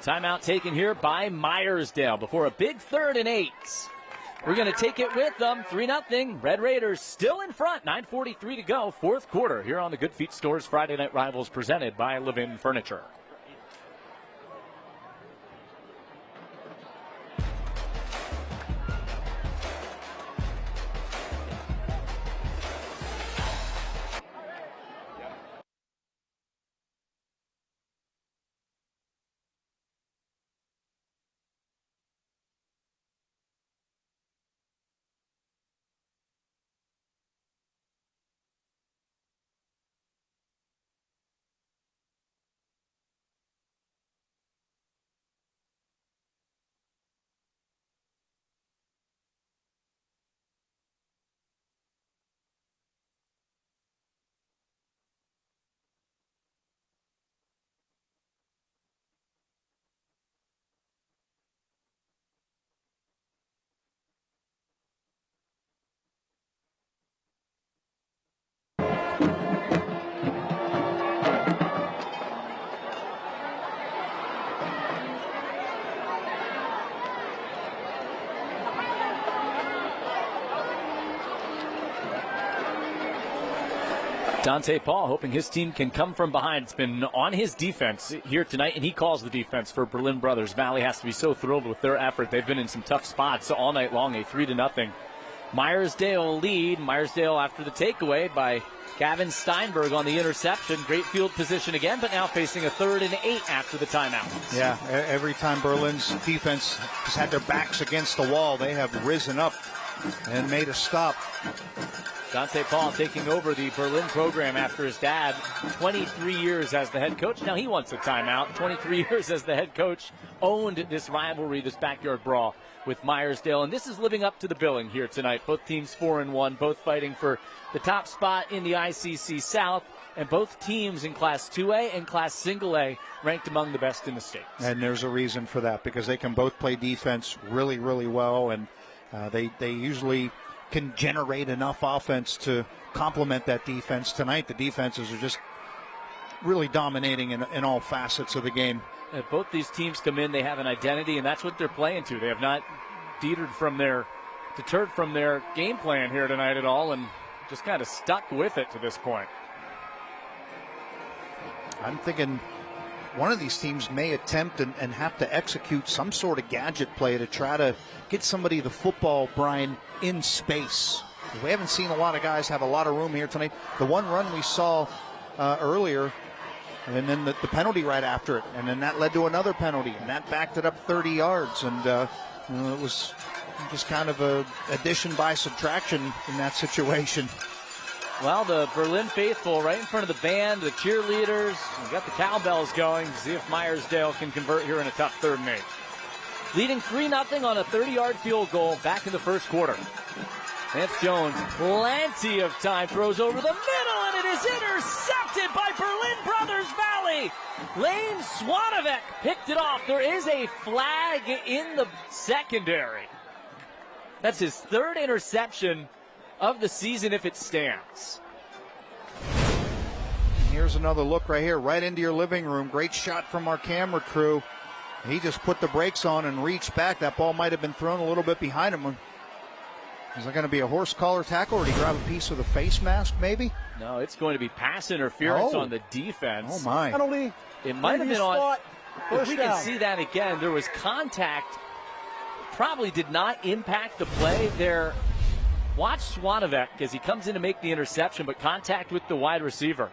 Timeout taken here by Meyersdale before a big 3rd and 8. We're going to take it with them. 3-0. Red Raiders still in front. 9:43 to go. 4th quarter here on the Good Feet Stores Friday Night Rivals presented by Levin Furniture. Dante Paul hoping his team can come from behind. It's been on his defense here tonight, and he calls the defense for Berlin Brothers. Valley has to be so thrilled with their effort. They've been in some tough spots all night long. A 3-0 Meyersdale lead. Meyersdale after the takeaway by Gavin Steinberg on the interception. Great field position again, but now facing a 3rd and 8 after the timeout. Yeah, every time Berlin's defense has had their backs against the wall, they have risen up and made a stop. Dante Paul taking over the Berlin program after his dad, 23 years as the head coach. Now he wants a timeout. 23 years as the head coach, owned this rivalry, this backyard brawl with Meyersdale. And this is living up to the billing here tonight. Both teams 4-1, both fighting for the top spot in the ICC South. And both teams in Class 2A and Class Single A ranked among the best in the state. And there's a reason for that, because they can both play defense really, really well. And they usually can generate enough offense to complement that defense. Tonight, the defenses are just really dominating in all facets of the game. If both these teams come in, they have an identity, and that's what they're playing to. They have not deterred from their game plan here tonight at all, and just kind of stuck with it to this point. I'm thinking one of these teams may attempt and have to execute some sort of gadget play to try to get somebody the football, Brian, in space. We haven't seen a lot of guys have a lot of room here tonight. The one run we saw earlier, and then the penalty right after it, and then that led to another penalty, and that backed it up 30 yards. And it was Just kind of a addition by subtraction in that situation. Well, the Berlin faithful right in front of the band, the cheerleaders. We've got the cowbells going to see if Meyersdale can convert here in a tough 3rd and 8. Leading 3-0 on a 30-yard field goal back in the first quarter. Lance Jones, plenty of time, throws over the middle, and it is intercepted by Berlin Brothers Valley. Lane Swanavec picked it off. There is a flag in the secondary. That's his 3rd interception of the season if it stands. Here's another look right here, right into your living room. Great shot from our camera crew. He just put the brakes on and reached back. That ball might have been thrown a little bit behind him. Is that going to be a horse collar tackle, or did he grab a piece of the face mask, maybe? No, it's going to be pass interference on the defense. Oh, my. Penalty. It might have been on. If we down. can see that again, there was contact. Probably did not impact the play there. Watch Swanavec as he comes in to make the interception, but contact with the wide receiver.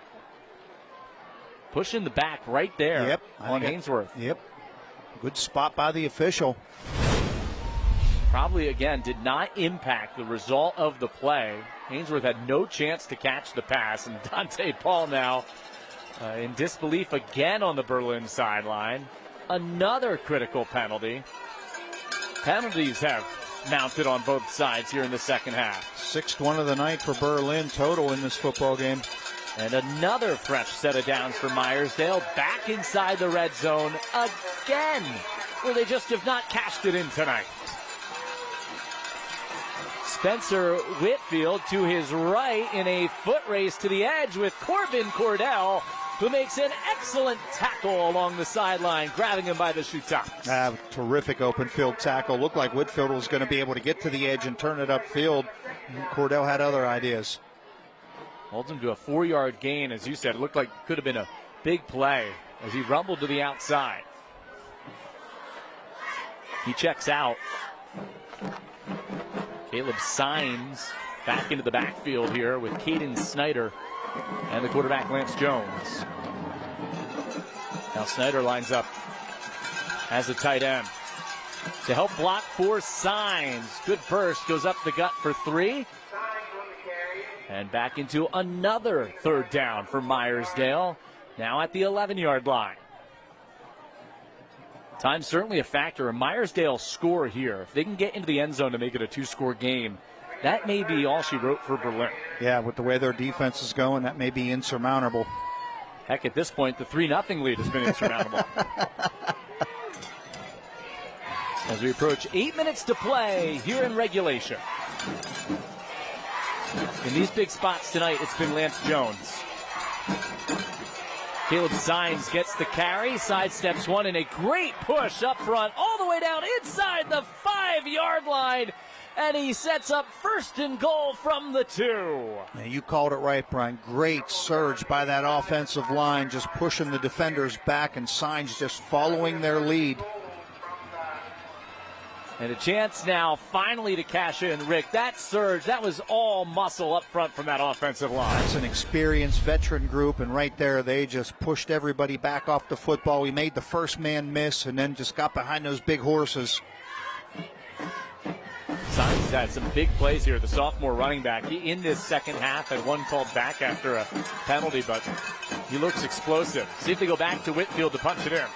Pushing the back right there on Ainsworth. Yep. Good spot by the official. Probably, again, did not impact the result of the play. Ainsworth had no chance to catch the pass, and Dante Paul now in disbelief again on the Berlin sideline. Another critical penalty. Penalties have mounted on both sides here in the second half. 6th one of the night for Berlin total in this football game. And another fresh set of downs for Meyersdale, back inside the red zone again, where they just have not cashed it in tonight. Spencer Whitfield to his right in a foot race to the edge with Corbin Cordell, who makes an excellent tackle along the sideline, grabbing him by the shoe tops. Terrific open field tackle. Looked like Whitfield was going to be able to get to the edge and turn it upfield. Cordell had other ideas. Holds him to a 4-yard gain, as you said. It looked like it could have been a big play as he rumbled to the outside. He checks out. Caleb Sines back into the backfield here with Caden Snyder and the quarterback Lance Jones. Now Snyder lines up as a tight end to help block for Sines. Good burst, goes up the gut for 3. And back into another 3rd down for Meyersdale, now at the 11-yard line. Time's certainly a factor. A Meyersdale score here, if they can get into the end zone to make it a 2-score game, that may be all she wrote for Berlin. Yeah, with the way their defense is going, that may be insurmountable. Heck, at this point, the 3-0 lead has been insurmountable. As we approach 8 minutes to play here in regulation. In these big spots tonight, it's been Lance Jones. Caleb Sines gets the carry, sidesteps one, and a great push up front, all the way down inside the 5-yard line, and he sets up 1st and goal from the 2. Yeah, you called it right, Brian. Great surge by that offensive line, just pushing the defenders back, and Sines just following their lead. And a chance now finally to cash in, Rick. That surge, that was all muscle up front from that offensive line. That's an experienced veteran group, and right there they just pushed everybody back off the football. We made the first man miss and then just got behind those big horses. Sines had some big plays here. The sophomore running back, he in this second half had one called back after a penalty, but he looks explosive. See if they go back to Whitfield to punch it in.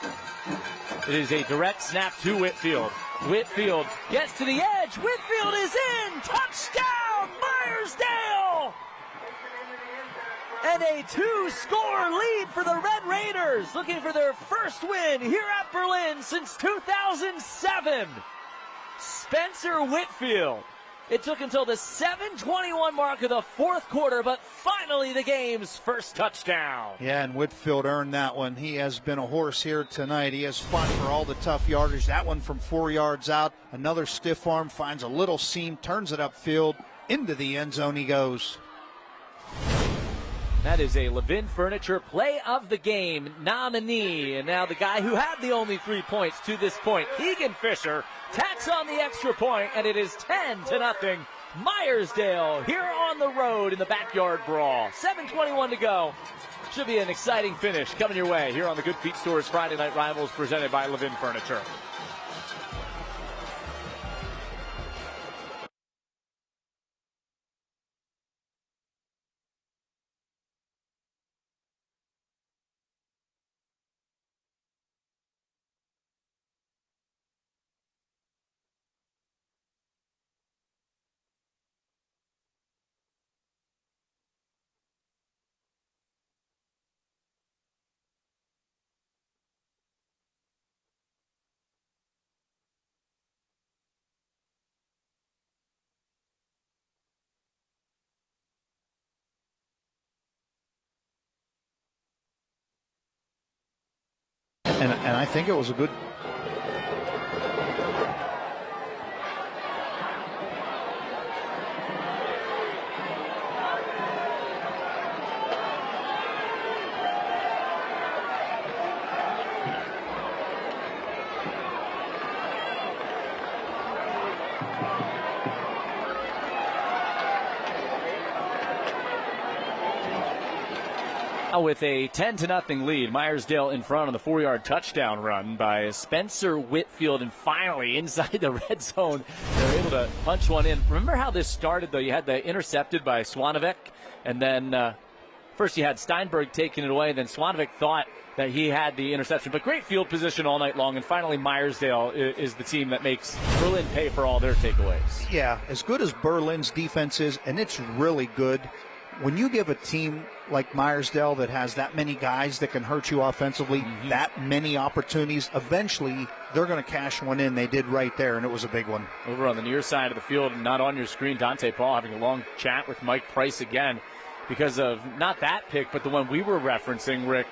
It is a direct snap to Whitfield. Whitfield gets to the edge. Whitfield is in. Touchdown, Meyersdale! And a 2-score lead for the Red Raiders, looking for their first win here at Berlin since 2007. Spencer Whitfield. It took until the 7:21 mark of the 4th quarter, but finally the game's first touchdown. Yeah, and Whitfield earned that one. He has been a horse here tonight. He has fought for all the tough yardage. That one from 4 yards out. Another stiff arm, finds a little seam, turns it upfield. Into the end zone he goes. That is a Levin Furniture Play of the Game nominee. And now the guy who had the only 3 points to this point, Keegan Fisher, tacks on the extra point, and it is 10-0. Meyersdale here on the road in the backyard brawl. 7:21 to go. Should be an exciting finish coming your way here on the Good Feet Store's Friday Night Rivals presented by Levin Furniture. And I think it was a good. With a 10-0 lead, Meyersdale in front on the 4-yard touchdown run by Spencer Whitfield, and finally inside the red zone, they're able to punch one in. Remember how this started, though? You had the intercepted by Swanovec, and then first you had Steinberg taking it away, then Swanovec thought that he had the interception. But great field position all night long, and finally Meyersdale is the team that makes Berlin pay for all their takeaways. Yeah, as good as Berlin's defense is, and it's really good, when you give a team like Meyersdale that has that many guys that can hurt you offensively, that many opportunities, eventually they're going to cash one in. They did right there, and it was a big one. Over on the near side of the field, not on your screen, Dante Paul having a long chat with Mike Price again because of not that pick, but the one we were referencing, Rick,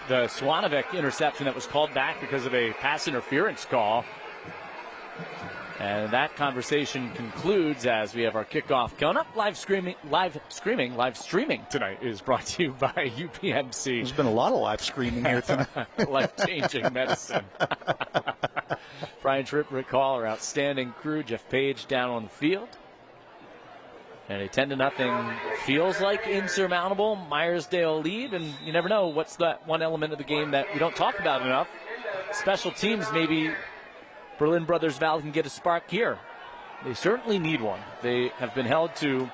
the Swanovec interception that was called back because of a pass interference call. And that conversation concludes as we have our kickoff coming up. Live streaming tonight is brought to you by UPMC. There's been a lot of live streaming here tonight. Life-changing medicine. Brian Tripp, Rick Hall, our outstanding crew. Jeff Page down on the field. And a 10-0 feels like insurmountable Meyersdale lead, and you never know what's that one element of the game that we don't talk about enough. Special teams, maybe Berlin Brothers Valley can get a spark here. They certainly need one. They have been held to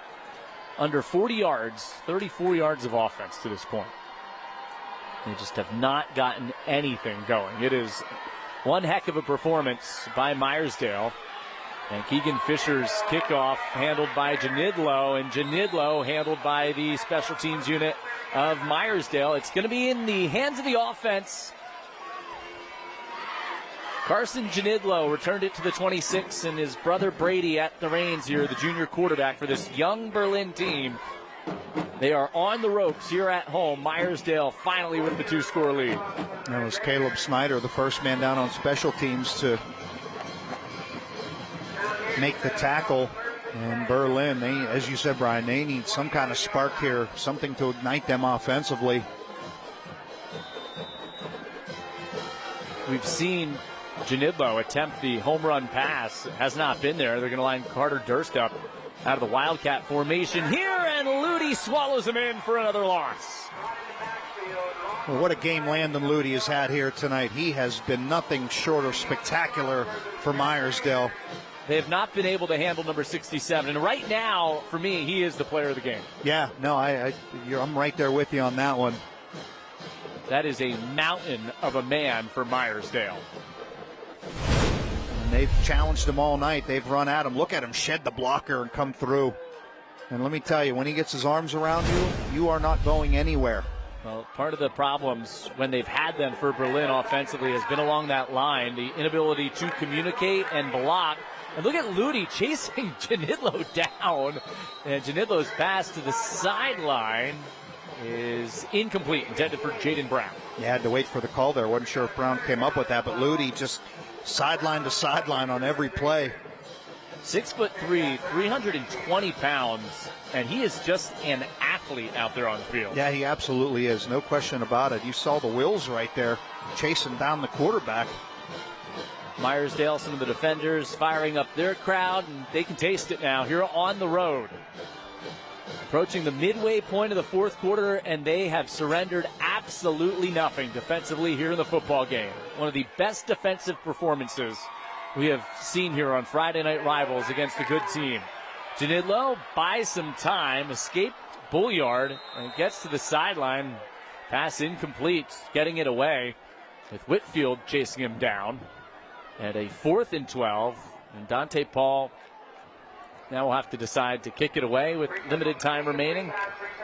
under 40 yards, 34 yards of offense to this point. They just have not gotten anything going. It is one heck of a performance by Meyersdale. And Keegan Fisher's kickoff handled by Janidlo, and Janidlo handled by the special teams unit of Meyersdale. It's going to be in the hands of the offense. Carson Janidlo returned it to the 26, and his brother Brady at the reins here, the junior quarterback for this young Berlin team. They are on the ropes here at home. Meyersdale finally with the 2-score lead. That was Caleb Snyder, the first man down on special teams to make the tackle. And Berlin, they, as you said, Brian, they need some kind of spark here, something to ignite them offensively. We've seen Janidlo attempt the home run pass. It has not been there. They're going to line Carter Durst up out of the Wildcat formation here, and Ludi swallows him in for another loss. Well, what a game Landon Ludi has had here tonight. He has been nothing short of spectacular for Meyersdale. They have not been able to handle number 67. And right now, for me, he is the player of the game. Yeah, no, I'm right there with you on that one. That is a mountain of a man for Meyersdale. And they've challenged him all night. They've run at him. Look at him shed the blocker and come through. And let me tell you, when he gets his arms around you, you are not going anywhere. Well, part of the problems when they've had them for Berlin offensively has been along that line, the inability to communicate and block. And look at Ludi chasing Janidlo down. And Janidlo's pass to the sideline is incomplete, intended for Jaden Brown. You had to wait for the call there. Wasn't sure if Brown came up with that, but Ludi just sideline to sideline on every play. 6'3", 320 pounds, and he is just an athlete out there on the field. Yeah, he absolutely is. No question about it. You saw the wheels right there chasing down the quarterback. Meyersdale, some of the defenders firing up their crowd, and they can taste it now here on the road. Approaching the midway point of the fourth quarter, and they have surrendered absolutely nothing defensively here in the football game. One of the best defensive performances we have seen here on Friday Night Rivals against a good team. Janidlo buys some time, escaped Bulliard, and gets to the sideline. Pass incomplete, getting it away with Whitfield chasing him down. At a 4th and 12, and Dante Paul now will have to decide to kick it away with limited time remaining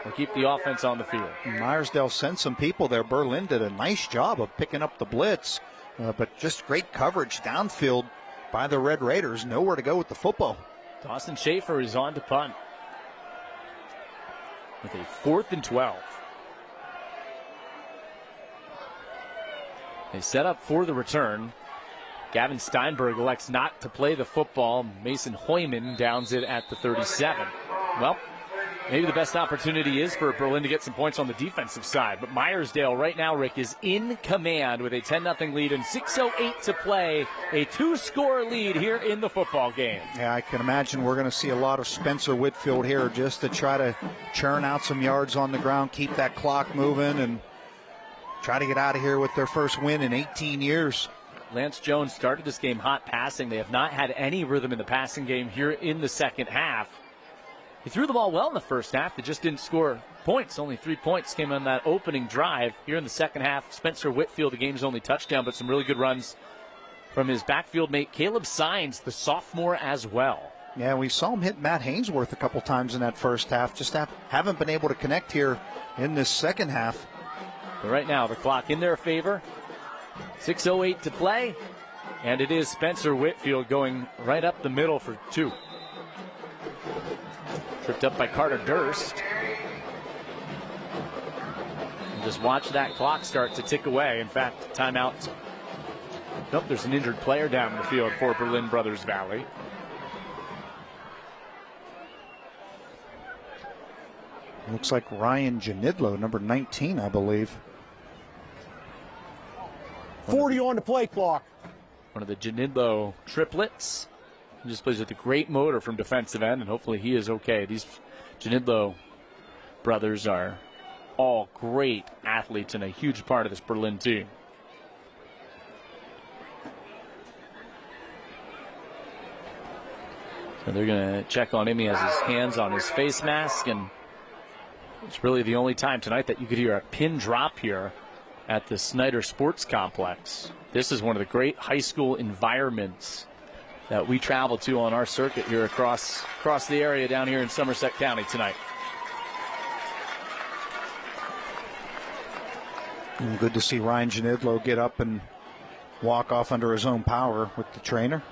or keep the offense on the field. Meyersdale sent some people there. Berlin did a nice job of picking up the blitz, but just great coverage downfield by the Red Raiders. Nowhere to go with the football. Dawson Schaefer is on to punt with a 4th and 12. They set up for the return. Gavin Steinberg elects not to play the football. Mason Hoyman downs it at the 37. Well, maybe the best opportunity is for Berlin to get some points on the defensive side. But Meyersdale right now, Rick, is in command with a 10-0 lead and 6:08 to play. A 2-score lead here in the football game. Yeah, I can imagine we're going to see a lot of Spencer Whitfield here just to try to churn out some yards on the ground, keep that clock moving, and try to get out of here with their first win in 18 years. Lance Jones started this game hot passing. They have not had any rhythm in the passing game here in the second half. He threw the ball well in the first half. They just didn't score points. Only 3 points came on that opening drive. Here in the second half, Spencer Whitfield, the game's only touchdown, but some really good runs from his backfield mate, Caleb Sines, the sophomore, as well. Yeah, we saw him hit Matt Hainsworth a couple times in that first half. Just haven't been able to connect here in this second half. But right now, the clock in their favor. 6:08 to play, and it is Spencer Whitfield going right up the middle for 2. Tripped up by Carter Durst. And just watch that clock start to tick away. In fact, timeout. Nope, there's an injured player down the field for Berlin Brothers Valley. Looks like Ryan Janidlo, number 19, I believe. 40 on the play clock. One of the Janidlo triplets. He just plays with a great motor from defensive end, and hopefully he is okay. These Janidlo brothers are all great athletes and a huge part of this Berlin team. So they're going to check on him. He has his hands on his face mask, and it's really the only time tonight that you could hear a pin drop here at the Snyder Sports Complex. This is one of the great high school environments that we travel to on our circuit here across the area down here in Somerset County tonight. And good to see Ryan Janidlo get up and walk off under his own power with the trainer.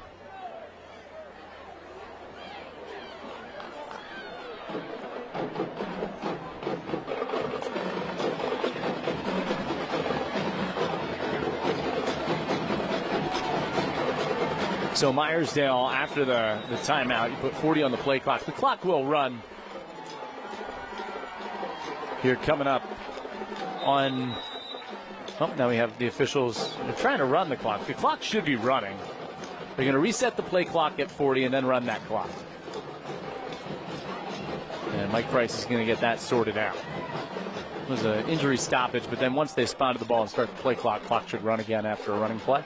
So Meyersdale, after the timeout, you put 40 on the play clock. The clock will run here coming up on... Oh, now we have the officials. They're trying to run the clock. The clock should be running. They're going to reset the play clock at 40 and then run that clock. And Mike Price is going to get that sorted out. It was an injury stoppage, but then once they spotted the ball and start the play clock should run again after a running play.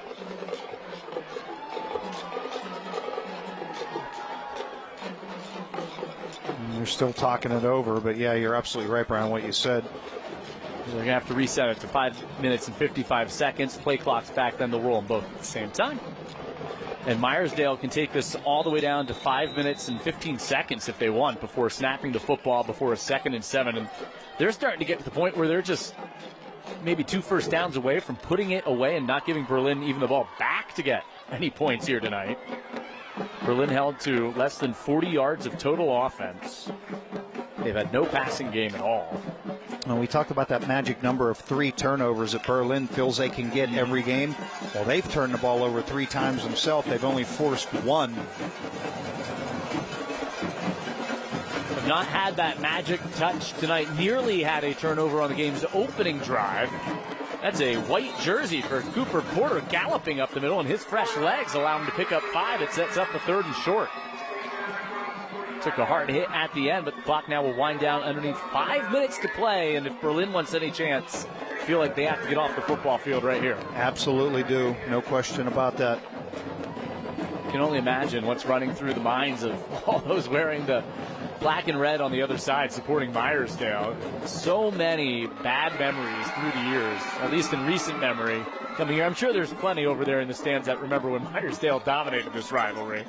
They're still talking it over, but yeah, you're absolutely right, Brian, what you said. They're going to have to reset it to 5 minutes and 55 seconds. Play clock's back, then they'll roll them both at the same time. And Meyersdale can take this all the way down to 5 minutes and 15 seconds if they want before snapping the football before a 2nd and 7. And they're starting to get to the point where they're just maybe 2 first downs away from putting it away and not giving Berlin even the ball back to get any points here tonight. Berlin held to less than 40 yards of total offense. They've had no passing game at all. Well, we talked about that magic number of 3 turnovers that Berlin feels they can get every game. Well, they've turned the ball over 3 times themselves. They've only forced 1. Have not had that magic touch tonight. Nearly had a turnover on the game's opening drive. That's a white jersey for Cooper Porter galloping up the middle, and his fresh legs allow him to pick up 5. It sets up the 3rd and short. Took a hard hit at the end, but the clock now will wind down underneath 5 minutes to play, and if Berlin wants any chance, I feel like they have to get off the football field right here. Absolutely do. No question about that. You can only imagine what's running through the minds of all those wearing the black and red on the other side supporting Meyersdale. So many bad memories through the years, at least in recent memory, coming here. I'm sure there's plenty over there in the stands that remember when Meyersdale dominated this rivalry.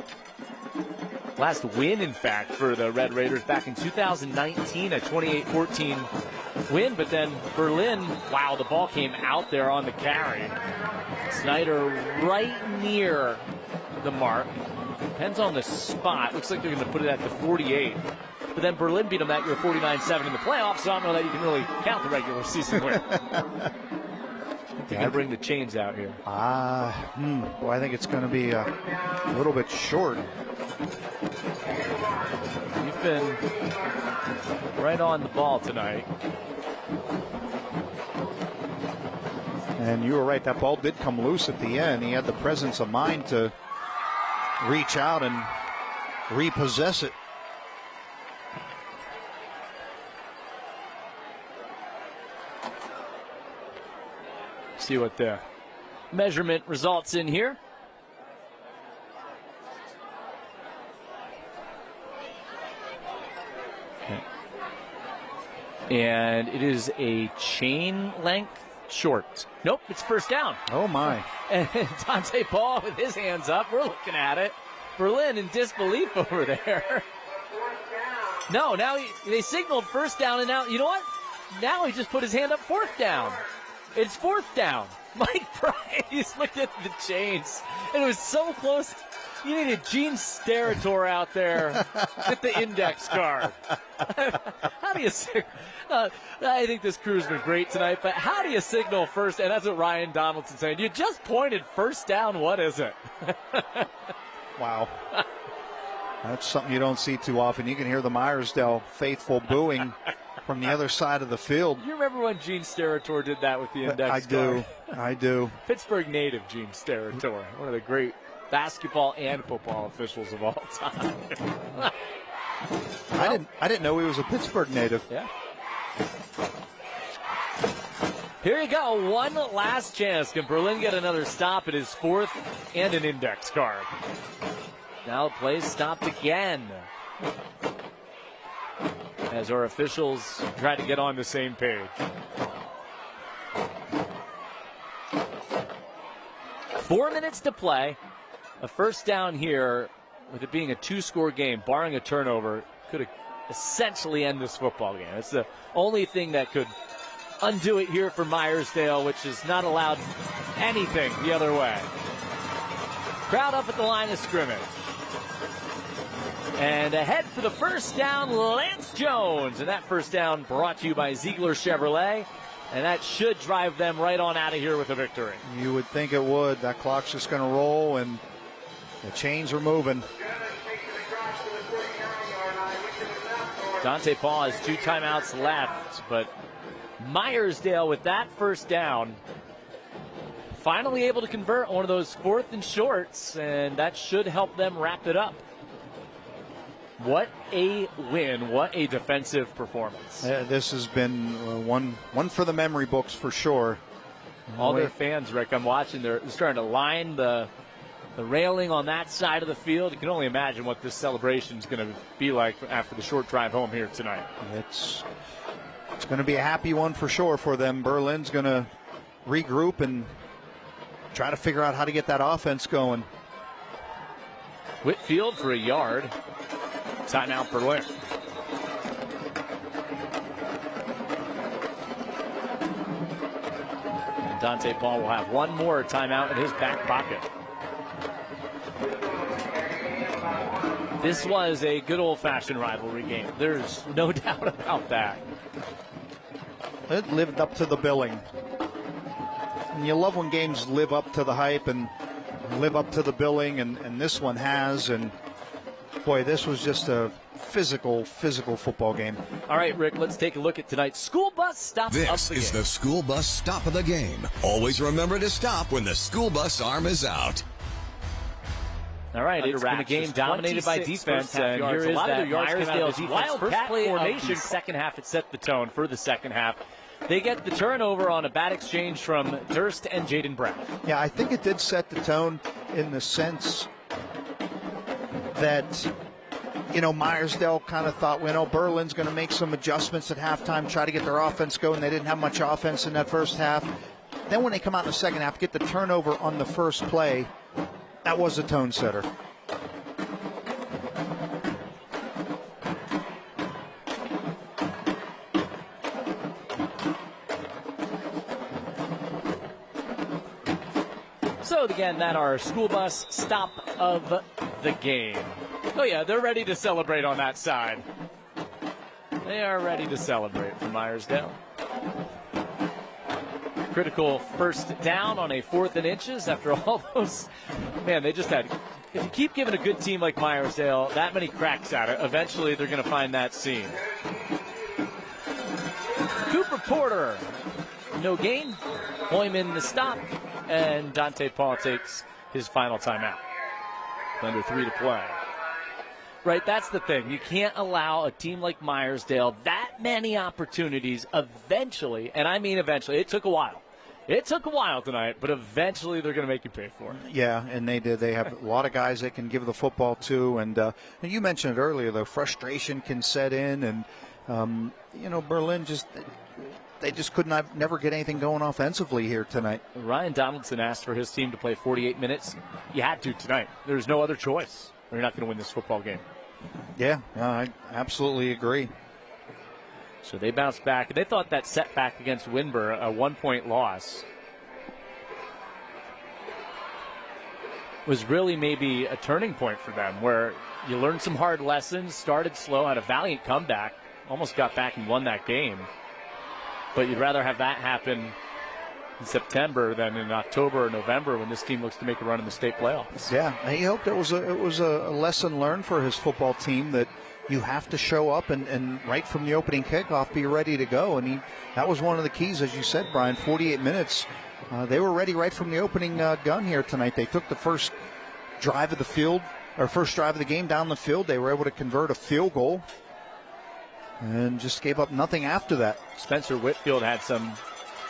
Last win, in fact, for the Red Raiders back in 2019, a 28-14 win. But then Berlin, wow, the ball came out there on the carry. Snyder right near the mark. Depends on the spot. Looks like they're going to put it at the 48. But then Berlin beat them that year 49-7 in the playoffs, so I don't know that you can really count the regular season win. They're going to bring the chains out here. Well, I think it's going to be a little bit short. You've been right on the ball tonight. And you were right, that ball did come loose at the end. He had the presence of mind to reach out and repossess it. See what the measurement results in here. And it is a chain length short. Nope, it's first down. Oh, my. And Dante Paul with his hands up. We're looking at it. Berlin in disbelief over there. No, now they signaled first down, and now, you know what? Now he just put his hand up, fourth down. It's fourth down. Mike Price looked at the chains, and it was so close. You needed Gene Steratore out there with the index card. How do you I think this crew's been great tonight, but how do you signal first? And that's what Ryan Donaldson's saying. You just pointed first down. What is it? Wow. That's something you don't see too often. You can hear the Meyersdale faithful booing from the other side of the field. You remember when Gene Steratore did that with the index card? I do. Pittsburgh native Gene Steratore, one of the great basketball and football officials of all time. I didn't know he was a Pittsburgh native. Yeah. Here you go. One last chance. Can Berlin get another stop? It is fourth and an index card. Now the play stopped again, as our officials try to get on the same page. 4 minutes to play. A first down here, with it being a two-score game, barring a turnover, could essentially end this football game. It's the only thing that could undo it here for Meyersdale, which is not allowed anything the other way. Crowd up at the line of scrimmage. And ahead for the first down, Lance Jones. And that first down brought to you by Ziegler Chevrolet. And that should drive them right on out of here with a victory. You would think it would. That clock's just going to roll, and the chains are moving. Dante Paul has 2 timeouts left, but Meyersdale with that first down, finally able to convert one of those 4th and shorts, and that should help them wrap it up. What a win. What a defensive performance. This has been one for the memory books for sure. All their fans, Rick, I'm watching, they're starting to line the railing on that side of the field. You can only imagine what this celebration is going to be like after the short drive home here tonight. It's going to be a happy one for sure for them. Berlin's going to regroup and try to figure out how to get that offense going. Whitfield for a yard. Timeout Berlin. And Dante Paul will have one more timeout in his back pocket. This was a good old-fashioned rivalry game. There's no doubt about that. It lived up to the billing. And you love when games live up to the hype and live up to the billing, and this one has. And boy, this was just a physical football game. All right, Rick, let's take a look at tonight's school bus stop of the game. This is the school bus stop of the game. Always remember to stop when the school bus arm is out. All right, it's been a game dominated by defense, and here is that Meyersdale's Wildcat formation. Second half, it set the tone for the second half. They get the turnover on a bad exchange from Durst and Jaden Brown. Yeah, I think it did set the tone in the sense that, Meyersdale kind of thought, Berlin's going to make some adjustments at halftime, try to get their offense going. They didn't have much offense in that first half. Then when they come out in the second half, get the turnover on the first play, that was a tone setter. So again, that our school bus stop of the game. Oh yeah, they're ready to celebrate on that side. They are ready to celebrate for Meyersdale. critical first down on a 4th and inches after all those. Man, they just had. If you keep giving a good team like Meyersdale that many cracks at it, eventually they're going to find that seam. Cooper Porter, no gain. Hoyman the stop, and Dante Paul takes his final timeout. Under 3 to play. Right, that's the thing. You can't allow a team like Meyersdale that many opportunities eventually, and I mean eventually. It took a while. It took a while tonight, but eventually they're going to make you pay for it. Yeah, and they did. They have a lot of guys they can give the football to, and you mentioned it earlier, though, frustration can set in, and, Berlin they just could never get anything going offensively here tonight. Ryan Donaldson asked for his team to play 48 minutes. You had to tonight. There's no other choice, or you're not going to win this football game. Yeah, I absolutely agree. So they bounced back. They thought that setback against Winber, a 1-point loss, was really maybe a turning point for them, where you learned some hard lessons, started slow, had a valiant comeback, almost got back and won that game. But you'd rather have that happen in September than in October or November when this team looks to make a run in the state playoffs. Yeah, he hoped it was a lesson learned for his football team that you have to show up and right from the opening kickoff be ready to go. And that was one of the keys, as you said, Brian. 48 minutes. They were ready right from the opening gun here tonight. They took the first drive of the game down the field. They were able to convert a field goal and just gave up nothing after that. Spencer Whitfield had some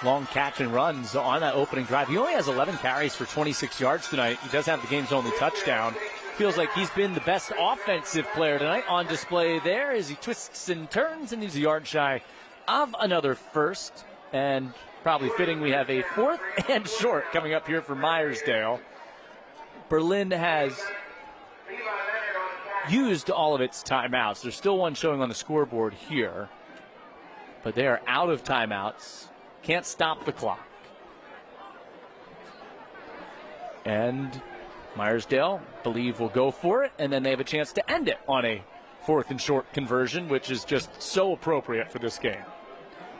long catch and runs on that opening drive. He only has 11 carries for 26 yards tonight. He does have the game's only touchdown. Feels like he's been the best offensive player tonight on display there as he twists and turns, and he's a yard shy of another first. And probably fitting, we have a 4th and short coming up here for Meyersdale. Berlin has used all of its timeouts. There's still one showing on the scoreboard here, but they are out of timeouts. Can't stop the clock. And Meyersdale, believe, will go for it, and then they have a chance to end it on a 4th and short conversion, which is just so appropriate for this game.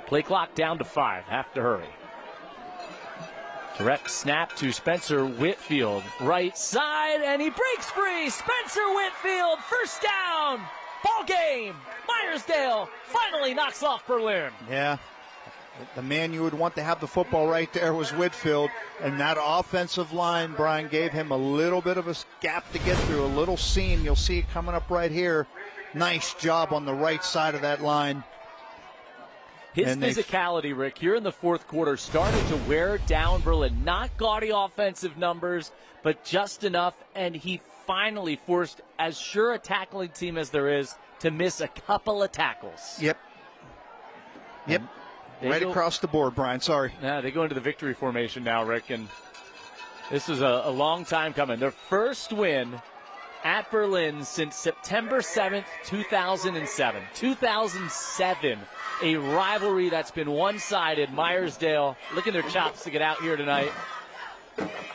Play clock down to 5. Have to hurry. Direct snap to Spencer Whitfield. Right side, and he breaks free. Spencer Whitfield, first down. Ball game. Meyersdale finally knocks off Berlin. Yeah. The man you would want to have the football right there was Whitfield, and that offensive line, Brian, gave him a little bit of a gap to get through, a little seam. You'll see it coming up right here. Nice job on the right side of that line. His physicality, Rick, here in the 4th quarter started to wear down Berlin. Not gaudy offensive numbers, but just enough, and he finally forced as sure a tackling team as there is to miss a couple of tackles. Yep. Right across the board, Brian. Sorry. Yeah, they go into the victory formation now, Rick, and this is a long time coming. Their first win at Berlin since September 7th, 2007. 2007, a rivalry that's been one-sided. Meyersdale licking their chops to get out here tonight.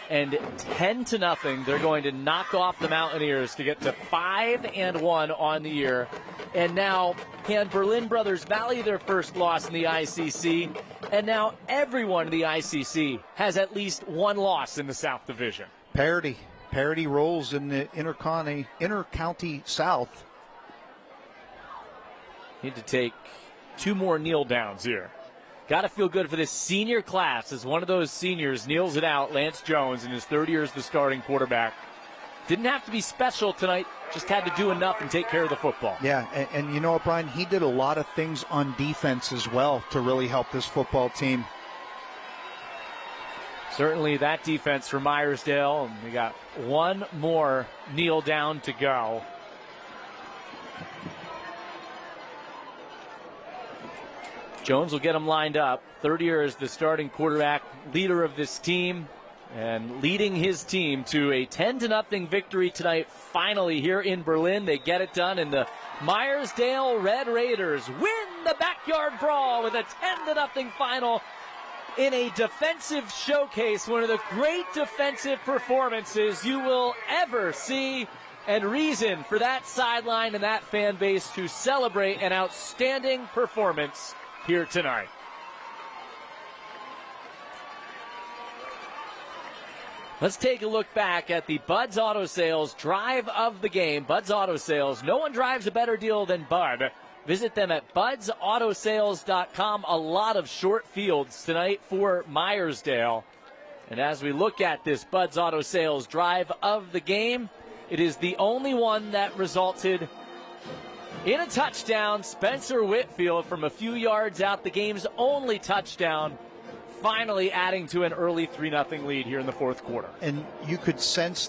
And 10-0, they're going to knock off the Mountaineers to get to 5-1 on the year. And now, can Berlin Brothers Valley their first loss in the ICC? And now everyone in the ICC has at least one loss in the South Division. Parity rolls in the inter-county South. Need to take 2 more kneel downs here. Got to feel good for this senior class as one of those seniors kneels it out, Lance Jones, in his 3rd year as the starting quarterback. Didn't have to be special tonight, just had to do enough and take care of the football. Yeah, and you know what, Brian? He did a lot of things on defense as well to really help this football team. Certainly that defense for Meyersdale, and we got one more kneel down to go. Jones will get him lined up. 3rd year as the starting quarterback, leader of this team, and leading his team to a 10-0 victory tonight. Finally here in Berlin, they get it done, and the Meyersdale Red Raiders win the backyard brawl with a 10-0 final in a defensive showcase, one of the great defensive performances you will ever see, and reason for that sideline and that fan base to celebrate an outstanding performance here tonight. Let's take a look back at the Bud's Auto Sales drive of the game. Bud's Auto Sales. No one drives a better deal than Bud. Visit them at budsautosales.com. A lot of short fields tonight for Meyersdale. And as we look at this Bud's Auto Sales drive of the game, it is the only one that resulted in a touchdown. Spencer Whitfield from a few yards out, the game's only touchdown, finally adding to an early 3-0 lead here in the fourth quarter. And you could sense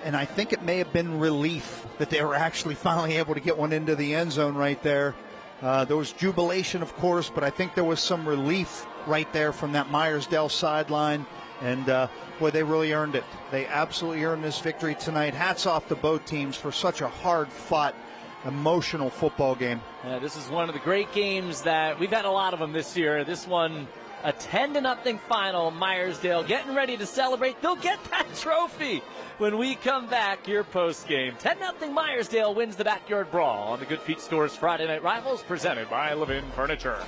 and I think it may have been relief that they were actually finally able to get one into the end zone right there. There was jubilation, of course, but I think there was some relief right there from that Meyersdale sideline. And, boy, they really earned it. They absolutely earned this victory tonight. Hats off to both teams for such a hard-fought, emotional football game. Yeah, this is one of the great games that we've had a lot of them this year. This one, a 10-0 final. Meyersdale getting ready to celebrate. They'll get that trophy when we come back here post-game. 10-0 Meyersdale wins the Backyard Brawl on the Good Feet Store's Friday Night Rivals, presented by Levin Furniture.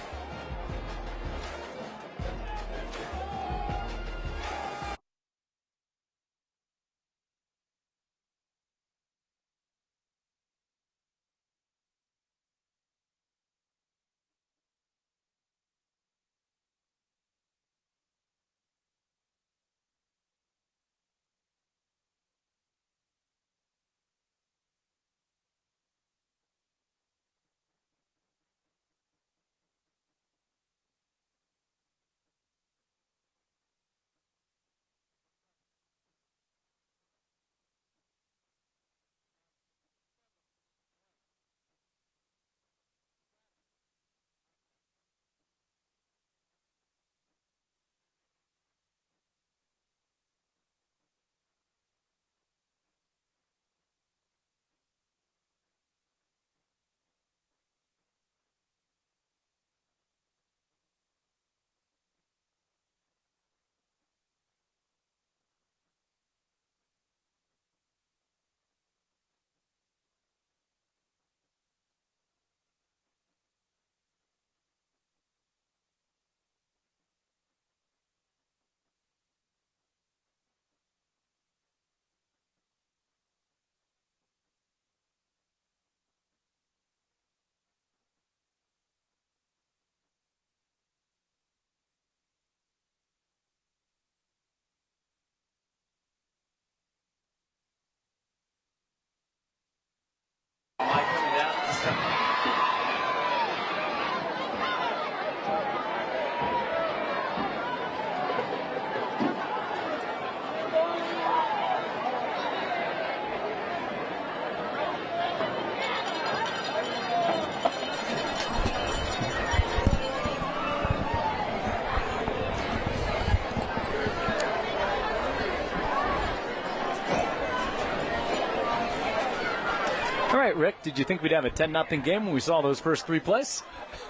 All right, Rick, did you think we'd have a 10-0 game when we saw those first three plays?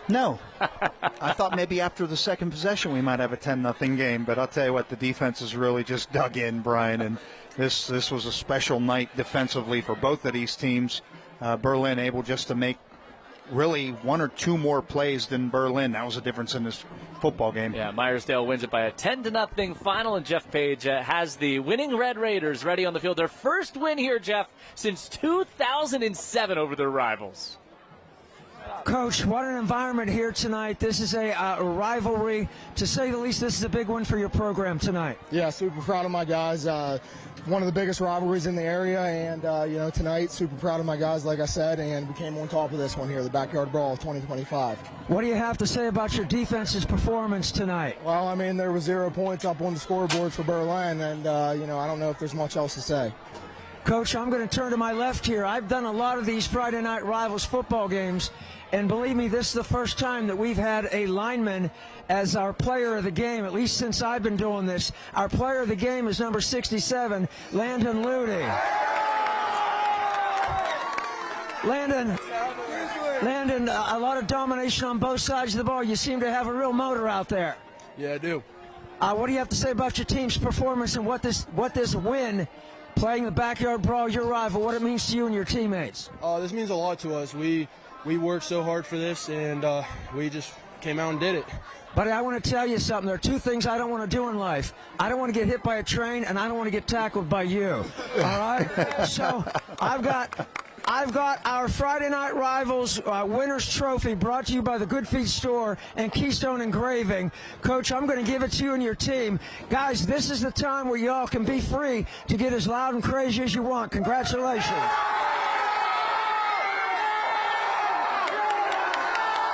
No. I thought maybe after the second possession we might have a 10-0 game, but I'll tell you what, the defense has really just dug in, Brian, and this was a special night defensively for both of these teams. Berlin able just to make really one or two more plays than Berlin. That was a difference in this football game. Yeah, Meyersdale wins it by a 10-0 final, and Jeff Page has the winning Red Raiders ready on the field. Their first win here, Jeff, since 2007 over their rivals. Coach, what an environment here tonight. This is a rivalry. To say the least, this is a big one for your program tonight. Yeah, super proud of my guys. One of the biggest rivalries in the area, and tonight, super proud of my guys, like I said, and we came on top of this one here, the Backyard Brawl of 2025. What do you have to say about your defense's performance tonight? Well, I mean, there was 0 points up on the scoreboard for Berlin, and, I don't know if there's much else to say. Coach, I'm going to turn to my left here. I've done a lot of these Friday Night Rivals football games, and believe me, this is the first time that we've had a lineman as our player of the game, at least since I've been doing this. Our player of the game is number 67, Landon Ludy. Landon, a lot of domination on both sides of the ball. You seem to have a real motor out there. Yeah, I do. What do you have to say about your team's performance and what this win, playing the Backyard Brawl, your rival, what it means to you and your teammates? This means a lot to us. We worked so hard for this, and we came out and did it. But I want to tell you something. There are two things I don't want to do in life. I don't want to get hit by a train, and I don't want to get tackled by you. All right? So I've got our Friday Night Rivals Winners Trophy brought to you by the Good Feet Store and Keystone Engraving. Coach, I'm going to give it to you and your team. Guys, this is the time where y'all can be free to get as loud and crazy as you want. Congratulations.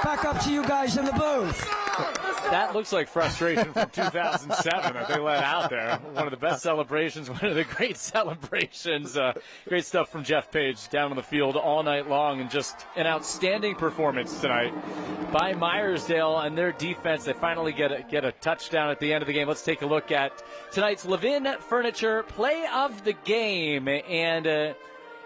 Back up to you guys in the booth. That looks like frustration from 2007 that they let out there. One of the best celebrations, one of the great celebrations. Great stuff from Jeff Page down on the field all night long, and just an outstanding performance tonight by Meyersdale and their defense. They finally get a touchdown at the end of the game. Let's take a look at tonight's Levin Furniture Play of the Game. And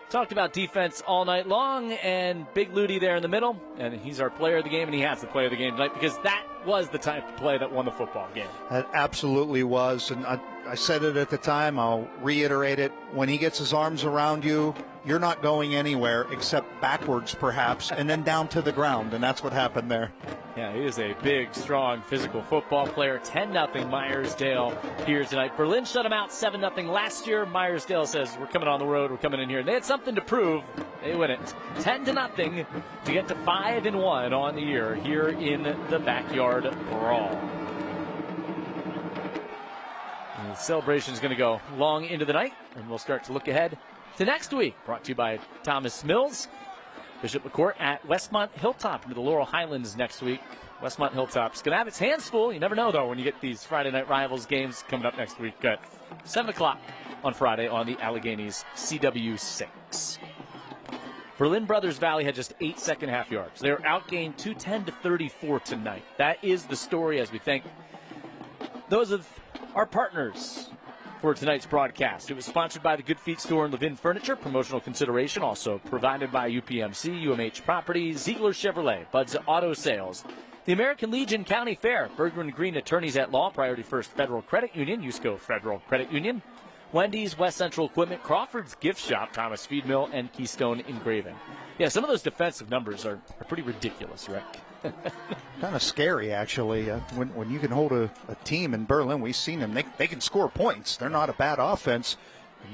talked about defense all night long, and Big Ludi there in the middle, and he's our player of the game, and he has the play of the game tonight because that was the type of play that won the football game. That absolutely was, and I said it at the time, I'll reiterate it. When he gets his arms around you, you're not going anywhere except backwards perhaps, and then down to the ground, and that's what happened there. Yeah, he is a big, strong, physical football player. 10-0 Meyersdale here tonight. Berlin shut him out 7-0 last year. Meyersdale says, we're coming on the road, we're coming in here. And they had something to prove. They win it 10-0 to get to 5-1 on the year here in the Backyard Brawl. And the celebration is going to go long into the night, and we'll start to look ahead to next week. Brought to you by Thomas Mills. Bishop McCourt at Westmont Hilltop into the Laurel Highlands next week. Westmont Hilltop's going to have its hands full. You never know, though, when you get these Friday Night Rivals games coming up next week at 7 o'clock on Friday on the Alleghenies CW6. Berlin Brothers Valley had just 8 second-half yards. They were outgained 210-34 tonight. That is the story as we thank those of our partners for tonight's broadcast. It was sponsored by the Good Feet Store and Levin Furniture. Promotional consideration also provided by UPMC, UMH Properties, Ziegler Chevrolet, Bud's Auto Sales, the American Legion County Fair, Berger & Green Attorneys at Law, Priority First Federal Credit Union, USCO Federal Credit Union, Wendy's, West Central Equipment, Crawford's Gift Shop, Thomas Feed Mill, and Keystone Engraving. Yeah, some of those defensive numbers are pretty ridiculous, Rick. Kind of scary, actually. When you can hold a team in Berlin, we've seen them. They can score points. They're not a bad offense.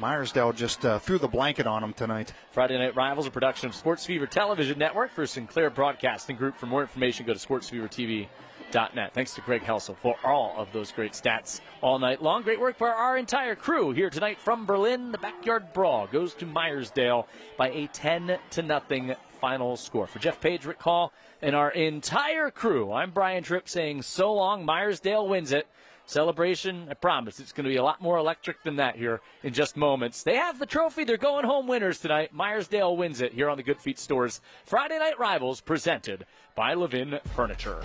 Meyersdale just threw the blanket on them tonight. Friday Night Rivals, a production of Sports Fever Television Network for Sinclair Broadcasting Group. For more information, go to sportsfevertv.net. Thanks to Greg Helsel for all of those great stats all night long. Great work by our entire crew here tonight from Berlin. The Backyard Brawl goes to Meyersdale by a 10-0 final score. For Jeff Page, Rick Hall, and our entire crew, I'm Brian Tripp saying so long. Meyersdale wins it. Celebration, I promise, it's going to be a lot more electric than that here in just moments. They have the trophy. They're going home winners tonight. Meyersdale wins it here on the Good Feet Store's Friday Night Rivals, presented by Levin Furniture.